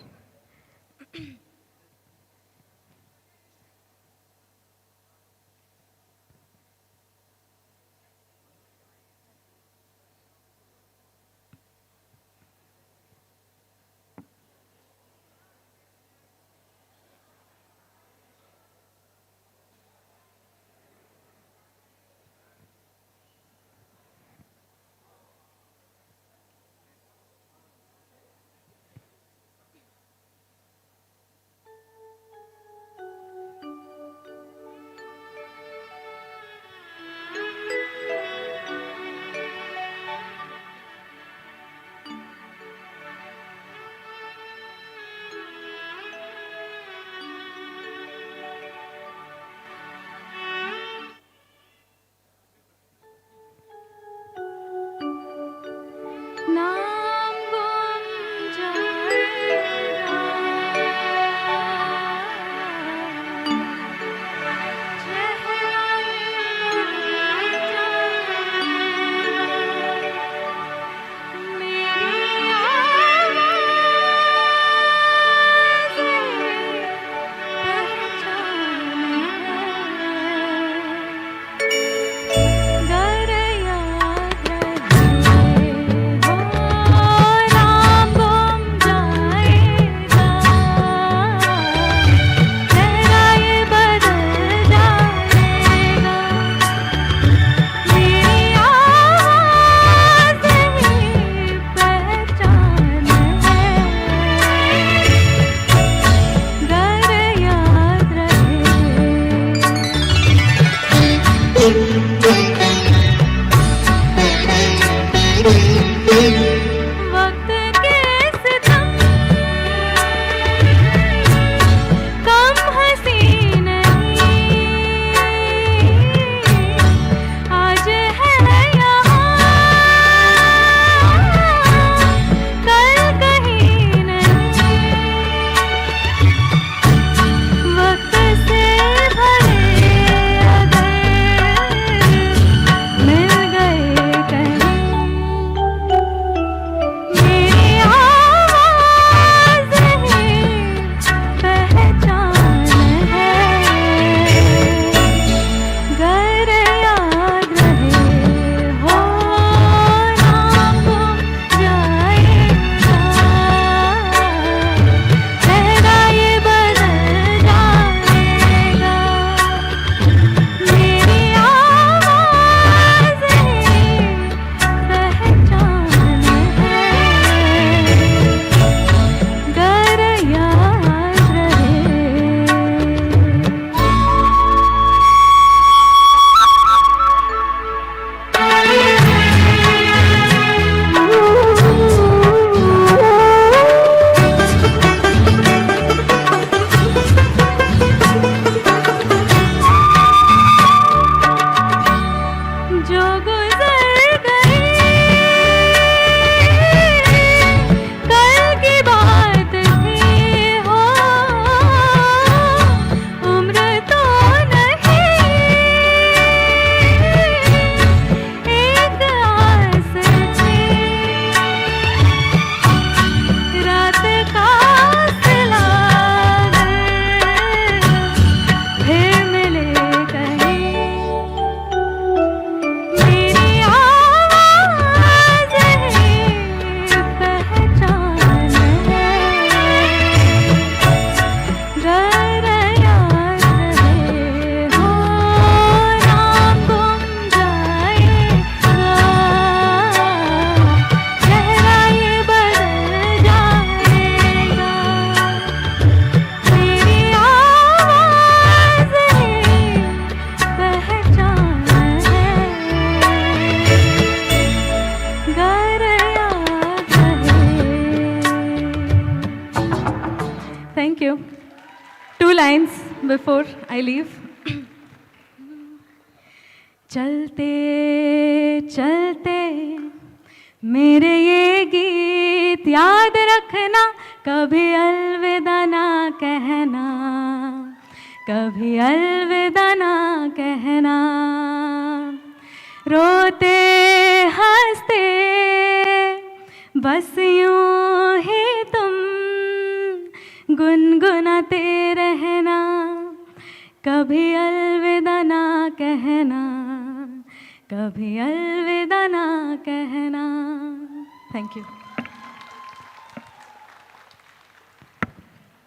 before I leave. चलते चलते मेरे ये गीत याद रखना, कभी अलविदा ना कहना, कभी अलविदा ना कहना। रोते हंसते बस यूं ही तुम गुनगुनाते रहना, कभी अलविदा ना कहना, कभी अलविदा ना कहना। Thank you.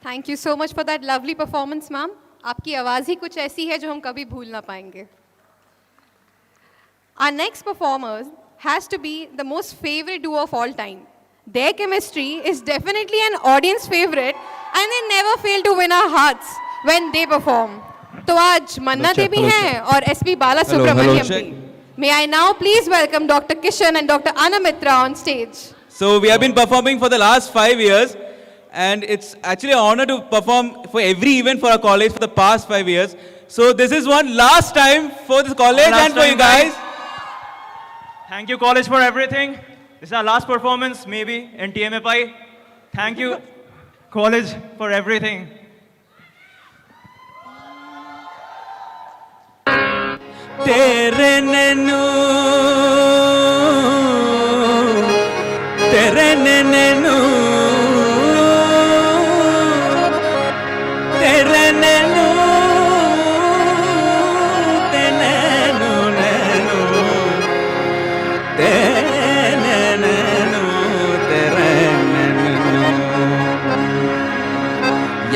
Thank you so much for that lovely performance, ma'am. आपकी आवाज़ ही कुछ ऐसी है जो हम कभी भूल ना पाएंगे. Our next performer has to be the most favorite duo of all time. Their chemistry is definitely an audience favorite and they never fail to win our hearts when they perform. तो आज मन्ना देवी हैं और SP Balasubrahmanyam भी. May I now please welcome Dr. Kishan and Dr. Anna Mitra on stage. So we have been performing for the last 5 years and it's actually an honor to perform for every event for our college for the past 5 years. So this is one last time for this college and for you guys. Thank you college for everything. This is our last performance maybe in TMFI. Thank you college for everything. तेरे नैनू तेरे नैनू तेरे नैनू ते नैनू नैनू तेरे नैनू तेरे नैनू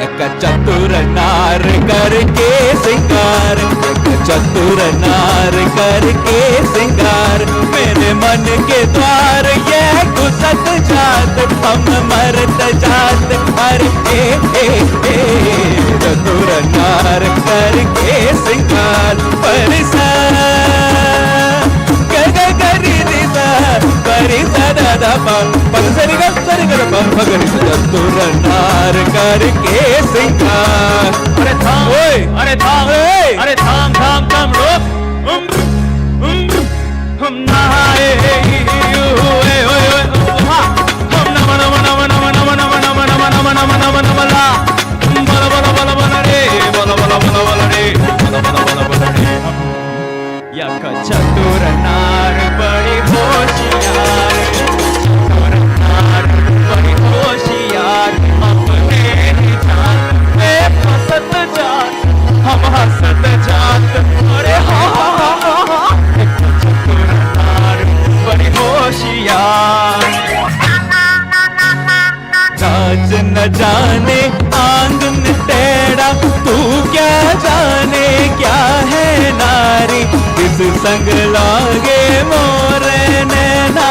यक चतुर नार करके सिंगार, चतुर नार करके सिंगार, मेरे मन के द्वार ये घुसत जात, हम मरत जात, अरे चतुर नार करके सिंगार, परिसा चतुर नार करके सिंगार। अरे थाम, अरे थाम, अरे थाम थाम थाम रोक, हम नहाए हुए हम नम नम नम नम नम नम नम नम नम नम नम नम ला बल बल बल बल रे बल बल बल बल रे बल बल बल बल रे। यक चतुर नार बड़ी होशियार, चतुर नार बड़ी होशियार, अपने ही जान में फंसत जात, हम हंसत जात, अरे हा हा हा हा। चतुर नार बड़ी होशियार, नाच न जाने आंगन तेरा, तू क्या जाने क्या है नारी, किस संग लागे मोरे नैना,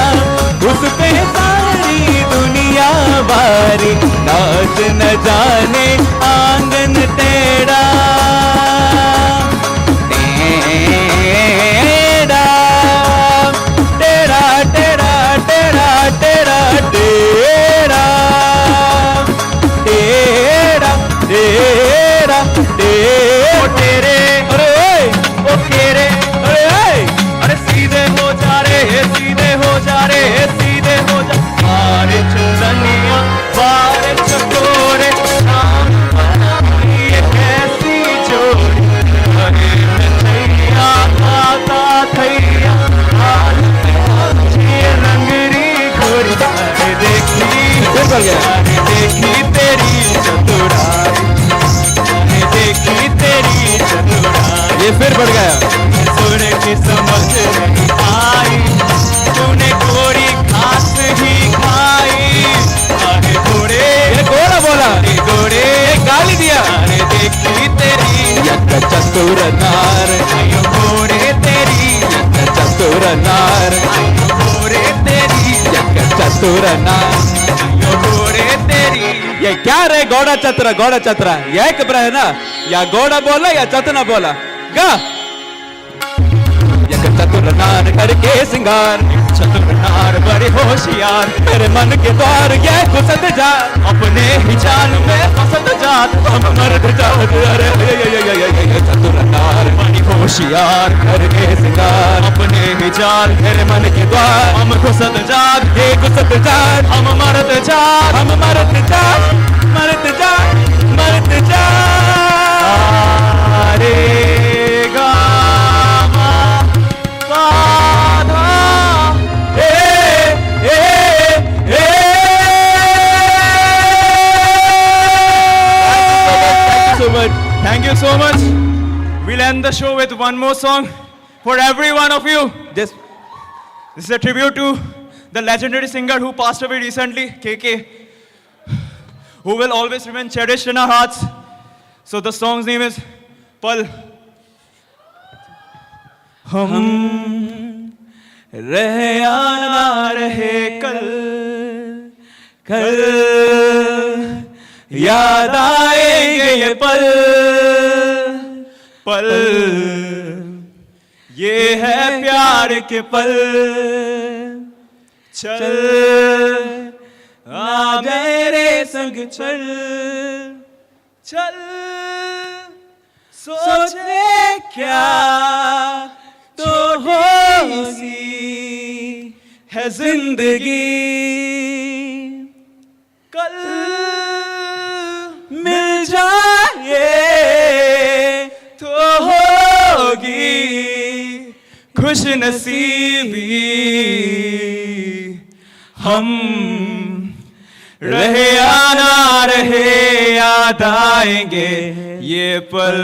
उस पे सारी दुनिया बारी, नाच न जाने आंगन तेरा तेरा तेरा तेरा तेरा तेरा तेरा तेरा तेरा तेरे अरे ओ तेरे अरे अरे सीधे हो जा रे, सीधे हो जा रे, सीधे हो जा, मारे चंदनिया बारे चकोरे, नाम बनाई ये कैसी जोड़ी, अरे नचैया आता थैया हाल ये रंगरी घोड़ी, अरे देखी अरे देखी तेरी चतुराई, अरे देखी तेरी चतुराई, ये फिर बढ़ गया, सुर की समझ नहीं आई, तूने गोरी घास ही खाई, अरे घोड़े ये घोड़ा बोला, अरे घोड़े गाली दिया, अरे देखी तेरी यक चतुर नार, आयो घोड़े तेरी यक चतुर नार, आयो घोड़े तेरी यक चतुर नार, आयो घोड़े तेरी। ये क्या रे घोड़ा चतुर, घोड़ा चतुर एक है ना, या घोड़ा बोला या चतना बोला गा। यक चतुर नार करके सिंगार, चतुर नार बड़ी होशियार मेरे मन के द्वार ये घुसत जा अपने ही जाल में फंसत जात हम मर्द जात अरे ये चतुर नार बड़ी होशियार करके सिंगार अपने ही जाल मेरे मन के द्वार हम घुसत जात ये घुसत जात हम मर्द जात हम मर्द जात मर्द जात मर्द जात रे गा मा पा धा Thank you so much. We'll end the show with one more song for every one of you. This is a tribute to the legendary singer who passed away recently, KK, who will always remain cherished in our hearts. So the song's name is Pal. हम रहे या ना रहे कल कल याद आएंगे ये पल पल ये है प्यार के पल चल आ मेरे संग चल चल सोचे क्या तो होगी है जिंदगी कल मिल जाए तो होगी खुश नसीबी हम रहे या ना रहे याद आएंगे ये पल.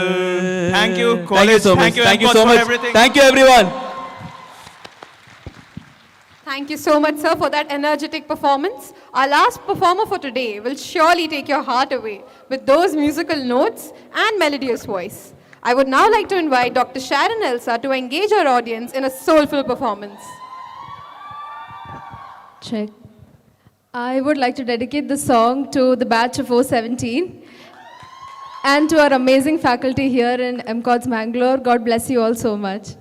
Thank you college, thank you so much, Thank you everyone. Thank you so much, sir, for that energetic performance. Our last performer for today will surely take your heart away with those musical notes and melodious voice. I would now like to invite Dr. Sharon Elsa to engage our audience in a soulful performance. Check. I would like to dedicate the song to the batch of 017 and to our amazing faculty here in MCODS Mangalore. God bless you all so much.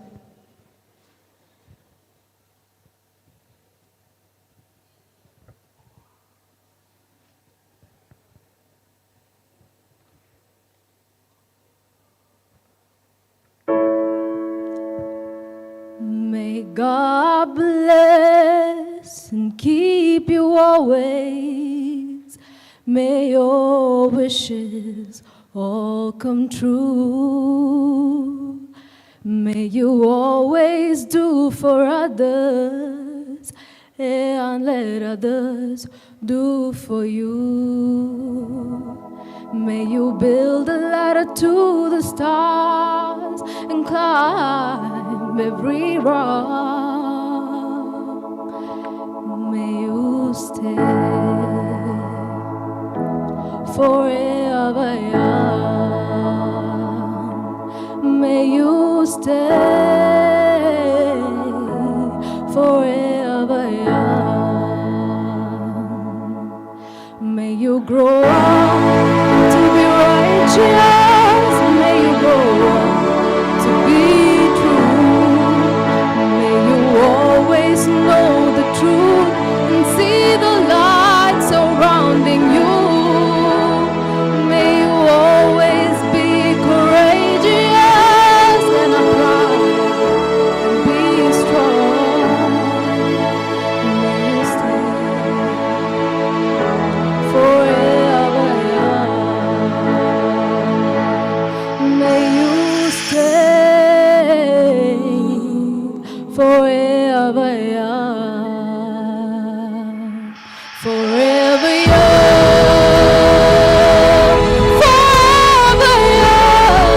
May God bless and keep you always. May your wishes all come true. May you always do for others and let others do for you. May you build a ladder to the stars and climb every rock. May you stay forever young. May you stay forever young. May you grow up to be righteous. May you grow up to be true. May you always know the truth and see the light surrounding you. May you always be courageous and upright and be strong. May you stay forever young. May you stay forever young. Forever young. Forever young.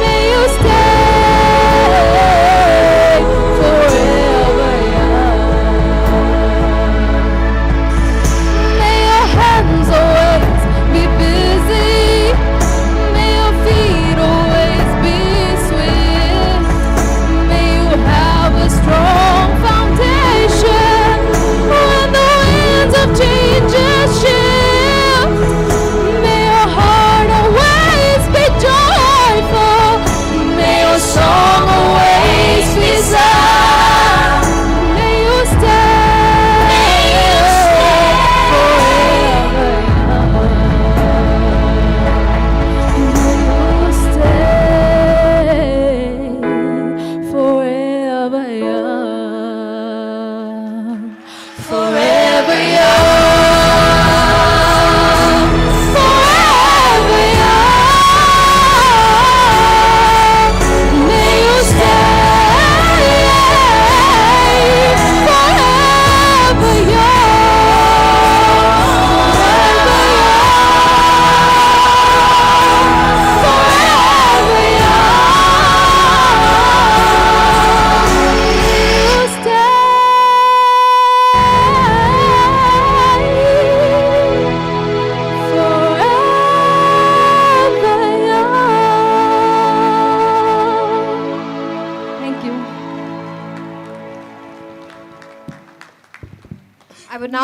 May you stay forever young. May your hands always be busy. May your feet always be swift. May you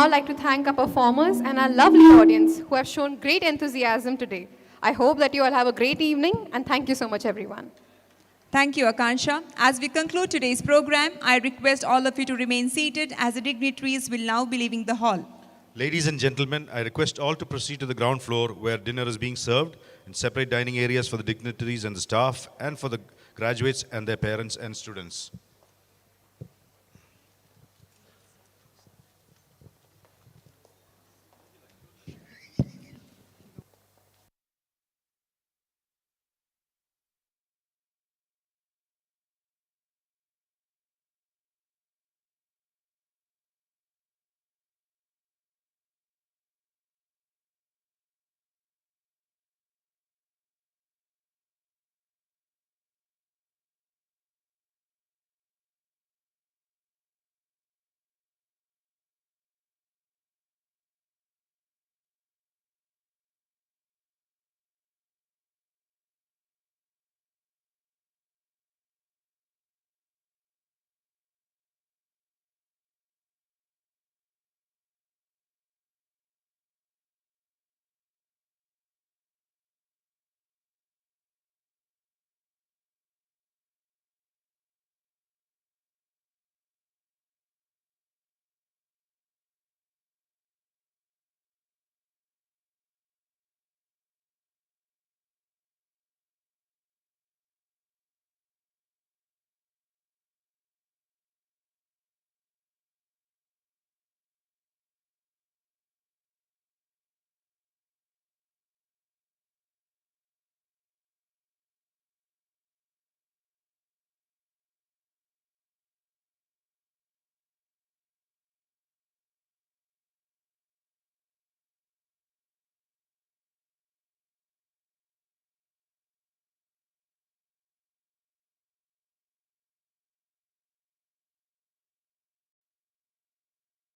now like to thank our performers and our lovely audience who have shown great enthusiasm today. I hope that you all have a great evening, and thank you so much, everyone. Thank you, Akansha. As we conclude today's program, I request all of you to remain seated as the dignitaries will now be leaving the hall. Ladies and gentlemen, I request all to proceed to the ground floor where dinner is being served in separate dining areas for the dignitaries and the staff and for the graduates and their parents and students.